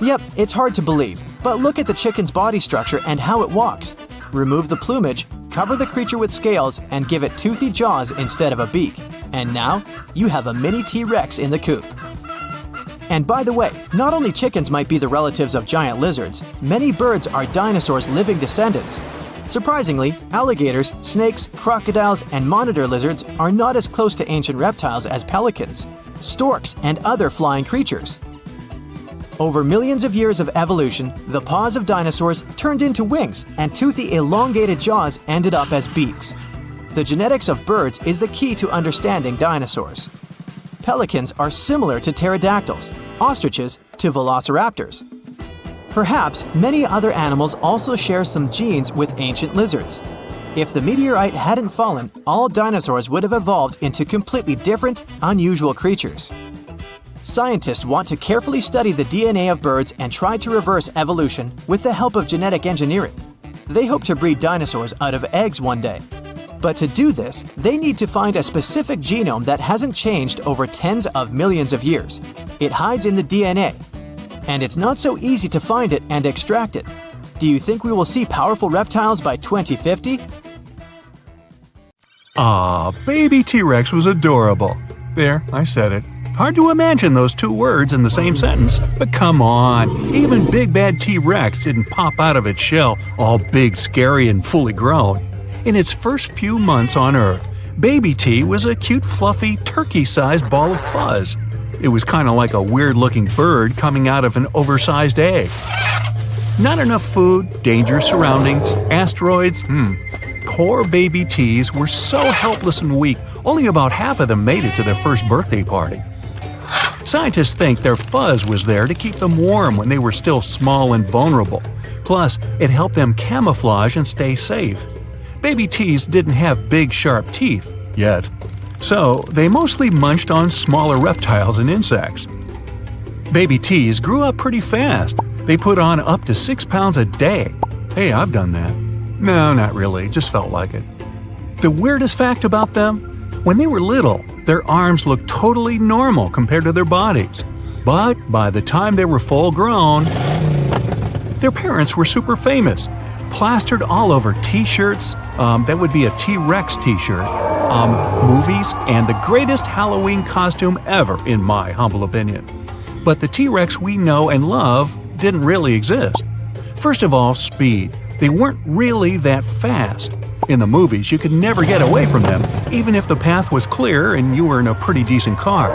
Yep, it's hard to believe, but look at the chicken's body structure and how it walks. Remove the plumage, cover the creature with scales, and give it toothy jaws instead of a beak. And now, you have a mini T-Rex in the coop. And by the way, not only chickens might be the relatives of giant lizards, many birds are dinosaurs' living descendants. Surprisingly, alligators, snakes, crocodiles, and monitor lizards are not as close to ancient reptiles as pelicans, storks, and other flying creatures. Over millions of years of evolution, the paws of dinosaurs turned into wings, and toothy elongated jaws ended up as beaks. The genetics of birds is the key to understanding dinosaurs. Pelicans are similar to pterodactyls, ostriches to velociraptors. Perhaps many other animals also share some genes with ancient lizards. If the meteorite hadn't fallen, all dinosaurs would have evolved into completely different, unusual creatures. Scientists want to carefully study the DNA of birds and try to reverse evolution with the help of genetic engineering. They hope to breed dinosaurs out of eggs one day. But to do this, they need to find a specific genome that hasn't changed over tens of millions of years. It hides in the DNA. And it's not so easy to find it and extract it. Do you think we will see powerful reptiles by 2050? Baby T-Rex was adorable. There, I said it. Hard to imagine those two words in the same sentence, but come on. Even Big Bad T-Rex didn't pop out of its shell all big, scary, and fully grown. In its first few months on Earth, Baby T was a cute, fluffy, turkey-sized ball of fuzz. It was kind of like a weird-looking bird coming out of an oversized egg. Not enough food, dangerous surroundings, asteroids, Poor baby T's were so helpless and weak, only about half of them made it to their first birthday party. Scientists think their fuzz was there to keep them warm when they were still small and vulnerable. Plus, it helped them camouflage and stay safe. Baby T's didn't have big, sharp teeth yet, so they mostly munched on smaller reptiles and insects. Baby T's grew up pretty fast. They put on up to 6 pounds a day. Hey, I've done that. No, not really, just felt like it. The weirdest fact about them? When they were little, their arms looked totally normal compared to their bodies. But by the time they were full grown, their parents were super famous. Plastered all over t-shirts, that would be a T-Rex t-shirt, movies, and the greatest Halloween costume ever, in my humble opinion. But the T-Rex we know and love didn't really exist. First of all, speed. They weren't really that fast. In the movies, you could never get away from them, even if the path was clear and you were in a pretty decent car.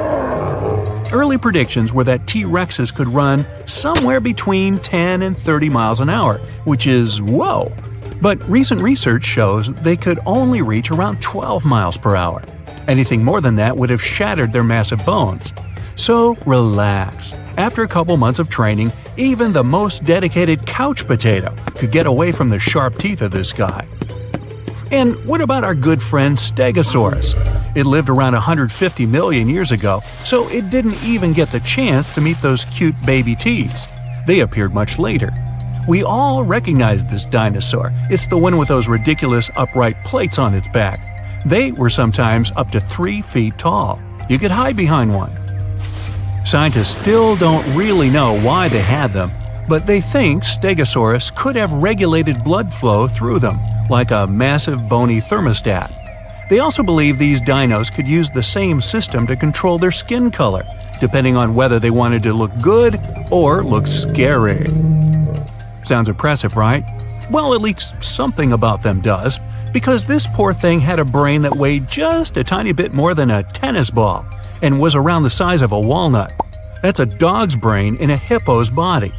early predictions were that T-Rexes could run somewhere between 10 and 30 miles an hour, which is whoa! But recent research shows they could only reach around 12 miles per hour. Anything more than that would have shattered their massive bones. So relax. After a couple months of training, even the most dedicated couch potato could get away from the sharp teeth of this guy. And what about our good friend Stegosaurus? It lived around 150 million years ago, so it didn't even get the chance to meet those cute baby T's. They appeared much later. We all recognize this dinosaur. It's the one with those ridiculous upright plates on its back. They were sometimes up to 3 feet tall. You could hide behind one. Scientists still don't really know why they had them, but they think Stegosaurus could have regulated blood flow through them, like a massive bony thermostat. They also believe these dinos could use the same system to control their skin color, depending on whether they wanted to look good or look scary. Sounds impressive, right? Well, at least something about them does, because this poor thing had a brain that weighed just a tiny bit more than a tennis ball and was around the size of a walnut. That's a dog's brain in a hippo's body.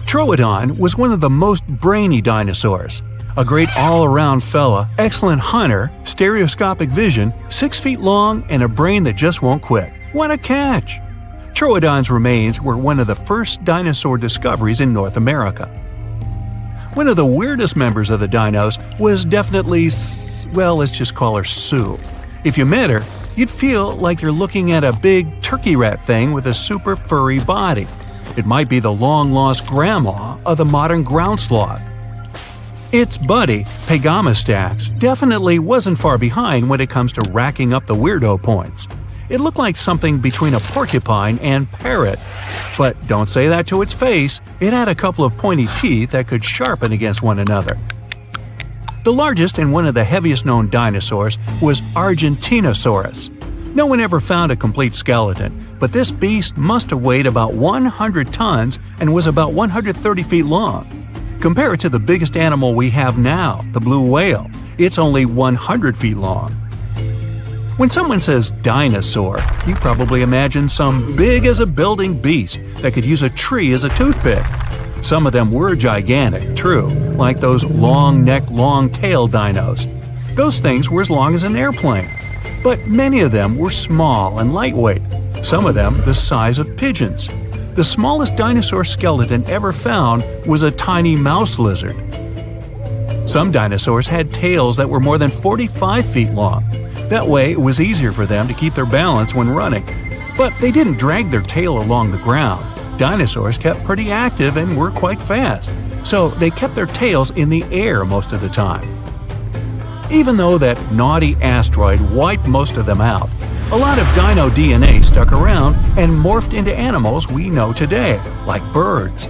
Troodon was one of the most brainy dinosaurs. A great all-around fella, excellent hunter, stereoscopic vision, 6 feet long, and a brain that just won't quit. What a catch! Troodon's remains were one of the first dinosaur discoveries in North America. One of the weirdest members of the dinos was definitely, well, let's just call her Sue. If you met her, you'd feel like you're looking at a big turkey rat thing with a super furry body. It might be the long-lost grandma of the modern ground sloth. Its buddy, Pegamastax, definitely wasn't far behind when it comes to racking up the weirdo points. It looked like something between a porcupine and parrot. But don't say that to its face, it had a couple of pointy teeth that could sharpen against one another. The largest and one of the heaviest known dinosaurs was Argentinosaurus. No one ever found a complete skeleton, but this beast must have weighed about 100 tons and was about 130 feet long. Compare it to the biggest animal we have now, the blue whale. It's only 100 feet long. When someone says dinosaur, you probably imagine some big-as-a-building beast that could use a tree as a toothpick. Some of them were gigantic, true, like those long-neck, long-tail dinos. Those things were as long as an airplane. But many of them were small and lightweight, some of them the size of pigeons. The smallest dinosaur skeleton ever found was a tiny mouse lizard. Some dinosaurs had tails that were more than 45 feet long. That way, it was easier for them to keep their balance when running. But they didn't drag their tail along the ground. Dinosaurs kept pretty active and were quite fast, so they kept their tails in the air most of the time. Even though that naughty asteroid wiped most of them out, a lot of dino DNA stuck around and morphed into animals we know today, like birds.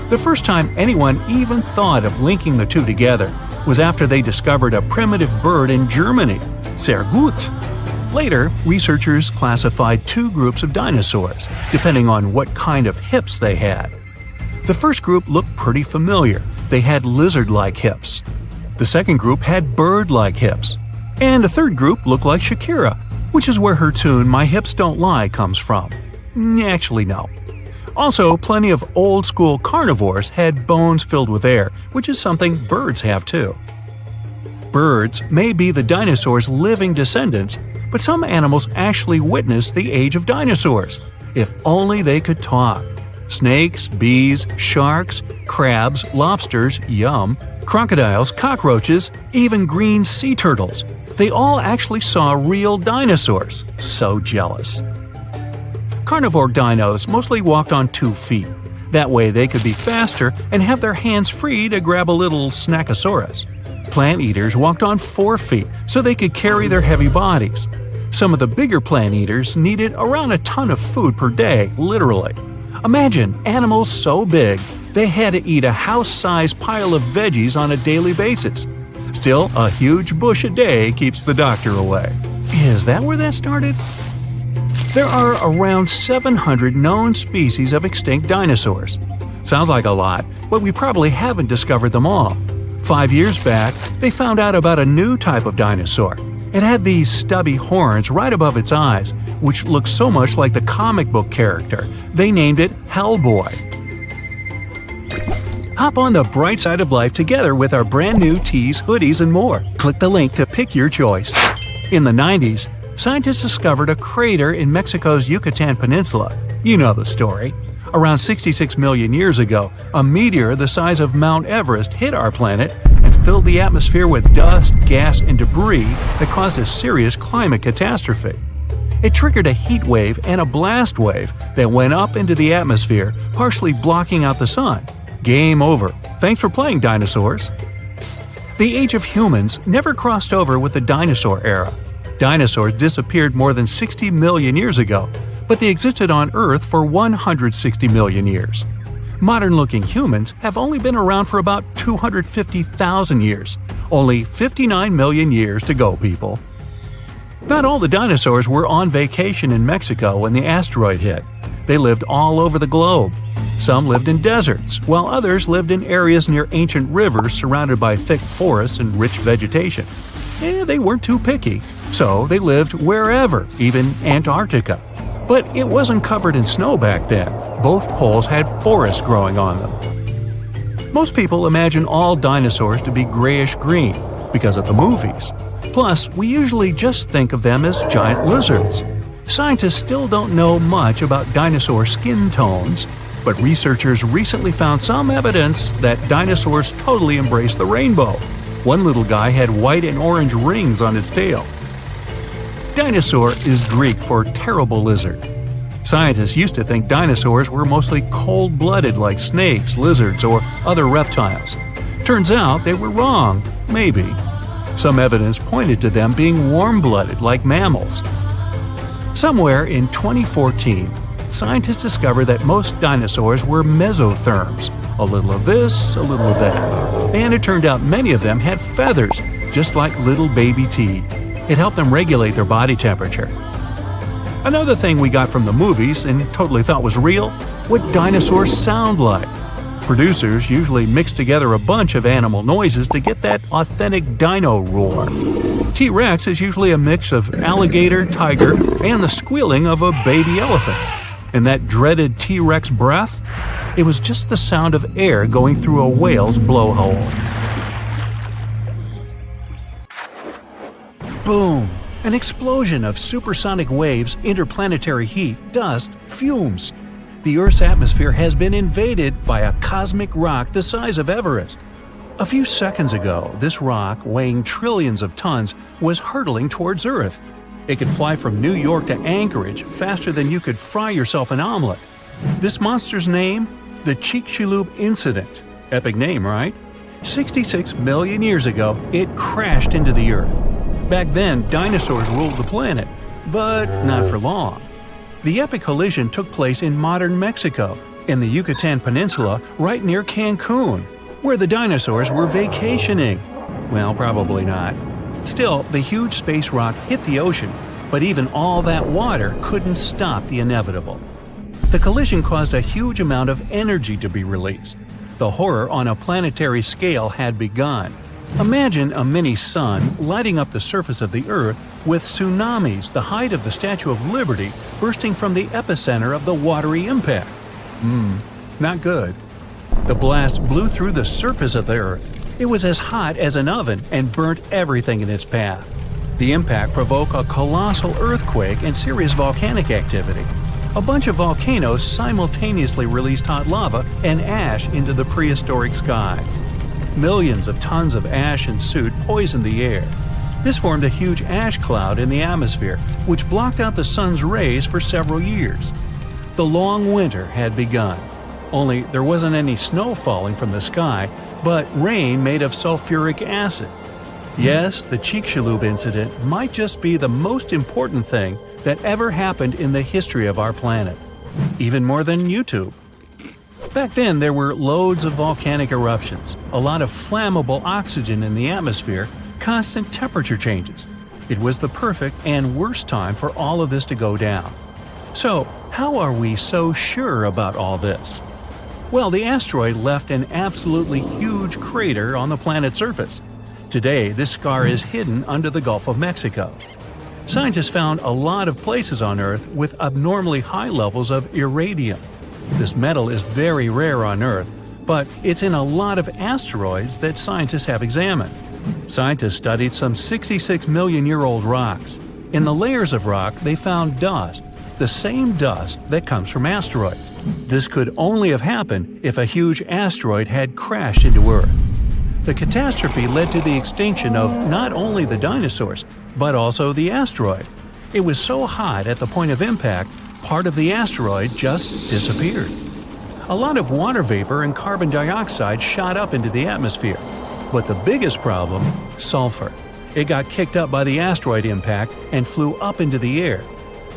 The first time anyone even thought of linking the two together was after they discovered a primitive bird in Germany, Sehr gut. Later, researchers classified 2 groups of dinosaurs, depending on what kind of hips they had. The first group looked pretty familiar. They had lizard-like hips. The second group had bird-like hips. And a third group looked like Shakira, which is where her tune My Hips Don't Lie comes from. Actually, no. Also, plenty of old-school carnivores had bones filled with air, which is something birds have too. Birds may be the dinosaurs' living descendants, but some animals actually witnessed the age of dinosaurs. If only they could talk. Snakes, bees, sharks, crabs, lobsters, yum, crocodiles, cockroaches, even green sea turtles. They all actually saw real dinosaurs. So jealous. Carnivore dinos mostly walked on 2 feet. That way they could be faster and have their hands free to grab a little snackosaurus. Plant eaters walked on 4 feet so they could carry their heavy bodies. Some of the bigger plant eaters needed around a ton of food per day, literally. Imagine animals so big they had to eat a house-sized pile of veggies on a daily basis. Still, a huge bush a day keeps the doctor away. Is that where that started? There are around 700 known species of extinct dinosaurs. Sounds like a lot, but we probably haven't discovered them all. 5 years back, they found out about a new type of dinosaur. It had these stubby horns right above its eyes, which looked so much like the comic book character. They named it Hellboy. Hop on the bright side of life together with our brand new tees, hoodies, and more. Click the link to pick your choice. In the 90s, scientists discovered a crater in Mexico's Yucatan Peninsula. You know the story. Around 66 million years ago, a meteor the size of Mount Everest hit our planet and filled the atmosphere with dust, gas, and debris that caused a serious climate catastrophe. It triggered a heat wave and a blast wave that went up into the atmosphere, partially blocking out the sun. Game over. Thanks for playing, dinosaurs. The age of humans never crossed over with the dinosaur era. Dinosaurs disappeared more than 60 million years ago, but they existed on Earth for 160 million years. Modern-looking humans have only been around for about 250,000 years. Only 59 million years to go, people. Not all the dinosaurs were on vacation in Mexico when the asteroid hit. They lived all over the globe. Some lived in deserts, while others lived in areas near ancient rivers surrounded by thick forests and rich vegetation. They weren't too picky, so they lived wherever, even Antarctica. But it wasn't covered in snow back then. Both poles had forests growing on them. Most people imagine all dinosaurs to be grayish-green because of the movies. Plus, we usually just think of them as giant lizards. Scientists still don't know much about dinosaur skin tones, but researchers recently found some evidence that dinosaurs totally embraced the rainbow. One little guy had white and orange rings on its tail. Dinosaur is Greek for terrible lizard. Scientists used to think dinosaurs were mostly cold-blooded like snakes, lizards, or other reptiles. Turns out they were wrong, maybe. Some evidence pointed to them being warm-blooded like mammals. Somewhere in 2014, scientists discovered that most dinosaurs were mesotherms, a little of this, a little of that. And it turned out many of them had feathers, just like little baby teeth. It helped them regulate their body temperature. Another thing we got from the movies and totally thought was real, what dinosaurs sound like. Producers usually mix together a bunch of animal noises to get that authentic dino roar. T-Rex is usually a mix of alligator, tiger, and the squealing of a baby elephant. And that dreaded T-Rex breath? It was just the sound of air going through a whale's blowhole. Boom! An explosion of supersonic waves, interplanetary heat, dust, fumes. The Earth's atmosphere has been invaded by a cosmic rock the size of Everest. A few seconds ago, this rock, weighing trillions of tons, was hurtling towards Earth. It could fly from New York to Anchorage faster than you could fry yourself an omelet. This monster's name? The Chicxulub Incident. Epic name, right? 66 million years ago, it crashed into the Earth. Back then, dinosaurs ruled the planet, but not for long. The epic collision took place in modern Mexico, in the Yucatan Peninsula, right near Cancun, where the dinosaurs were vacationing. Well, probably not. Still, the huge space rock hit the ocean, but even all that water couldn't stop the inevitable. The collision caused a huge amount of energy to be released. The horror on a planetary scale had begun. Imagine a mini-sun lighting up the surface of the Earth with tsunamis the height of the Statue of Liberty bursting from the epicenter of the watery impact. Not good. The blast blew through the surface of the Earth. It was as hot as an oven and burnt everything in its path. The impact provoked a colossal earthquake and serious volcanic activity. A bunch of volcanoes simultaneously released hot lava and ash into the prehistoric skies. Millions of tons of ash and soot poisoned the air. This formed a huge ash cloud in the atmosphere, which blocked out the sun's rays for several years. The long winter had begun. Only there wasn't any snow falling from the sky, but rain made of sulfuric acid. Yes, the Chicxulub incident might just be the most important thing that ever happened in the history of our planet. Even more than YouTube. Back then, there were loads of volcanic eruptions, a lot of flammable oxygen in the atmosphere, constant temperature changes. It was the perfect and worst time for all of this to go down. So, how are we so sure about all this? Well, the asteroid left an absolutely huge crater on the planet's surface. Today, this scar is hidden under the Gulf of Mexico. Scientists found a lot of places on Earth with abnormally high levels of iridium. This metal is very rare on Earth, but it's in a lot of asteroids that scientists have examined. Scientists studied some 66-million-year-old rocks. In the layers of rock, they found dust, the same dust that comes from asteroids. This could only have happened if a huge asteroid had crashed into Earth. The catastrophe led to the extinction of not only the dinosaurs, but also the asteroid. It was so hot at the point of impact, part of the asteroid just disappeared. A lot of water vapor and carbon dioxide shot up into the atmosphere. But the biggest problem, sulfur. It got kicked up by the asteroid impact and flew up into the air.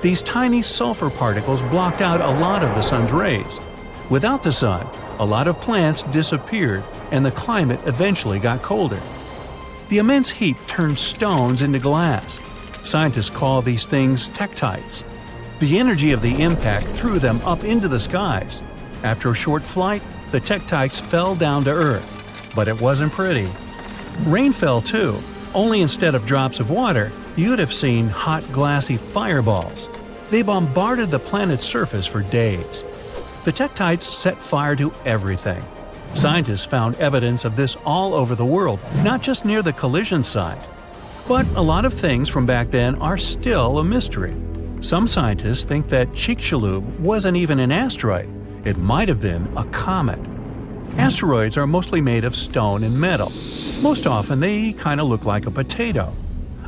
These tiny sulfur particles blocked out a lot of the sun's rays. Without the sun, a lot of plants disappeared and the climate eventually got colder. The immense heat turned stones into glass. Scientists call these things tektites. The energy of the impact threw them up into the skies. After a short flight, the tektites fell down to Earth. But it wasn't pretty. Rain fell too, only instead of drops of water, you'd have seen hot glassy fireballs. They bombarded the planet's surface for days. The tektites set fire to everything. Scientists found evidence of this all over the world, not just near the collision site. But a lot of things from back then are still a mystery. Some scientists think that Chicxulub wasn't even an asteroid. It might have been a comet. Asteroids are mostly made of stone and metal. Most often they kind of look like a potato.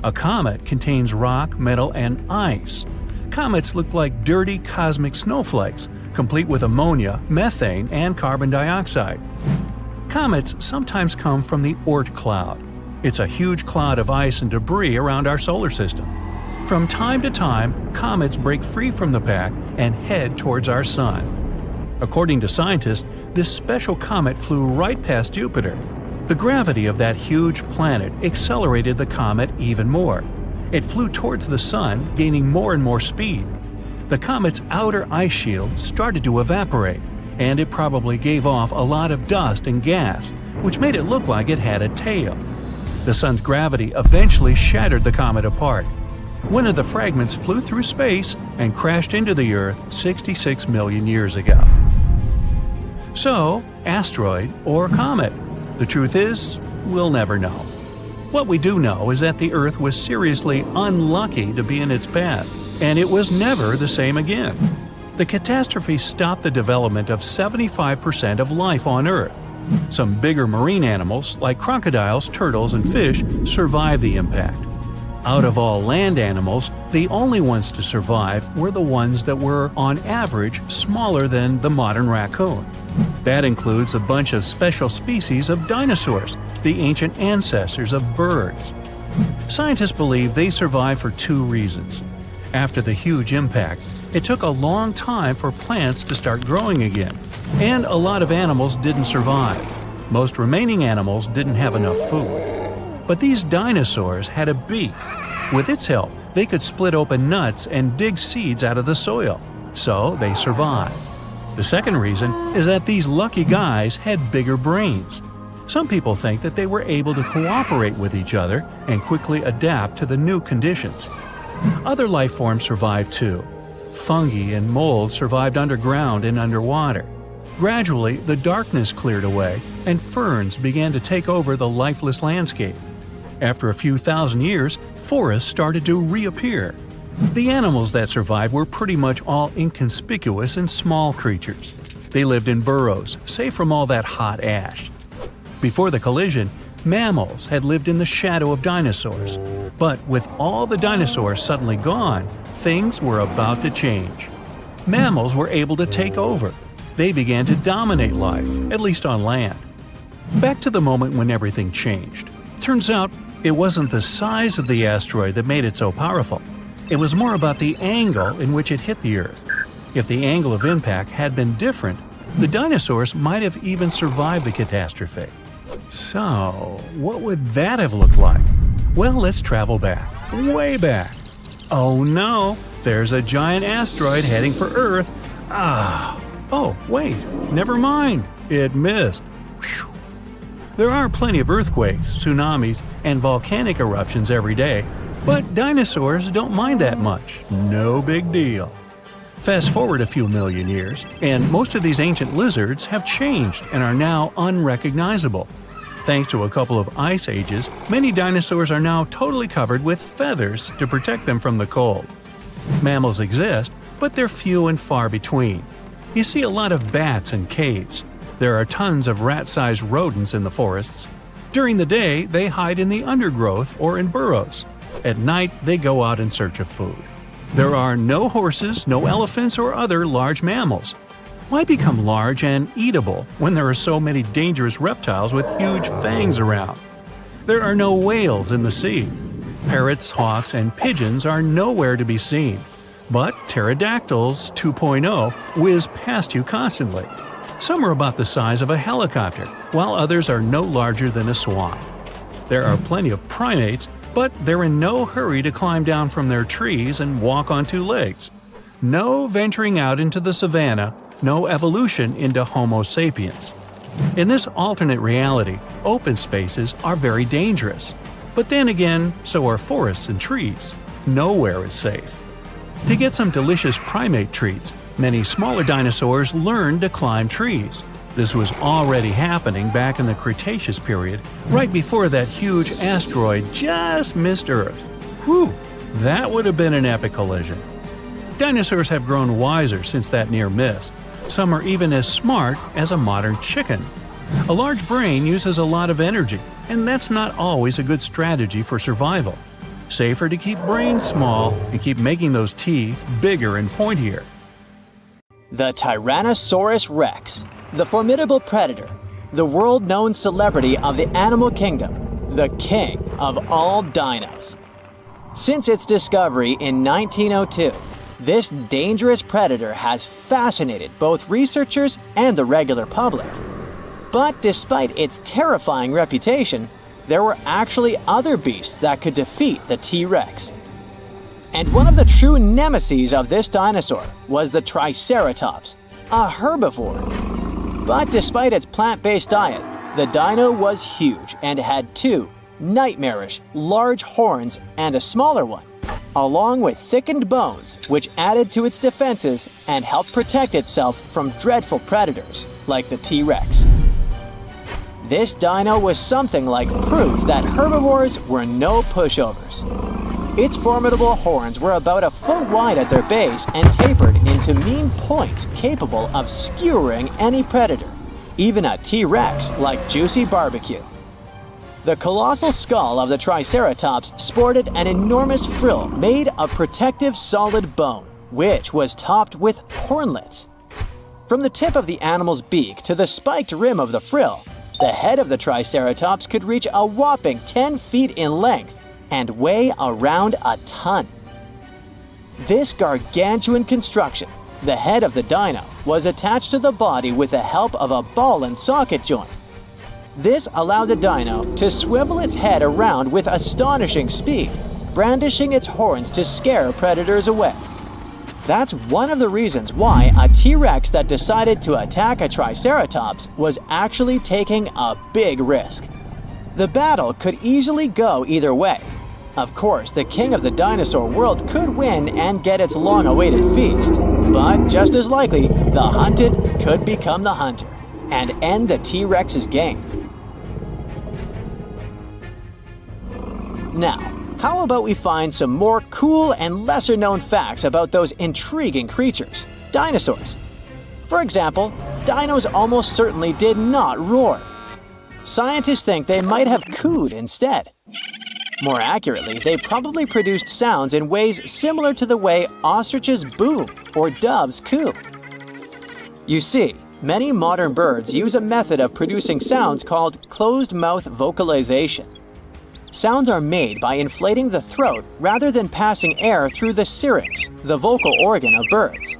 A comet contains rock, metal, and ice. Comets look like dirty cosmic snowflakes, complete with ammonia, methane, and carbon dioxide. Comets sometimes come from the Oort cloud. It's a huge cloud of ice and debris around our solar system. From time to time, comets break free from the pack and head towards our sun. According to scientists, this special comet flew right past Jupiter. The gravity of that huge planet accelerated the comet even more. It flew towards the sun, gaining more and more speed. The comet's outer ice shield started to evaporate, and it probably gave off a lot of dust and gas, which made it look like it had a tail. The sun's gravity eventually shattered the comet apart. One of the fragments flew through space and crashed into the Earth 66 million years ago. So, asteroid or comet? The truth is, we'll never know. What we do know is that the Earth was seriously unlucky to be in its path, and it was never the same again. The catastrophe stopped the development of 75% of life on Earth. Some bigger marine animals, like crocodiles, turtles, and fish, survived the impact. Out of all land animals, the only ones to survive were the ones that were, on average, smaller than the modern raccoon. That includes a bunch of special species of dinosaurs, the ancient ancestors of birds. Scientists believe they survived for two reasons. After the huge impact, it took a long time for plants to start growing again, and a lot of animals didn't survive. Most remaining animals didn't have enough food. But these dinosaurs had a beak. With its help, they could split open nuts and dig seeds out of the soil, so they survived. The second reason is that these lucky guys had bigger brains. Some people think that they were able to cooperate with each other and quickly adapt to the new conditions. Other life forms survived too. Fungi and mold survived underground and underwater. Gradually, the darkness cleared away, and ferns began to take over the lifeless landscape. After a few thousand years, forests started to reappear. The animals that survived were pretty much all inconspicuous and small creatures. They lived in burrows, safe from all that hot ash. Before the collision, mammals had lived in the shadow of dinosaurs. But with all the dinosaurs suddenly gone, things were about to change. Mammals were able to take over. They began to dominate life, at least on land. Back to the moment when everything changed. Turns out, it wasn't the size of the asteroid that made it so powerful. It was more about the angle in which it hit the Earth. If the angle of impact had been different, the dinosaurs might have even survived the catastrophe. So, what would that have looked like? Well, let's travel back, way back. Oh no, there's a giant asteroid heading for Earth. Oh, wait, never mind. It missed. Whew. There are plenty of earthquakes, tsunamis, and volcanic eruptions every day, but dinosaurs don't mind that much. No big deal. Fast forward a few million years, and most of these ancient lizards have changed and are now unrecognizable. Thanks to a couple of ice ages, many dinosaurs are now totally covered with feathers to protect them from the cold. Mammals exist, but they're few and far between. You see a lot of bats in caves. There are tons of rat-sized rodents in the forests. During the day, they hide in the undergrowth or in burrows. At night, they go out in search of food. There are no horses, no elephants, or other large mammals. Why become large and eatable when there are so many dangerous reptiles with huge fangs around? There are no whales in the sea. Parrots, hawks, and pigeons are nowhere to be seen. But pterodactyls 2.0 whiz past you constantly. Some are about the size of a helicopter, while others are no larger than a swan. There are plenty of primates, but they're in no hurry to climb down from their trees and walk on two legs. No venturing out into the savannah, no evolution into Homo sapiens. In this alternate reality, open spaces are very dangerous. But then again, so are forests and trees. Nowhere is safe. To get some delicious primate treats, many smaller dinosaurs learned to climb trees. This was already happening back in the Cretaceous period, right before that huge asteroid just missed Earth. Whew, that would have been an epic collision. Dinosaurs have grown wiser since that near miss. Some are even as smart as a modern chicken. A large brain uses a lot of energy, and that's not always a good strategy for survival. Safer to keep brains small and keep making those teeth bigger and pointier. The Tyrannosaurus rex, the formidable predator, the world-known celebrity of the animal kingdom, the king of all dinos. Since its discovery in 1902, this dangerous predator has fascinated both researchers and the regular public. But despite its terrifying reputation, there were actually other beasts that could defeat the T-Rex. And one of the true nemeses of this dinosaur was the Triceratops, a herbivore. But despite its plant-based diet, the dino was huge and had two nightmarish large horns and a smaller one, along with thickened bones which added to its defenses and helped protect itself from dreadful predators like the T-Rex. This dino was something like proof that herbivores were no pushovers. Its formidable horns were about a foot wide at their base and tapered into mean points capable of skewering any predator, even a T-Rex like Juicy Barbecue. The colossal skull of the Triceratops sported an enormous frill made of protective solid bone, which was topped with hornlets. From the tip of the animal's beak to the spiked rim of the frill, the head of the Triceratops could reach a whopping 10 feet in length and weigh around a ton. This gargantuan construction, the head of the dino, was attached to the body with the help of a ball and socket joint. This allowed the dino to swivel its head around with astonishing speed, brandishing its horns to scare predators away. That's one of the reasons why a T-Rex that decided to attack a Triceratops was actually taking a big risk. The battle could easily go either way. Of course, the king of the dinosaur world could win and get its long-awaited feast, but just as likely, the hunted could become the hunter and end the T-Rex's game. Now, how about we find some more cool and lesser-known facts about those intriguing creatures, dinosaurs? For example, dinos almost certainly did not roar. Scientists think they might have cooed instead. More accurately, they probably produced sounds in ways similar to the way ostriches boom or doves coo. You see, many modern birds use a method of producing sounds called closed-mouth vocalization. Sounds are made by inflating the throat rather than passing air through the syrinx, the vocal organ of birds.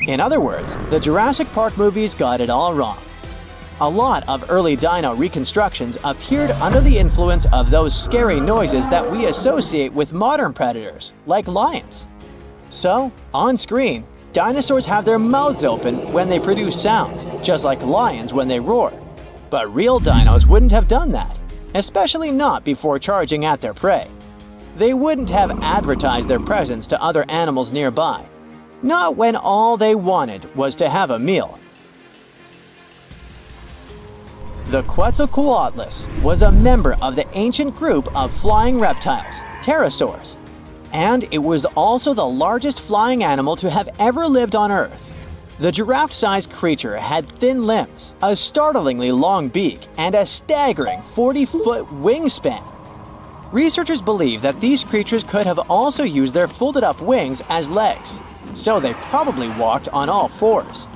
In other words, the Jurassic Park movies got it all wrong. A lot of early dino reconstructions appeared under the influence of those scary noises that we associate with modern predators, like lions. So, on screen, dinosaurs have their mouths open when they produce sounds, just like lions when they roar. But real dinos wouldn't have done that, especially not before charging at their prey. They wouldn't have advertised their presence to other animals nearby, not when all they wanted was to have a meal. The Quetzalcoatlus was a member of the ancient group of flying reptiles, pterosaurs, and it was also the largest flying animal to have ever lived on Earth. The giraffe-sized creature had thin limbs, a startlingly long beak, and a staggering 40-foot wingspan. Researchers believe that these creatures could have also used their folded-up wings as legs, so they probably walked on all fours.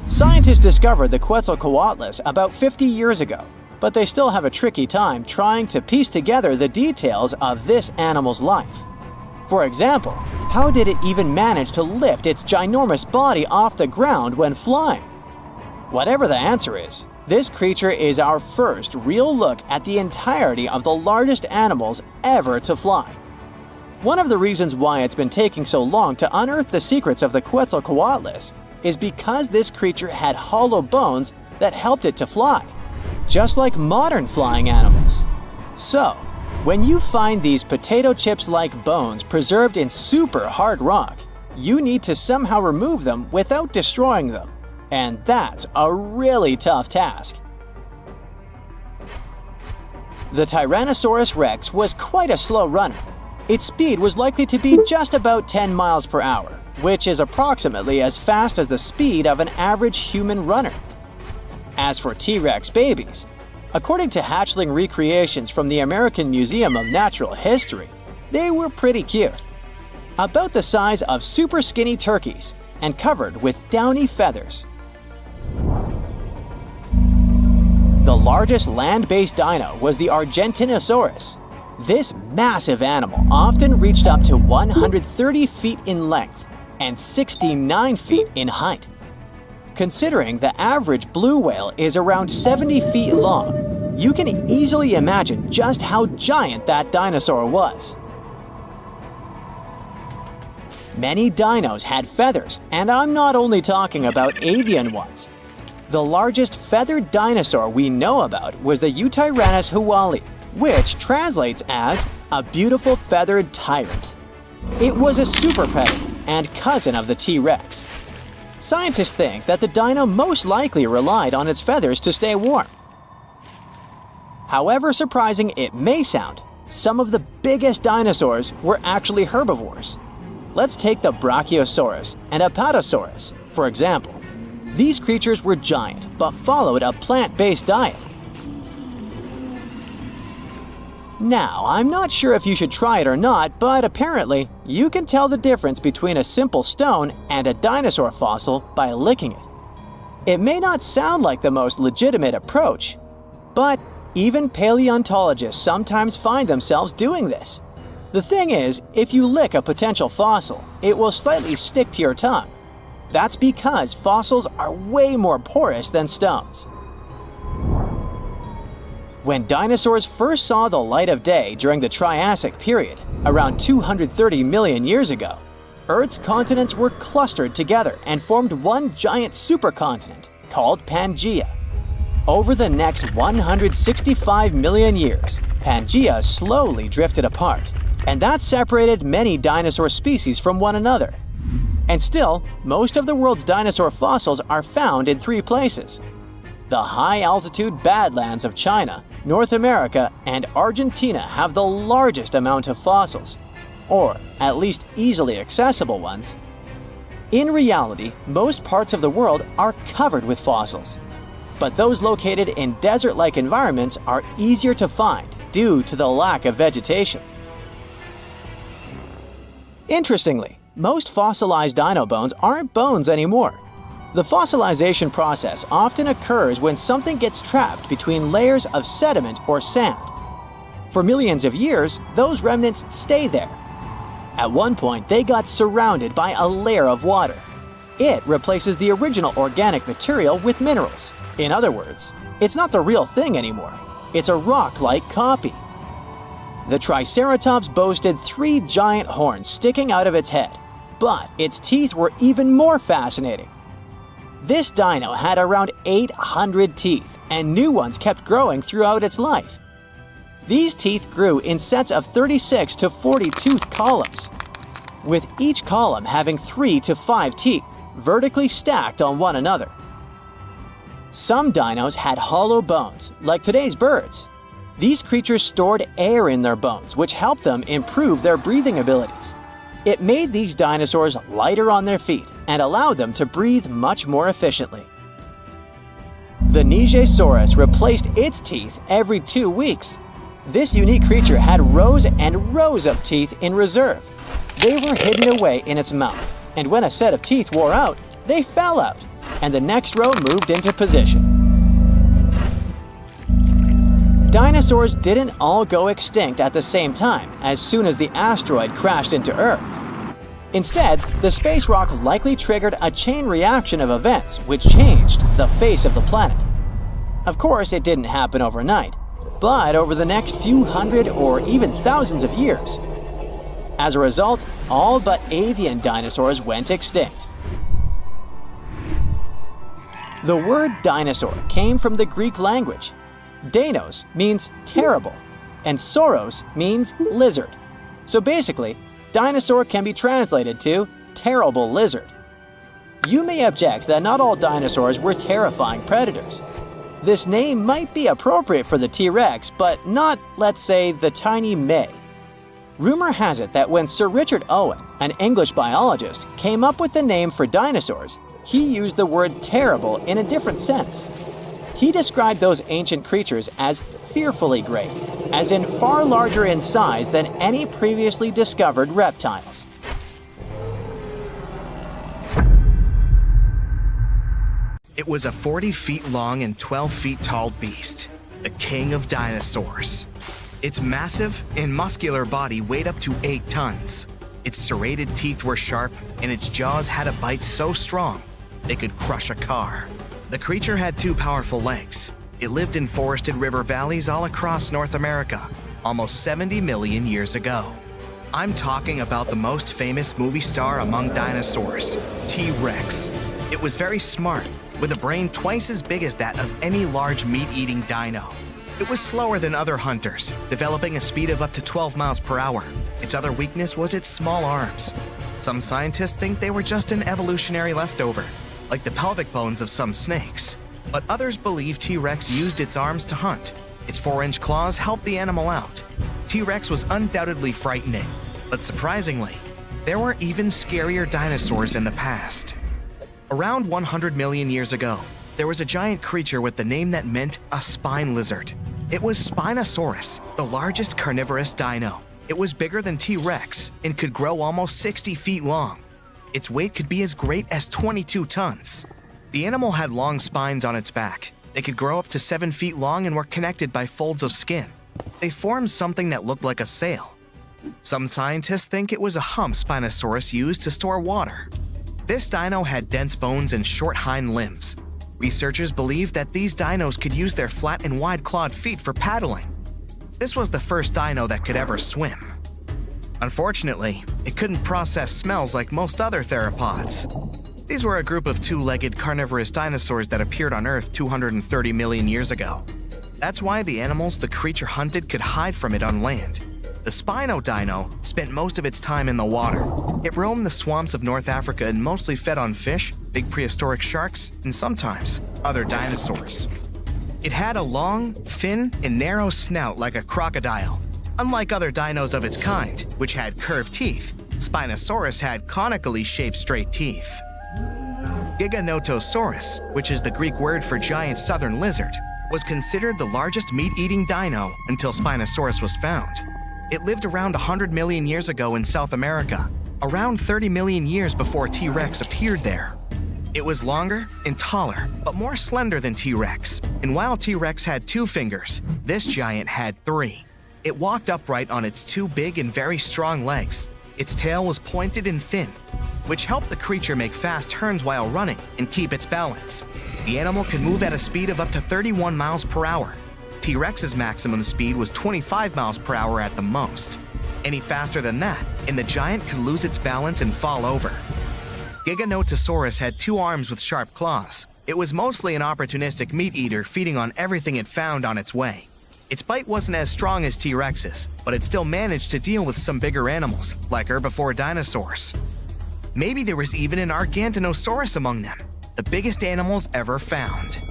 Scientists discovered the Quetzalcoatlus about 50 years ago, but they still have a tricky time trying to piece together the details of this animal's life. For example, how did it even manage to lift its ginormous body off the ground when flying? Whatever the answer is, this creature is our first real look at the entirety of the largest animals ever to fly. One of the reasons why it's been taking so long to unearth the secrets of the Quetzalcoatlus is because this creature had hollow bones that helped it to fly, just like modern flying animals. So, when you find these potato chips-like bones preserved in super hard rock, you need to somehow remove them without destroying them. And that's a really tough task. The Tyrannosaurus rex was quite a slow runner. Its speed was likely to be just about 10 miles per hour, which is approximately as fast as the speed of an average human runner. As for T-Rex babies, according to hatchling recreations from the American Museum of Natural History, they were pretty cute. About the size of super skinny turkeys and covered with downy feathers. The largest land-based dino was the Argentinosaurus. This massive animal often reached up to 130 feet in length and 69 feet in height. Considering the average blue whale is around 70 feet long, you can easily imagine just how giant that dinosaur was. Many dinos had feathers, and I'm not only talking about avian ones. The largest feathered dinosaur we know about was the Eutyrannus huali, which translates as a beautiful feathered tyrant. It was a super predator and cousin of the T-Rex. Scientists think that the dino most likely relied on its feathers to stay warm. However surprising it may sound, some of the biggest dinosaurs were actually herbivores. Let's take the Brachiosaurus and Apatosaurus, for example. These creatures were giant, but followed a plant-based diet. Now, I'm not sure if you should try it or not, but apparently, you can tell the difference between a simple stone and a dinosaur fossil by licking it. It may not sound like the most legitimate approach, but even paleontologists sometimes find themselves doing this. The thing is, if you lick a potential fossil, it will slightly stick to your tongue. That's because fossils are way more porous than stones. When dinosaurs first saw the light of day during the Triassic period, around 230 million years ago, Earth's continents were clustered together and formed one giant supercontinent called Pangaea. Over the next 165 million years, Pangaea slowly drifted apart, and that separated many dinosaur species from one another. And still, most of the world's dinosaur fossils are found in three places: the high-altitude Badlands of China, North America, and Argentina have the largest amount of fossils, or at least easily accessible ones. In reality, most parts of the world are covered with fossils, but those located in desert-like environments are easier to find due to the lack of vegetation. Interestingly, most fossilized dino bones aren't bones anymore. The fossilization process often occurs when something gets trapped between layers of sediment or sand. For millions of years, those remnants stay there. At one point, they got surrounded by a layer of water. It replaces the original organic material with minerals. In other words, it's not the real thing anymore. It's a rock-like copy. The Triceratops boasted 3 giant horns sticking out of its head, but its teeth were even more fascinating. This dino had around 800 teeth, and new ones kept growing throughout its life. These teeth grew in sets of 36 to 40 tooth columns, with each column having 3 to 5 teeth, vertically stacked on one another. Some dinos had hollow bones, like today's birds. These creatures stored air in their bones, which helped them improve their breathing abilities. It made these dinosaurs lighter on their feet and allowed them to breathe much more efficiently. The Nigersaurus replaced its teeth every 2 weeks. This unique creature had rows and rows of teeth in reserve. They were hidden away in its mouth, and when a set of teeth wore out, they fell out, and the next row moved into position. Dinosaurs didn't all go extinct at the same time as soon as the asteroid crashed into Earth. Instead, the space rock likely triggered a chain reaction of events which changed the face of the planet. Of course, it didn't happen overnight, but over the next few hundred or even thousands of years. As a result, all but avian dinosaurs went extinct. The word dinosaur came from the Greek language. Deinos means terrible, and sauros means lizard. So basically, dinosaur can be translated to terrible lizard. You may object that not all dinosaurs were terrifying predators. This name might be appropriate for the T-Rex, but not, let's say, the tiny May. Rumor has it that when Sir Richard Owen, an English biologist, came up with the name for dinosaurs, he used the word terrible in a different sense. He described those ancient creatures as fearfully great, as in far larger in size than any previously discovered reptiles. It was a 40 feet long and 12 feet tall beast, the king of dinosaurs. Its massive and muscular body weighed up to 8 tons. Its serrated teeth were sharp, and its jaws had a bite so strong they could crush a car. The creature had 2 powerful legs. It lived in forested river valleys all across North America, almost 70 million years ago. I'm talking about the most famous movie star among dinosaurs, T-Rex. It was very smart, with a brain twice as big as that of any large meat-eating dino. It was slower than other hunters, developing a speed of up to 12 miles per hour. Its other weakness was its small arms. Some scientists think they were just an evolutionary leftover, like the pelvic bones of some snakes. But others believe T-Rex used its arms to hunt. Its 4-inch claws helped the animal out. T-Rex was undoubtedly frightening, but surprisingly, there were even scarier dinosaurs in the past. Around 100 million years ago, there was a giant creature with the name that meant a spine lizard. It was Spinosaurus, the largest carnivorous dino. It was bigger than T-Rex and could grow almost 60 feet long. Its weight could be as great as 22 tons. The animal had long spines on its back. They could grow up to 7 feet long and were connected by folds of skin. They formed something that looked like a sail. Some scientists think it was a hump Spinosaurus used to store water. This dino had dense bones and short hind limbs. Researchers believe that these dinos could use their flat and wide-clawed feet for paddling. This was the first dino that could ever swim. Unfortunately, it couldn't process smells like most other theropods. These were a group of 2-legged carnivorous dinosaurs that appeared on Earth 230 million years ago. That's why the animals the creature hunted could hide from it on land. The Spino dino spent most of its time in the water. It roamed the swamps of North Africa and mostly fed on fish, big prehistoric sharks, and sometimes other dinosaurs. It had a long, thin, and narrow snout like a crocodile. Unlike other dinos of its kind, which had curved teeth, Spinosaurus had conically shaped straight teeth. Giganotosaurus, which is the Greek word for giant southern lizard, was considered the largest meat-eating dino until Spinosaurus was found. It lived around 100 million years ago in South America, around 30 million years before T-Rex appeared there. It was longer and taller, but more slender than T-Rex. And while T-Rex had 2 fingers, this giant had 3. It walked upright on its 2 big and very strong legs. Its tail was pointed and thin, which helped the creature make fast turns while running and keep its balance. The animal could move at a speed of up to 31 miles per hour. T-Rex's maximum speed was 25 miles per hour at the most. Any faster than that, and the giant could lose its balance and fall over. Giganotosaurus had 2 arms with sharp claws. It was mostly an opportunistic meat eater feeding on everything it found on its way. Its bite wasn't as strong as T-Rex's, but it still managed to deal with some bigger animals, like herbivore dinosaurs. Maybe there was even an Argentinosaurus among them, the biggest animals ever found.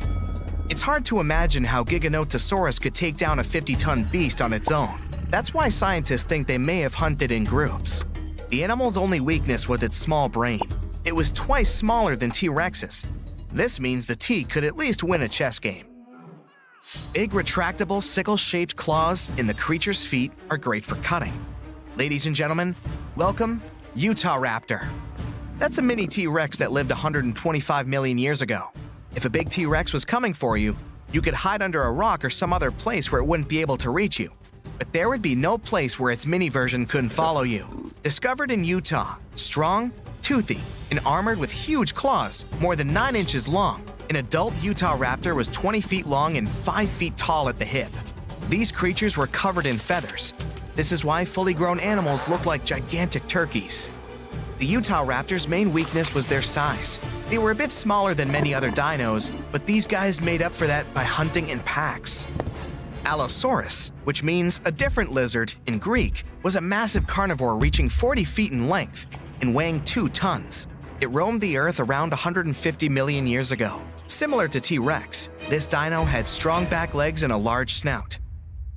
It's hard to imagine how Giganotosaurus could take down a 50-ton beast on its own. That's why scientists think they may have hunted in groups. The animal's only weakness was its small brain. It was twice smaller than T-Rex's. This means the T could at least win a chess game. Big retractable sickle-shaped claws in the creature's feet are great for cutting. Ladies and gentlemen, welcome Utahraptor. That's a mini T-Rex that lived 125 million years ago. If a big T-Rex was coming for you, you could hide under a rock or some other place where it wouldn't be able to reach you. But there would be no place where its mini version couldn't follow you. Discovered in Utah, strong, toothy, and armored with huge claws, more than 9 inches long, an adult Utahraptor was 20 feet long and 5 feet tall at the hip. These creatures were covered in feathers. This is why fully grown animals look like gigantic turkeys. The Utahraptor's main weakness was their size. They were a bit smaller than many other dinos, but these guys made up for that by hunting in packs. Allosaurus, which means a different lizard in Greek, was a massive carnivore reaching 40 feet in length and weighing 2 tons. It roamed the Earth around 150 million years ago. Similar to T-Rex, this dino had strong back legs and a large snout.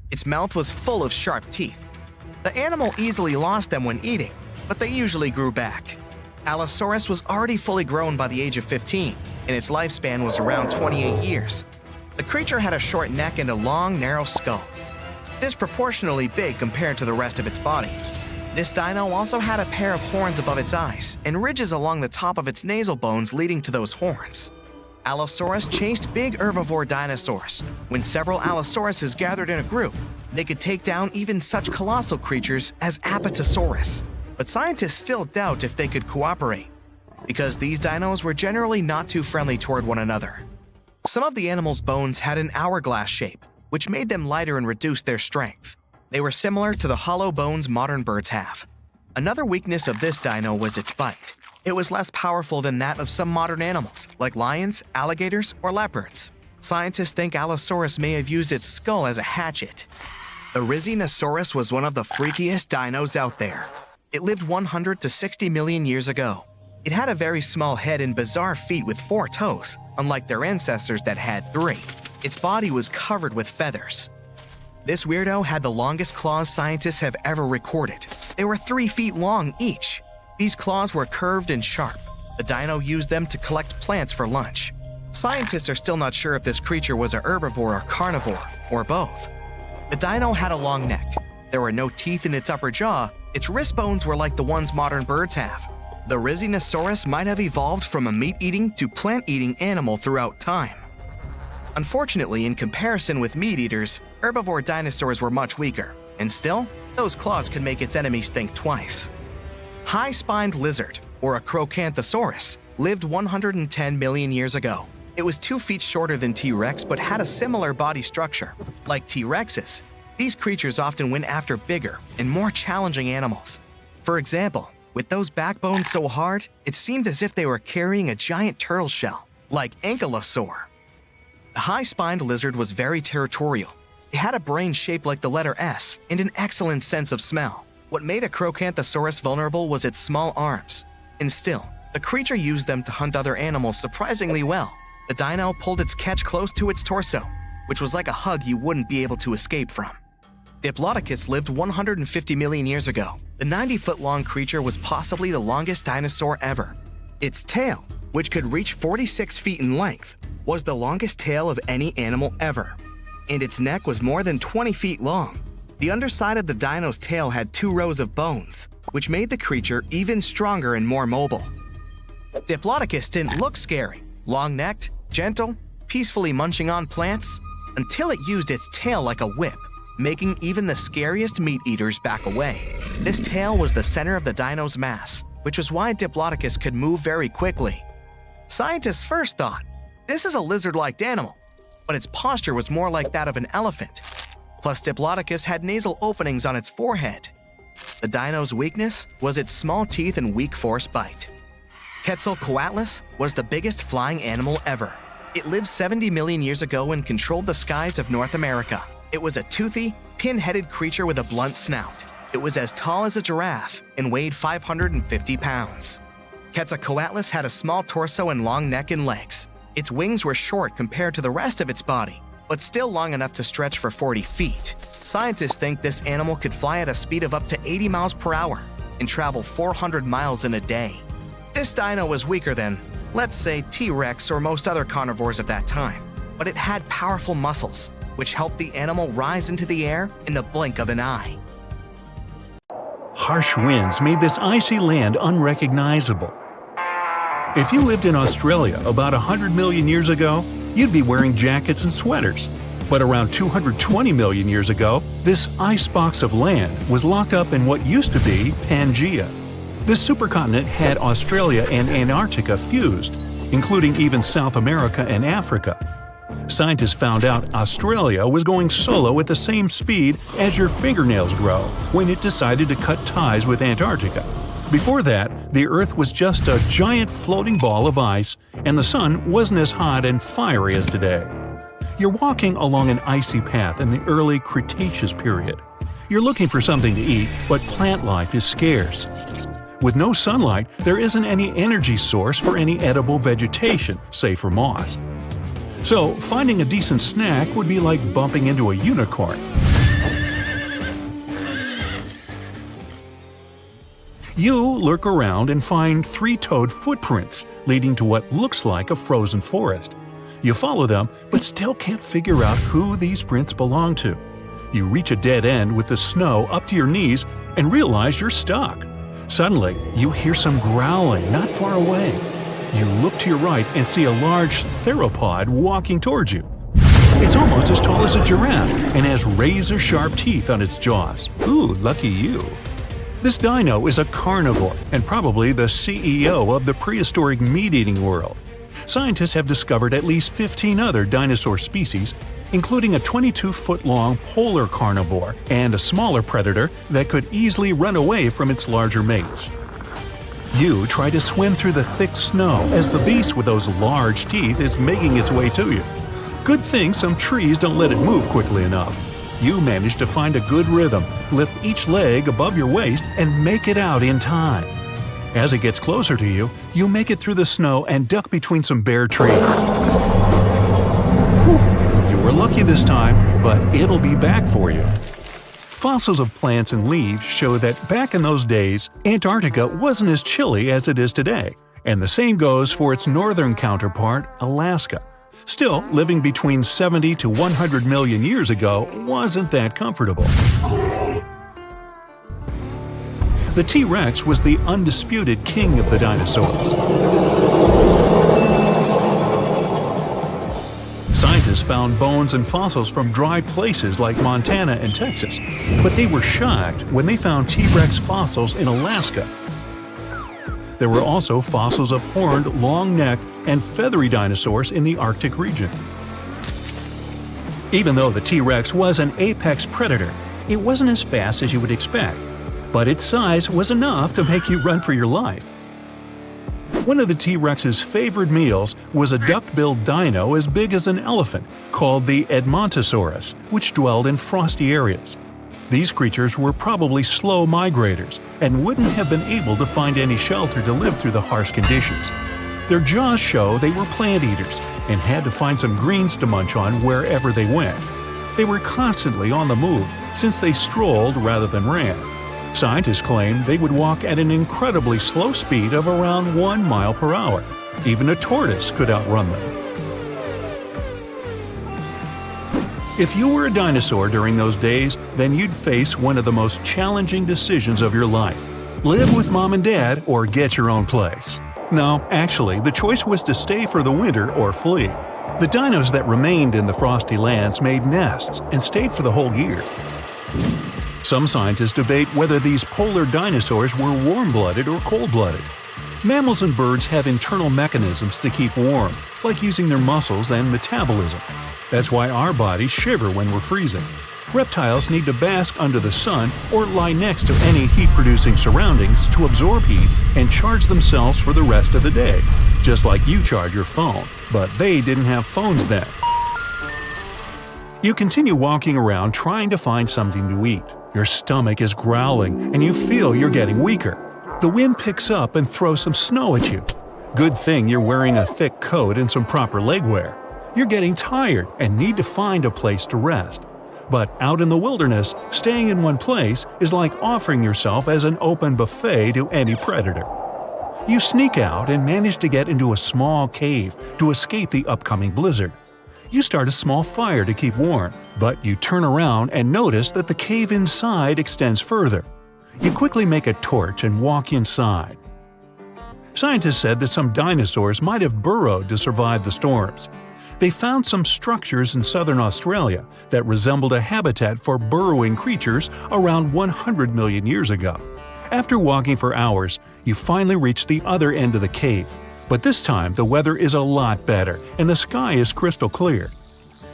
Its mouth was full of sharp teeth. The animal easily lost them when eating, but they usually grew back. Allosaurus was already fully grown by the age of 15, and its lifespan was around 28 years. The creature had a short neck and a long, narrow skull, disproportionately big compared to the rest of its body. This dino also had a pair of horns above its eyes and ridges along the top of its nasal bones leading to those horns. Allosaurus chased big herbivore dinosaurs. When several Allosauruses gathered in a group, they could take down even such colossal creatures as Apatosaurus. But scientists still doubt if they could cooperate, because these dinos were generally not too friendly toward one another. Some of the animal's bones had an hourglass shape, which made them lighter and reduced their strength. They were similar to the hollow bones modern birds have. Another weakness of this dino was its bite. It was less powerful than that of some modern animals, like lions, alligators, or leopards. Scientists think Allosaurus may have used its skull as a hatchet. The Rhizinosaurus was one of the freakiest dinos out there. It lived 100 to 60 million years ago. It had a very small head and bizarre feet with 4 toes, unlike their ancestors that had 3. Its body was covered with feathers. This weirdo had the longest claws scientists have ever recorded. They were 3 feet long each. These claws were curved and sharp. The dino used them to collect plants for lunch. Scientists are still not sure if this creature was a herbivore or carnivore, or both. The dino had a long neck. There were no teeth in its upper jaw. Its wrist bones were like the ones modern birds have. The Rhizinosaurus might have evolved from a meat-eating to plant-eating animal throughout time. Unfortunately, in comparison with meat-eaters, herbivore dinosaurs were much weaker, and still, those claws could make its enemies think twice. High-spined lizard, or a Crocanthosaurus, lived 110 million years ago. It was 2 feet shorter than T-Rex but had a similar body structure. Like T-Rex's, these creatures often went after bigger and more challenging animals. For example, with those backbones so hard, it seemed as if they were carrying a giant turtle shell, like Ankylosaur. The high-spined lizard was very territorial. It had a brain shaped like the letter S and an excellent sense of smell. What made a Crocanthosaurus vulnerable was its small arms. And still, the creature used them to hunt other animals surprisingly well. The dino pulled its catch close to its torso, which was like a hug you wouldn't be able to escape from. Diplodocus lived 150 million years ago. The 90-foot-long creature was possibly the longest dinosaur ever. Its tail, which could reach 46 feet in length, was the longest tail of any animal ever. And its neck was more than 20 feet long. The underside of the dino's tail had 2 rows of bones, which made the creature even stronger and more mobile. Diplodocus didn't look scary, long-necked, gentle, peacefully munching on plants, until it used its tail like a whip, making even the scariest meat-eaters back away. This tail was the center of the dino's mass, which was why Diplodocus could move very quickly. Scientists first thought, this is a lizard-like animal, but its posture was more like that of an elephant. Plus, Diplodocus had nasal openings on its forehead. The dino's weakness was its small teeth and weak force bite. Quetzalcoatlus was the biggest flying animal ever. It lived 70 million years ago and controlled the skies of North America. It was a toothy, pin-headed creature with a blunt snout. It was as tall as a giraffe and weighed 550 pounds. Quetzalcoatlus had a small torso and long neck and legs. Its wings were short compared to the rest of its body, but still long enough to stretch for 40 feet. Scientists think this animal could fly at a speed of up to 80 miles per hour and travel 400 miles in a day. This dino was weaker than, let's say, T-Rex or most other carnivores of that time, but it had powerful muscles, which helped the animal rise into the air in the blink of an eye. Harsh winds made this icy land unrecognizable. If you lived in Australia about 100 million years ago, you'd be wearing jackets and sweaters. But around 220 million years ago, this icebox of land was locked up in what used to be Pangaea. This supercontinent had Australia and Antarctica fused, including even South America and Africa. Scientists found out Australia was going solo at the same speed as your fingernails grow when it decided to cut ties with Antarctica. Before that, the Earth was just a giant floating ball of ice, and the sun wasn't as hot and fiery as today. You're walking along an icy path in the early Cretaceous period. You're looking for something to eat, but plant life is scarce. With no sunlight, there isn't any energy source for any edible vegetation, save for moss. So, finding a decent snack would be like bumping into a unicorn. You lurk around and find three-toed footprints leading to what looks like a frozen forest. You follow them, but still can't figure out who these prints belong to. You reach a dead end with the snow up to your knees and realize you're stuck. Suddenly, you hear some growling not far away. You look to your right and see a large theropod walking towards you. It's almost as tall as a giraffe and has razor-sharp teeth on its jaws. Ooh, lucky you. This dino is a carnivore and probably the CEO of the prehistoric meat-eating world. Scientists have discovered at least 15 other dinosaur species, including a 22-foot-long polar carnivore and a smaller predator that could easily run away from its larger mates. You try to swim through the thick snow as the beast with those large teeth is making its way to you. Good thing some trees don't let it move quickly enough. You manage to find a good rhythm, lift each leg above your waist, and make it out in time. As it gets closer to you, you make it through the snow and duck between some bare trees. You were lucky this time, but it'll be back for you. Fossils of plants and leaves show that back in those days, Antarctica wasn't as chilly as it is today, and the same goes for its northern counterpart, Alaska. Still, living between 70 to 100 million years ago wasn't that comfortable. The T-Rex was the undisputed king of the dinosaurs. Scientists found bones and fossils from dry places like Montana and Texas, but they were shocked when they found T-Rex fossils in Alaska. There were also fossils of horned, long-necked, and feathery dinosaurs in the Arctic region. Even though the T-Rex was an apex predator, it wasn't as fast as you would expect, but its size was enough to make you run for your life. One of the T-Rex's favorite meals was a duck-billed dino as big as an elephant called the Edmontosaurus, which dwelled in frosty areas. These creatures were probably slow migrators and wouldn't have been able to find any shelter to live through the harsh conditions. Their jaws show they were plant eaters and had to find some greens to munch on wherever they went. They were constantly on the move since they strolled rather than ran. Scientists claim they would walk at an incredibly slow speed of around 1 mile per hour. Even a tortoise could outrun them. If you were a dinosaur during those days, then you'd face one of the most challenging decisions of your life. Live with mom and dad or get your own place. No, actually, the choice was to stay for the winter or flee. The dinos that remained in the frosty lands made nests and stayed for the whole year. Some scientists debate whether these polar dinosaurs were warm-blooded or cold-blooded. Mammals and birds have internal mechanisms to keep warm, like using their muscles and metabolism. That's why our bodies shiver when we're freezing. Reptiles need to bask under the sun or lie next to any heat-producing surroundings to absorb heat and charge themselves for the rest of the day, just like you charge your phone, but they didn't have phones then. You continue walking around trying to find something to eat. Your stomach is growling and you feel you're getting weaker. The wind picks up and throws some snow at you. Good thing you're wearing a thick coat and some proper leg wear. You're getting tired and need to find a place to rest. But out in the wilderness, staying in one place is like offering yourself as an open buffet to any predator. You sneak out and manage to get into a small cave to escape the upcoming blizzard. You start a small fire to keep warm, but you turn around and notice that the cave inside extends further. You quickly make a torch and walk inside. Scientists said that some dinosaurs might have burrowed to survive the storms. They found some structures in southern Australia that resembled a habitat for burrowing creatures around 100 million years ago. After walking for hours, you finally reach the other end of the cave. But this time the weather is a lot better and the sky is crystal clear.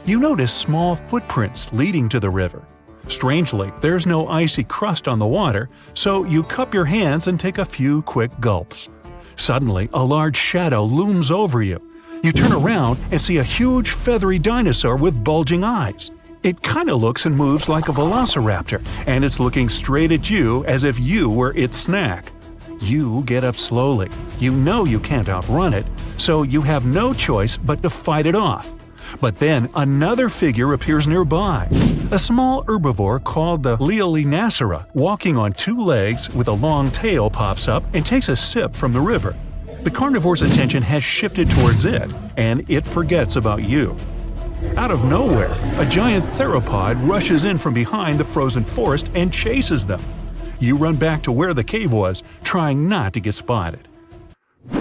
You notice small footprints leading to the river. Strangely, there's no icy crust on the water, so you cup your hands and take a few quick gulps. Suddenly, a large shadow looms over you. You turn around and see a huge feathery dinosaur with bulging eyes. It kinda looks and moves like a velociraptor, and it's looking straight at you as if you were its snack. You get up slowly. You know you can't outrun it, so you have no choice but to fight it off. But then another figure appears nearby. A small herbivore called the Leolinacera, walking on two legs with a long tail, pops up and takes a sip from the river. The carnivore's attention has shifted towards it, and it forgets about you. Out of nowhere, a giant theropod rushes in from behind the frozen forest and chases them. You run back to where the cave was, trying not to get spotted.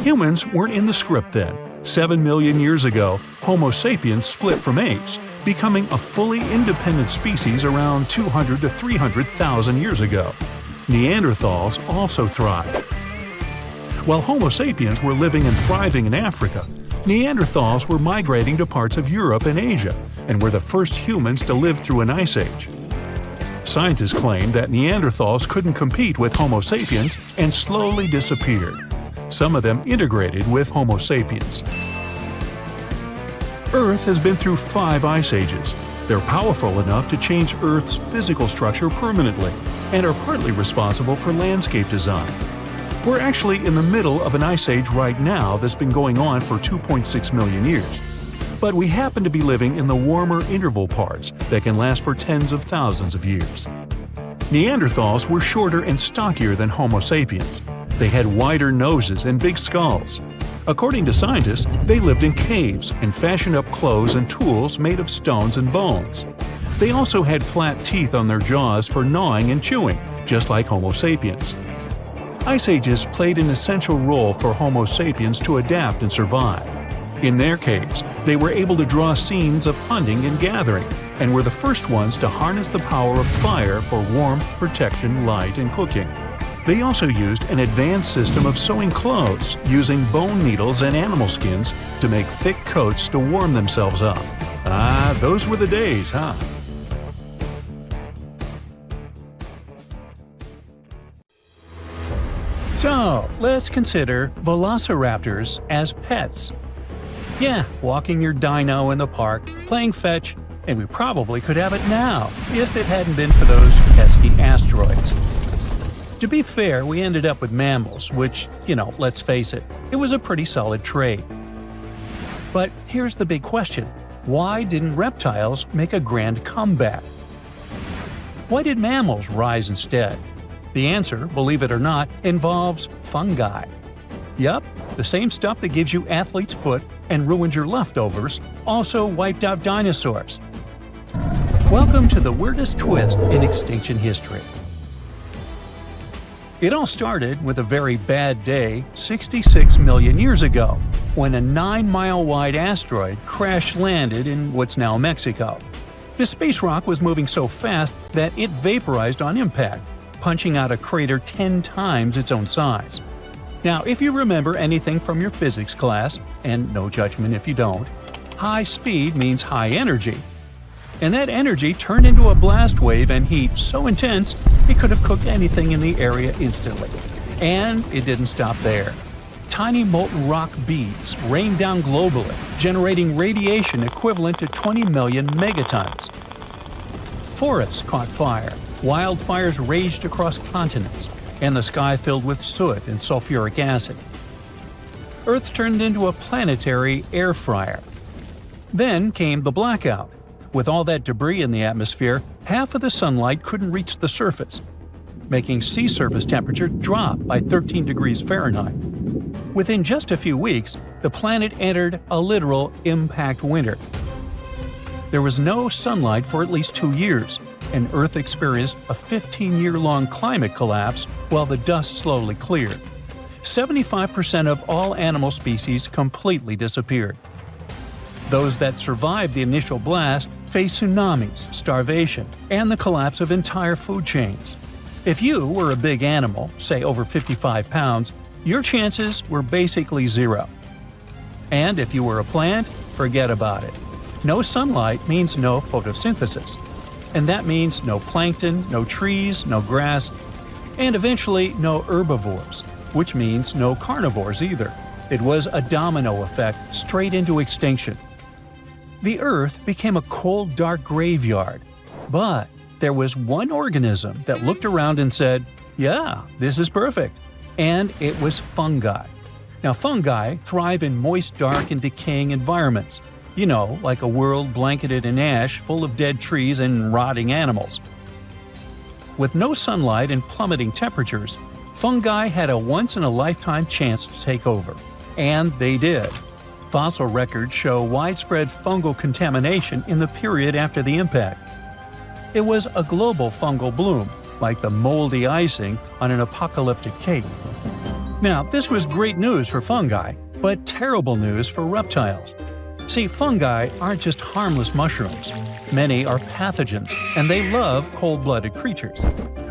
Humans weren't in the script then. 7 million years ago, Homo sapiens split from apes, becoming a fully independent species around 200 to 300,000 years ago. Neanderthals also thrived. While Homo sapiens were living and thriving in Africa, Neanderthals were migrating to parts of Europe and Asia, and were the first humans to live through an ice age. Scientists claim that Neanderthals couldn't compete with Homo sapiens and slowly disappeared. Some of them integrated with Homo sapiens. Earth has been through 5 ice ages. They're powerful enough to change Earth's physical structure permanently, and are partly responsible for landscape design. We're actually in the middle of an ice age right now that's been going on for 2.6 million years. But we happen to be living in the warmer interval parts that can last for tens of thousands of years. Neanderthals were shorter and stockier than Homo sapiens. They had wider noses and big skulls. According to scientists, they lived in caves and fashioned up clothes and tools made of stones and bones. They also had flat teeth on their jaws for gnawing and chewing, just like Homo sapiens. Ice ages played an essential role for Homo sapiens to adapt and survive. In their caves, they were able to draw scenes of hunting and gathering, and were the first ones to harness the power of fire for warmth, protection, light, and cooking. They also used an advanced system of sewing clothes, using bone needles and animal skins to make thick coats to warm themselves up. Ah, those were the days, huh? So, let's consider velociraptors as pets. Yeah, walking your dino in the park, playing fetch, and we probably could have it now, if it hadn't been for those pesky asteroids. To be fair, we ended up with mammals, which, let's face it, it was a pretty solid trade. But here's the big question. Why didn't reptiles make a grand comeback? Why did mammals rise instead? The answer, believe it or not, involves fungi. Yup, the same stuff that gives you athlete's foot and ruins your leftovers also wiped out dinosaurs. Welcome to the weirdest twist in extinction history. It all started with a very bad day 66 million years ago, when a 9-mile-wide asteroid crash-landed in what's now Mexico. The space rock was moving so fast that it vaporized on impact, punching out a crater 10 times its own size. Now, if you remember anything from your physics class, and no judgment if you don't, high speed means high energy. And that energy turned into a blast wave and heat so intense it could have cooked anything in the area instantly. And it didn't stop there. Tiny molten rock beads rained down globally, generating radiation equivalent to 20 million megatons. Forests caught fire, wildfires raged across continents, and the sky filled with soot and sulfuric acid. Earth turned into a planetary air fryer. Then came the blackout. With all that debris in the atmosphere, half of the sunlight couldn't reach the surface, making sea surface temperature drop by 13 degrees Fahrenheit. Within just a few weeks, the planet entered a literal impact winter. There was no sunlight for at least 2 years, and Earth experienced a 15-year-long climate collapse while the dust slowly cleared. 75% of all animal species completely disappeared. Those that survived the initial blast faced tsunamis, starvation, and the collapse of entire food chains. If you were a big animal, say over 55 pounds, your chances were basically zero. And if you were a plant, forget about it. No sunlight means no photosynthesis. And that means no plankton, no trees, no grass, and eventually no herbivores, which means no carnivores either. It was a domino effect straight into extinction. The Earth became a cold, dark graveyard. But there was one organism that looked around and said, "Yeah, this is perfect." And it was fungi. Now, fungi thrive in moist, dark, and decaying environments. You know, like a world blanketed in ash full of dead trees and rotting animals. With no sunlight and plummeting temperatures, fungi had a once-in-a-lifetime chance to take over. And they did. Fossil records show widespread fungal contamination in the period after the impact. It was a global fungal bloom, like the moldy icing on an apocalyptic cake. Now, this was great news for fungi, but terrible news for reptiles. See, fungi aren't just harmless mushrooms. Many are pathogens, and they love cold-blooded creatures.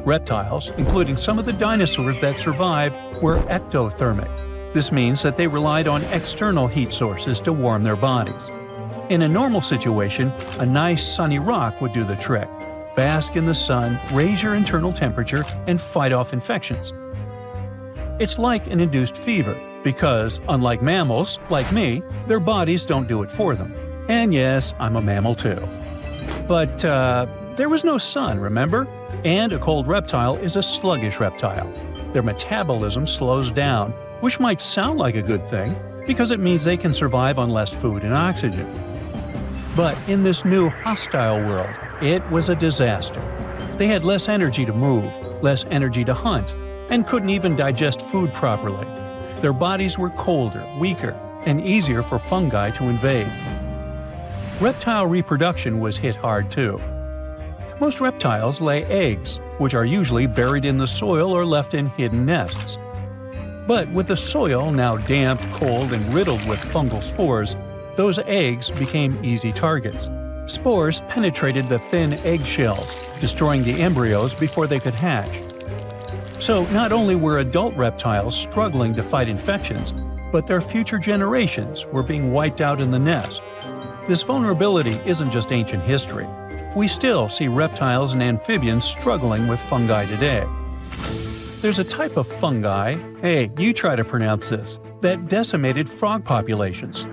Reptiles, including some of the dinosaurs that survived, were ectothermic. This means that they relied on external heat sources to warm their bodies. In a normal situation, a nice sunny rock would do the trick. Bask in the sun, raise your internal temperature, and fight off infections. It's like an induced fever, because, unlike mammals, like me, their bodies don't do it for them. And yes, I'm a mammal too. But there was no sun, remember? And a cold reptile is a sluggish reptile. Their metabolism slows down, which might sound like a good thing, because it means they can survive on less food and oxygen. But in this new hostile world, it was a disaster. They had less energy to move, less energy to hunt, and couldn't even digest food properly. Their bodies were colder, weaker, and easier for fungi to invade. Reptile reproduction was hit hard too. Most reptiles lay eggs, which are usually buried in the soil or left in hidden nests. But with the soil now damp, cold, and riddled with fungal spores, those eggs became easy targets. Spores penetrated the thin eggshells, destroying the embryos before they could hatch. So not only were adult reptiles struggling to fight infections, but their future generations were being wiped out in the nest. This vulnerability isn't just ancient history. We still see reptiles and amphibians struggling with fungi today. There's a type of fungi, hey, you try to pronounce this, that decimated frog populations.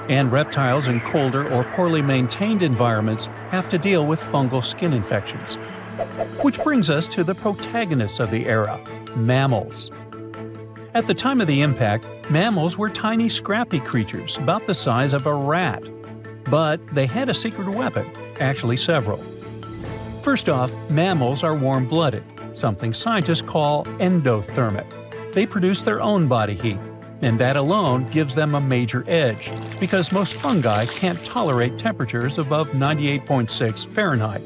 And reptiles in colder or poorly maintained environments have to deal with fungal skin infections. Which brings us to the protagonists of the era, mammals. At the time of the impact, mammals were tiny scrappy creatures about the size of a rat. But they had a secret weapon, actually several. First off, mammals are warm-blooded, something scientists call endothermic. They produce their own body heat, and that alone gives them a major edge, because most fungi can't tolerate temperatures above 98.6 Fahrenheit.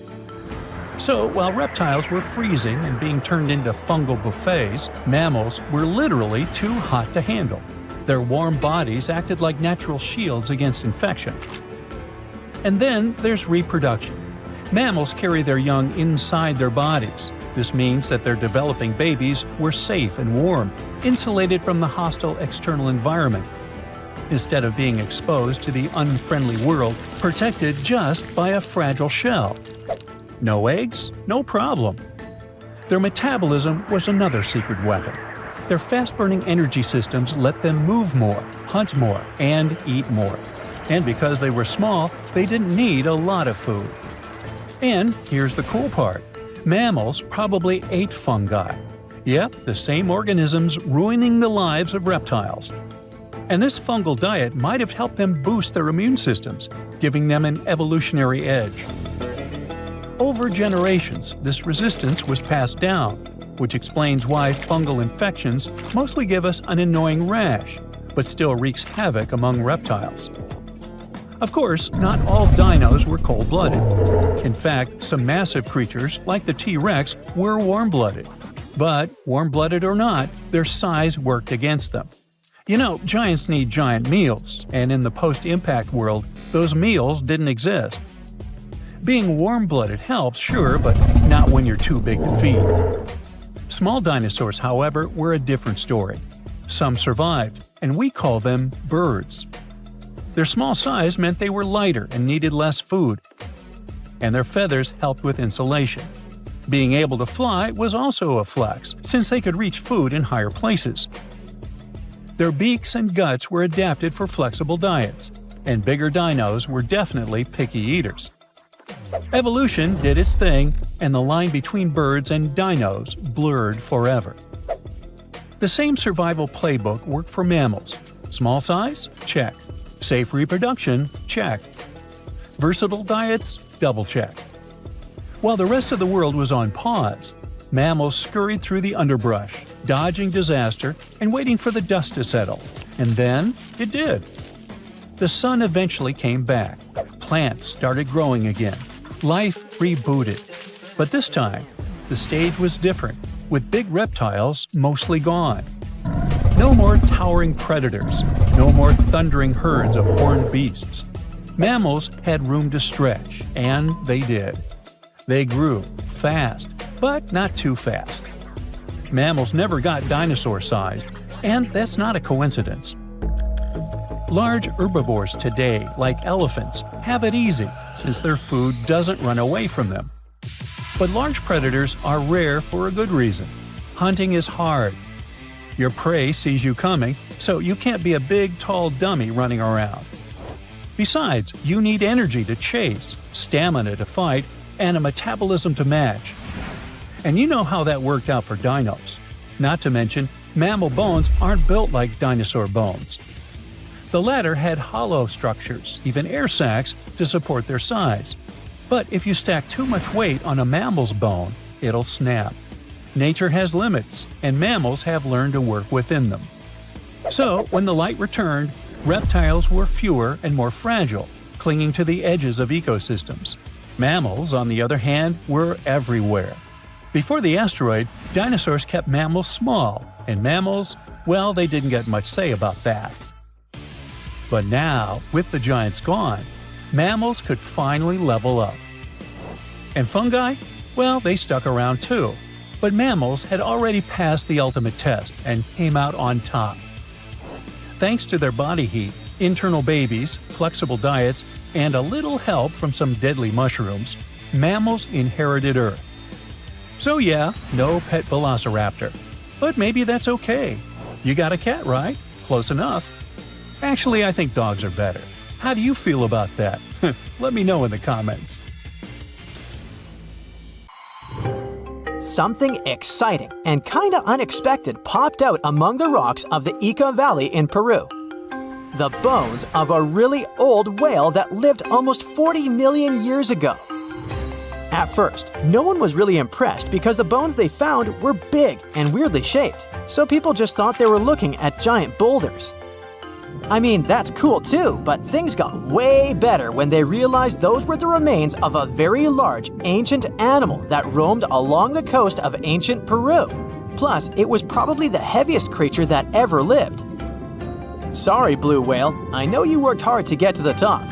So, while reptiles were freezing and being turned into fungal buffets, mammals were literally too hot to handle. Their warm bodies acted like natural shields against infection. And then there's reproduction. Mammals carry their young inside their bodies. This means that their developing babies were safe and warm, insulated from the hostile external environment. instead of being exposed to the unfriendly world, protected just by a fragile shell. No eggs? No problem. Their metabolism was another secret weapon. Their fast-burning energy systems let them move more, hunt more, and eat more. And because they were small, they didn't need a lot of food. And here's the cool part. Mammals probably ate fungi. Yep, the same organisms ruining the lives of reptiles. And this fungal diet might have helped them boost their immune systems, giving them an evolutionary edge. Over generations, this resistance was passed down, which explains why fungal infections mostly give us an annoying rash, but still wreaks havoc among reptiles. Of course, not all dinos were cold-blooded. In fact, some massive creatures, like the T-Rex, were warm-blooded. But, warm-blooded or not, their size worked against them. You know, giants need giant meals, and in the post-impact world, those meals didn't exist. Being warm-blooded helps, sure, but not when you're too big to feed. Small dinosaurs, however, were a different story. Some survived, and we call them birds. Their small size meant they were lighter and needed less food, and their feathers helped with insulation. Being able to fly was also a flex, since they could reach food in higher places. Their beaks and guts were adapted for flexible diets, and bigger dinos were definitely picky eaters. Evolution did its thing, and the line between birds and dinos blurred forever. The same survival playbook worked for mammals. Small size? Check. Safe reproduction? Check. Versatile diets? Double check. While the rest of the world was on pause, mammals scurried through the underbrush, dodging disaster and waiting for the dust to settle. And then it did. The sun eventually came back. Plants started growing again. Life rebooted. But this time, the stage was different, with big reptiles mostly gone. No more towering predators, no more thundering herds of horned beasts. Mammals had room to stretch, and they did. They grew fast, but not too fast. Mammals never got dinosaur-sized, and that's not a coincidence. Large herbivores today, like elephants, have it easy since their food doesn't run away from them. But large predators are rare for a good reason. Hunting is hard. Your prey sees you coming, so you can't be a big, tall dummy running around. Besides, you need energy to chase, stamina to fight, and a metabolism to match. And you know how that worked out for dinos. Not to mention, mammal bones aren't built like dinosaur bones. The latter had hollow structures, even air sacs, to support their size. But if you stack too much weight on a mammal's bone, it'll snap. Nature has limits, and mammals have learned to work within them. So, when the light returned, reptiles were fewer and more fragile, clinging to the edges of ecosystems. Mammals, on the other hand, were everywhere. Before the asteroid, dinosaurs kept mammals small, and mammals, well, they didn't get much say about that. But now, with the giants gone, mammals could finally level up. And fungi? Well, they stuck around too. But mammals had already passed the ultimate test and came out on top. Thanks to their body heat, internal babies, flexible diets, and a little help from some deadly mushrooms, mammals inherited Earth. So yeah, no pet velociraptor. But maybe that's okay. You got a cat, right? Close enough. Actually, I think dogs are better. How do you feel about that? Let me know in the comments. Something exciting and kinda unexpected popped out among the rocks of the Ica Valley in Peru. The bones of a really old whale that lived almost 40 million years ago. At first, no one was really impressed because the bones they found were big and weirdly shaped, so people just thought they were looking at giant boulders. I mean, that's cool too, but things got way better when they realized those were the remains of a very large ancient animal that roamed along the coast of ancient Peru. Plus, it was probably the heaviest creature that ever lived. Sorry, blue whale, I know you worked hard to get to the top.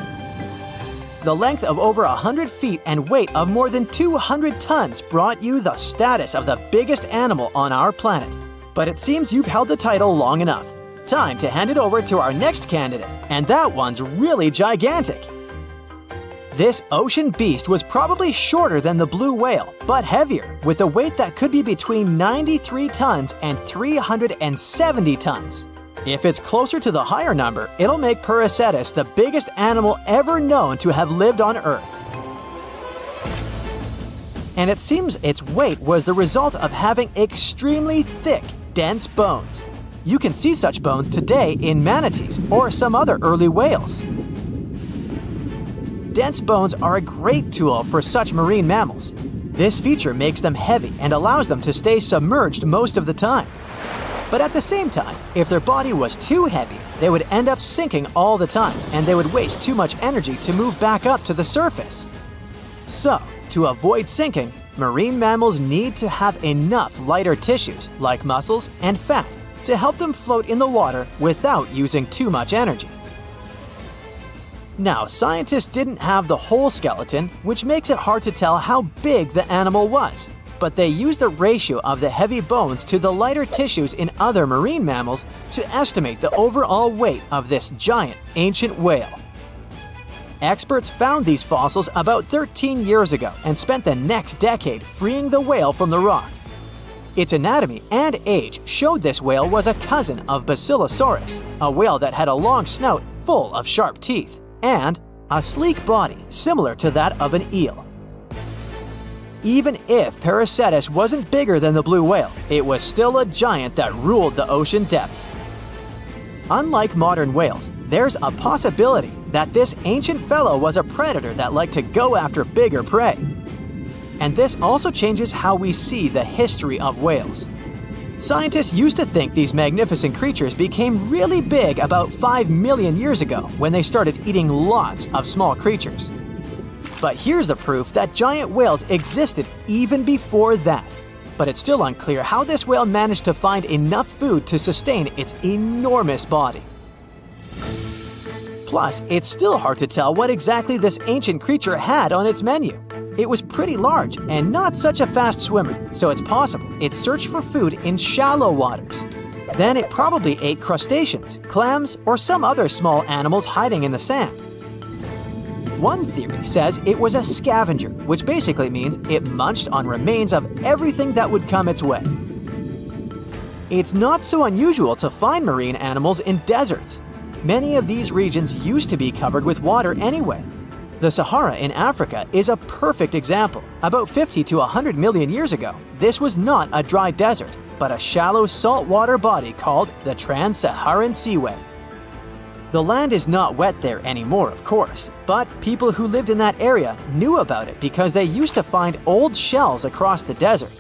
The length of over 100 feet and weight of more than 200 tons brought you the status of the biggest animal on our planet. But it seems you've held the title long enough. Time to hand it over to our next candidate, and that one's really gigantic. This ocean beast was probably shorter than the blue whale, but heavier, with a weight that could be between 93 tons and 370 tons. If it's closer to the higher number, it'll make Perseus the biggest animal ever known to have lived on Earth. And it seems its weight was the result of having extremely thick, dense bones. You can see such bones today in manatees or some other early whales. Dense bones are a great tool for such marine mammals. This feature makes them heavy and allows them to stay submerged most of the time. But at the same time, if their body was too heavy, they would end up sinking all the time, and they would waste too much energy to move back up to the surface. So, to avoid sinking, marine mammals need to have enough lighter tissues, like muscles and fat, to help them float in the water without using too much energy. Now, scientists didn't have the whole skeleton, which makes it hard to tell how big the animal was, but they used the ratio of the heavy bones to the lighter tissues in other marine mammals to estimate the overall weight of this giant ancient whale. Experts found these fossils about 13 years ago and spent the next decade freeing the whale from the rock. Its anatomy and age showed this whale was a cousin of Basilosaurus, a whale that had a long snout full of sharp teeth, and a sleek body similar to that of an eel. Even if Perseus wasn't bigger than the blue whale, it was still a giant that ruled the ocean depths. Unlike modern whales, there's a possibility that this ancient fellow was a predator that liked to go after bigger prey. And this also changes how we see the history of whales. Scientists used to think these magnificent creatures became really big about 5 million years ago when they started eating lots of small creatures. But here's the proof that giant whales existed even before that. But it's still unclear how this whale managed to find enough food to sustain its enormous body. Plus, it's still hard to tell what exactly this ancient creature had on its menu. It was pretty large and not such a fast swimmer, so it's possible it searched for food in shallow waters. Then it probably ate crustaceans, clams, or some other small animals hiding in the sand. One theory says it was a scavenger, which basically means it munched on remains of everything that would come its way. It's not so unusual to find marine animals in deserts. Many of these regions used to be covered with water anyway. The Sahara in Africa is a perfect example. About 50 to 100 million years ago, this was not a dry desert, but a shallow saltwater body called the Trans-Saharan Seaway. The land is not wet there anymore, of course, but people who lived in that area knew about it because they used to find old shells across the desert.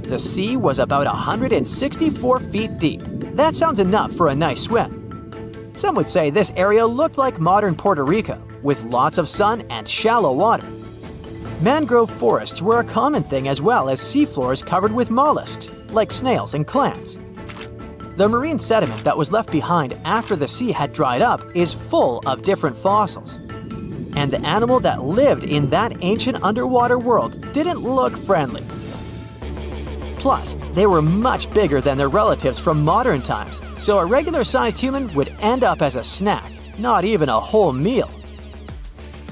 The sea was about 164 feet deep. That sounds enough for a nice swim. Some would say this area looked like modern Puerto Rico, with lots of sun and shallow water. Mangrove forests were a common thing as well as seafloors covered with mollusks, like snails and clams. The marine sediment that was left behind after the sea had dried up is full of different fossils. And the animal that lived in that ancient underwater world didn't look friendly. Plus, they were much bigger than their relatives from modern times, so a regular-sized human would end up as a snack, not even a whole meal.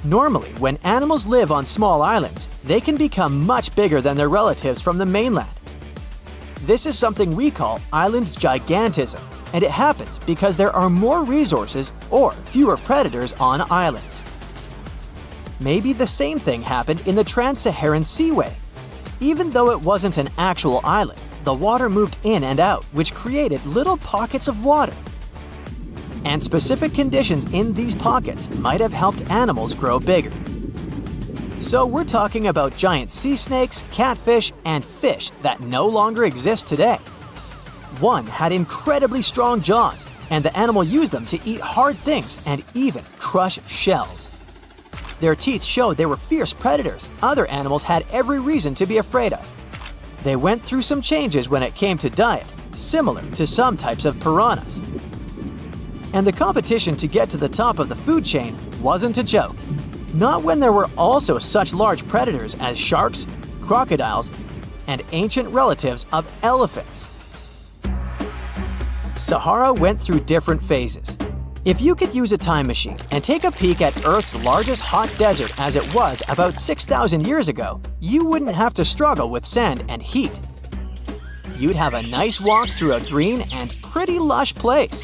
Normally, when animals live on small islands, they can become much bigger than their relatives from the mainland. This is something we call island gigantism, and it happens because there are more resources or fewer predators on islands. Maybe the same thing happened in the Trans-Saharan Seaway. Even though it wasn't an actual island, the water moved in and out, which created little pockets of water. And specific conditions in these pockets might have helped animals grow bigger. So we're talking about giant sea snakes, catfish, and fish that no longer exist today. One had incredibly strong jaws, and the animal used them to eat hard things and even crush shells. Their teeth showed they were fierce predators other animals had every reason to be afraid of. They went through some changes when it came to diet, similar to some types of piranhas. And the competition to get to the top of the food chain wasn't a joke. Not when there were also such large predators as sharks, crocodiles, and ancient relatives of elephants. Sahara went through different phases. If you could use a time machine and take a peek at Earth's largest hot desert as it was about 6,000 years ago, you wouldn't have to struggle with sand and heat. You'd have a nice walk through a green and pretty lush place.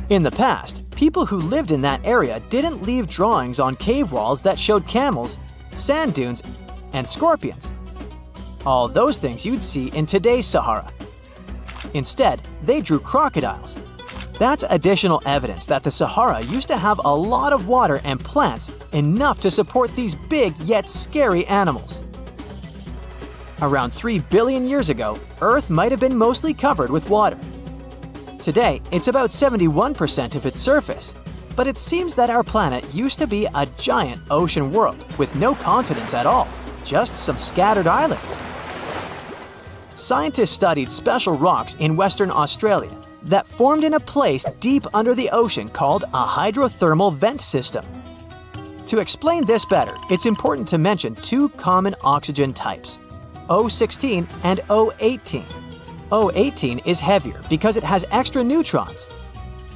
In the past, people who lived in that area didn't leave drawings on cave walls that showed camels, sand dunes, and scorpions. All those things you'd see in today's Sahara. Instead, they drew crocodiles. That's additional evidence that the Sahara used to have a lot of water and plants, enough to support these big yet scary animals. Around 3 billion years ago, Earth might have been mostly covered with water. Today, it's about 71% of its surface, but it seems that our planet used to be a giant ocean world with no continents at all, just some scattered islands. Scientists studied special rocks in Western Australia that formed in a place deep under the ocean called a hydrothermal vent system. To explain this better, it's important to mention two common oxygen types, O16 and O18. O18 is heavier because it has extra neutrons.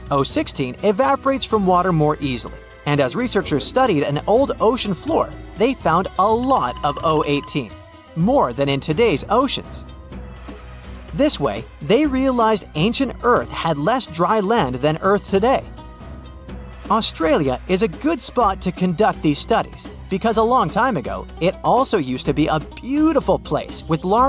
O16 evaporates from water more easily, and as researchers studied an old ocean floor, they found a lot of O18, more than in today's oceans. This way, they realized ancient Earth had less dry land than Earth today. Australia is a good spot to conduct these studies because a long time ago, it also used to be a beautiful place with large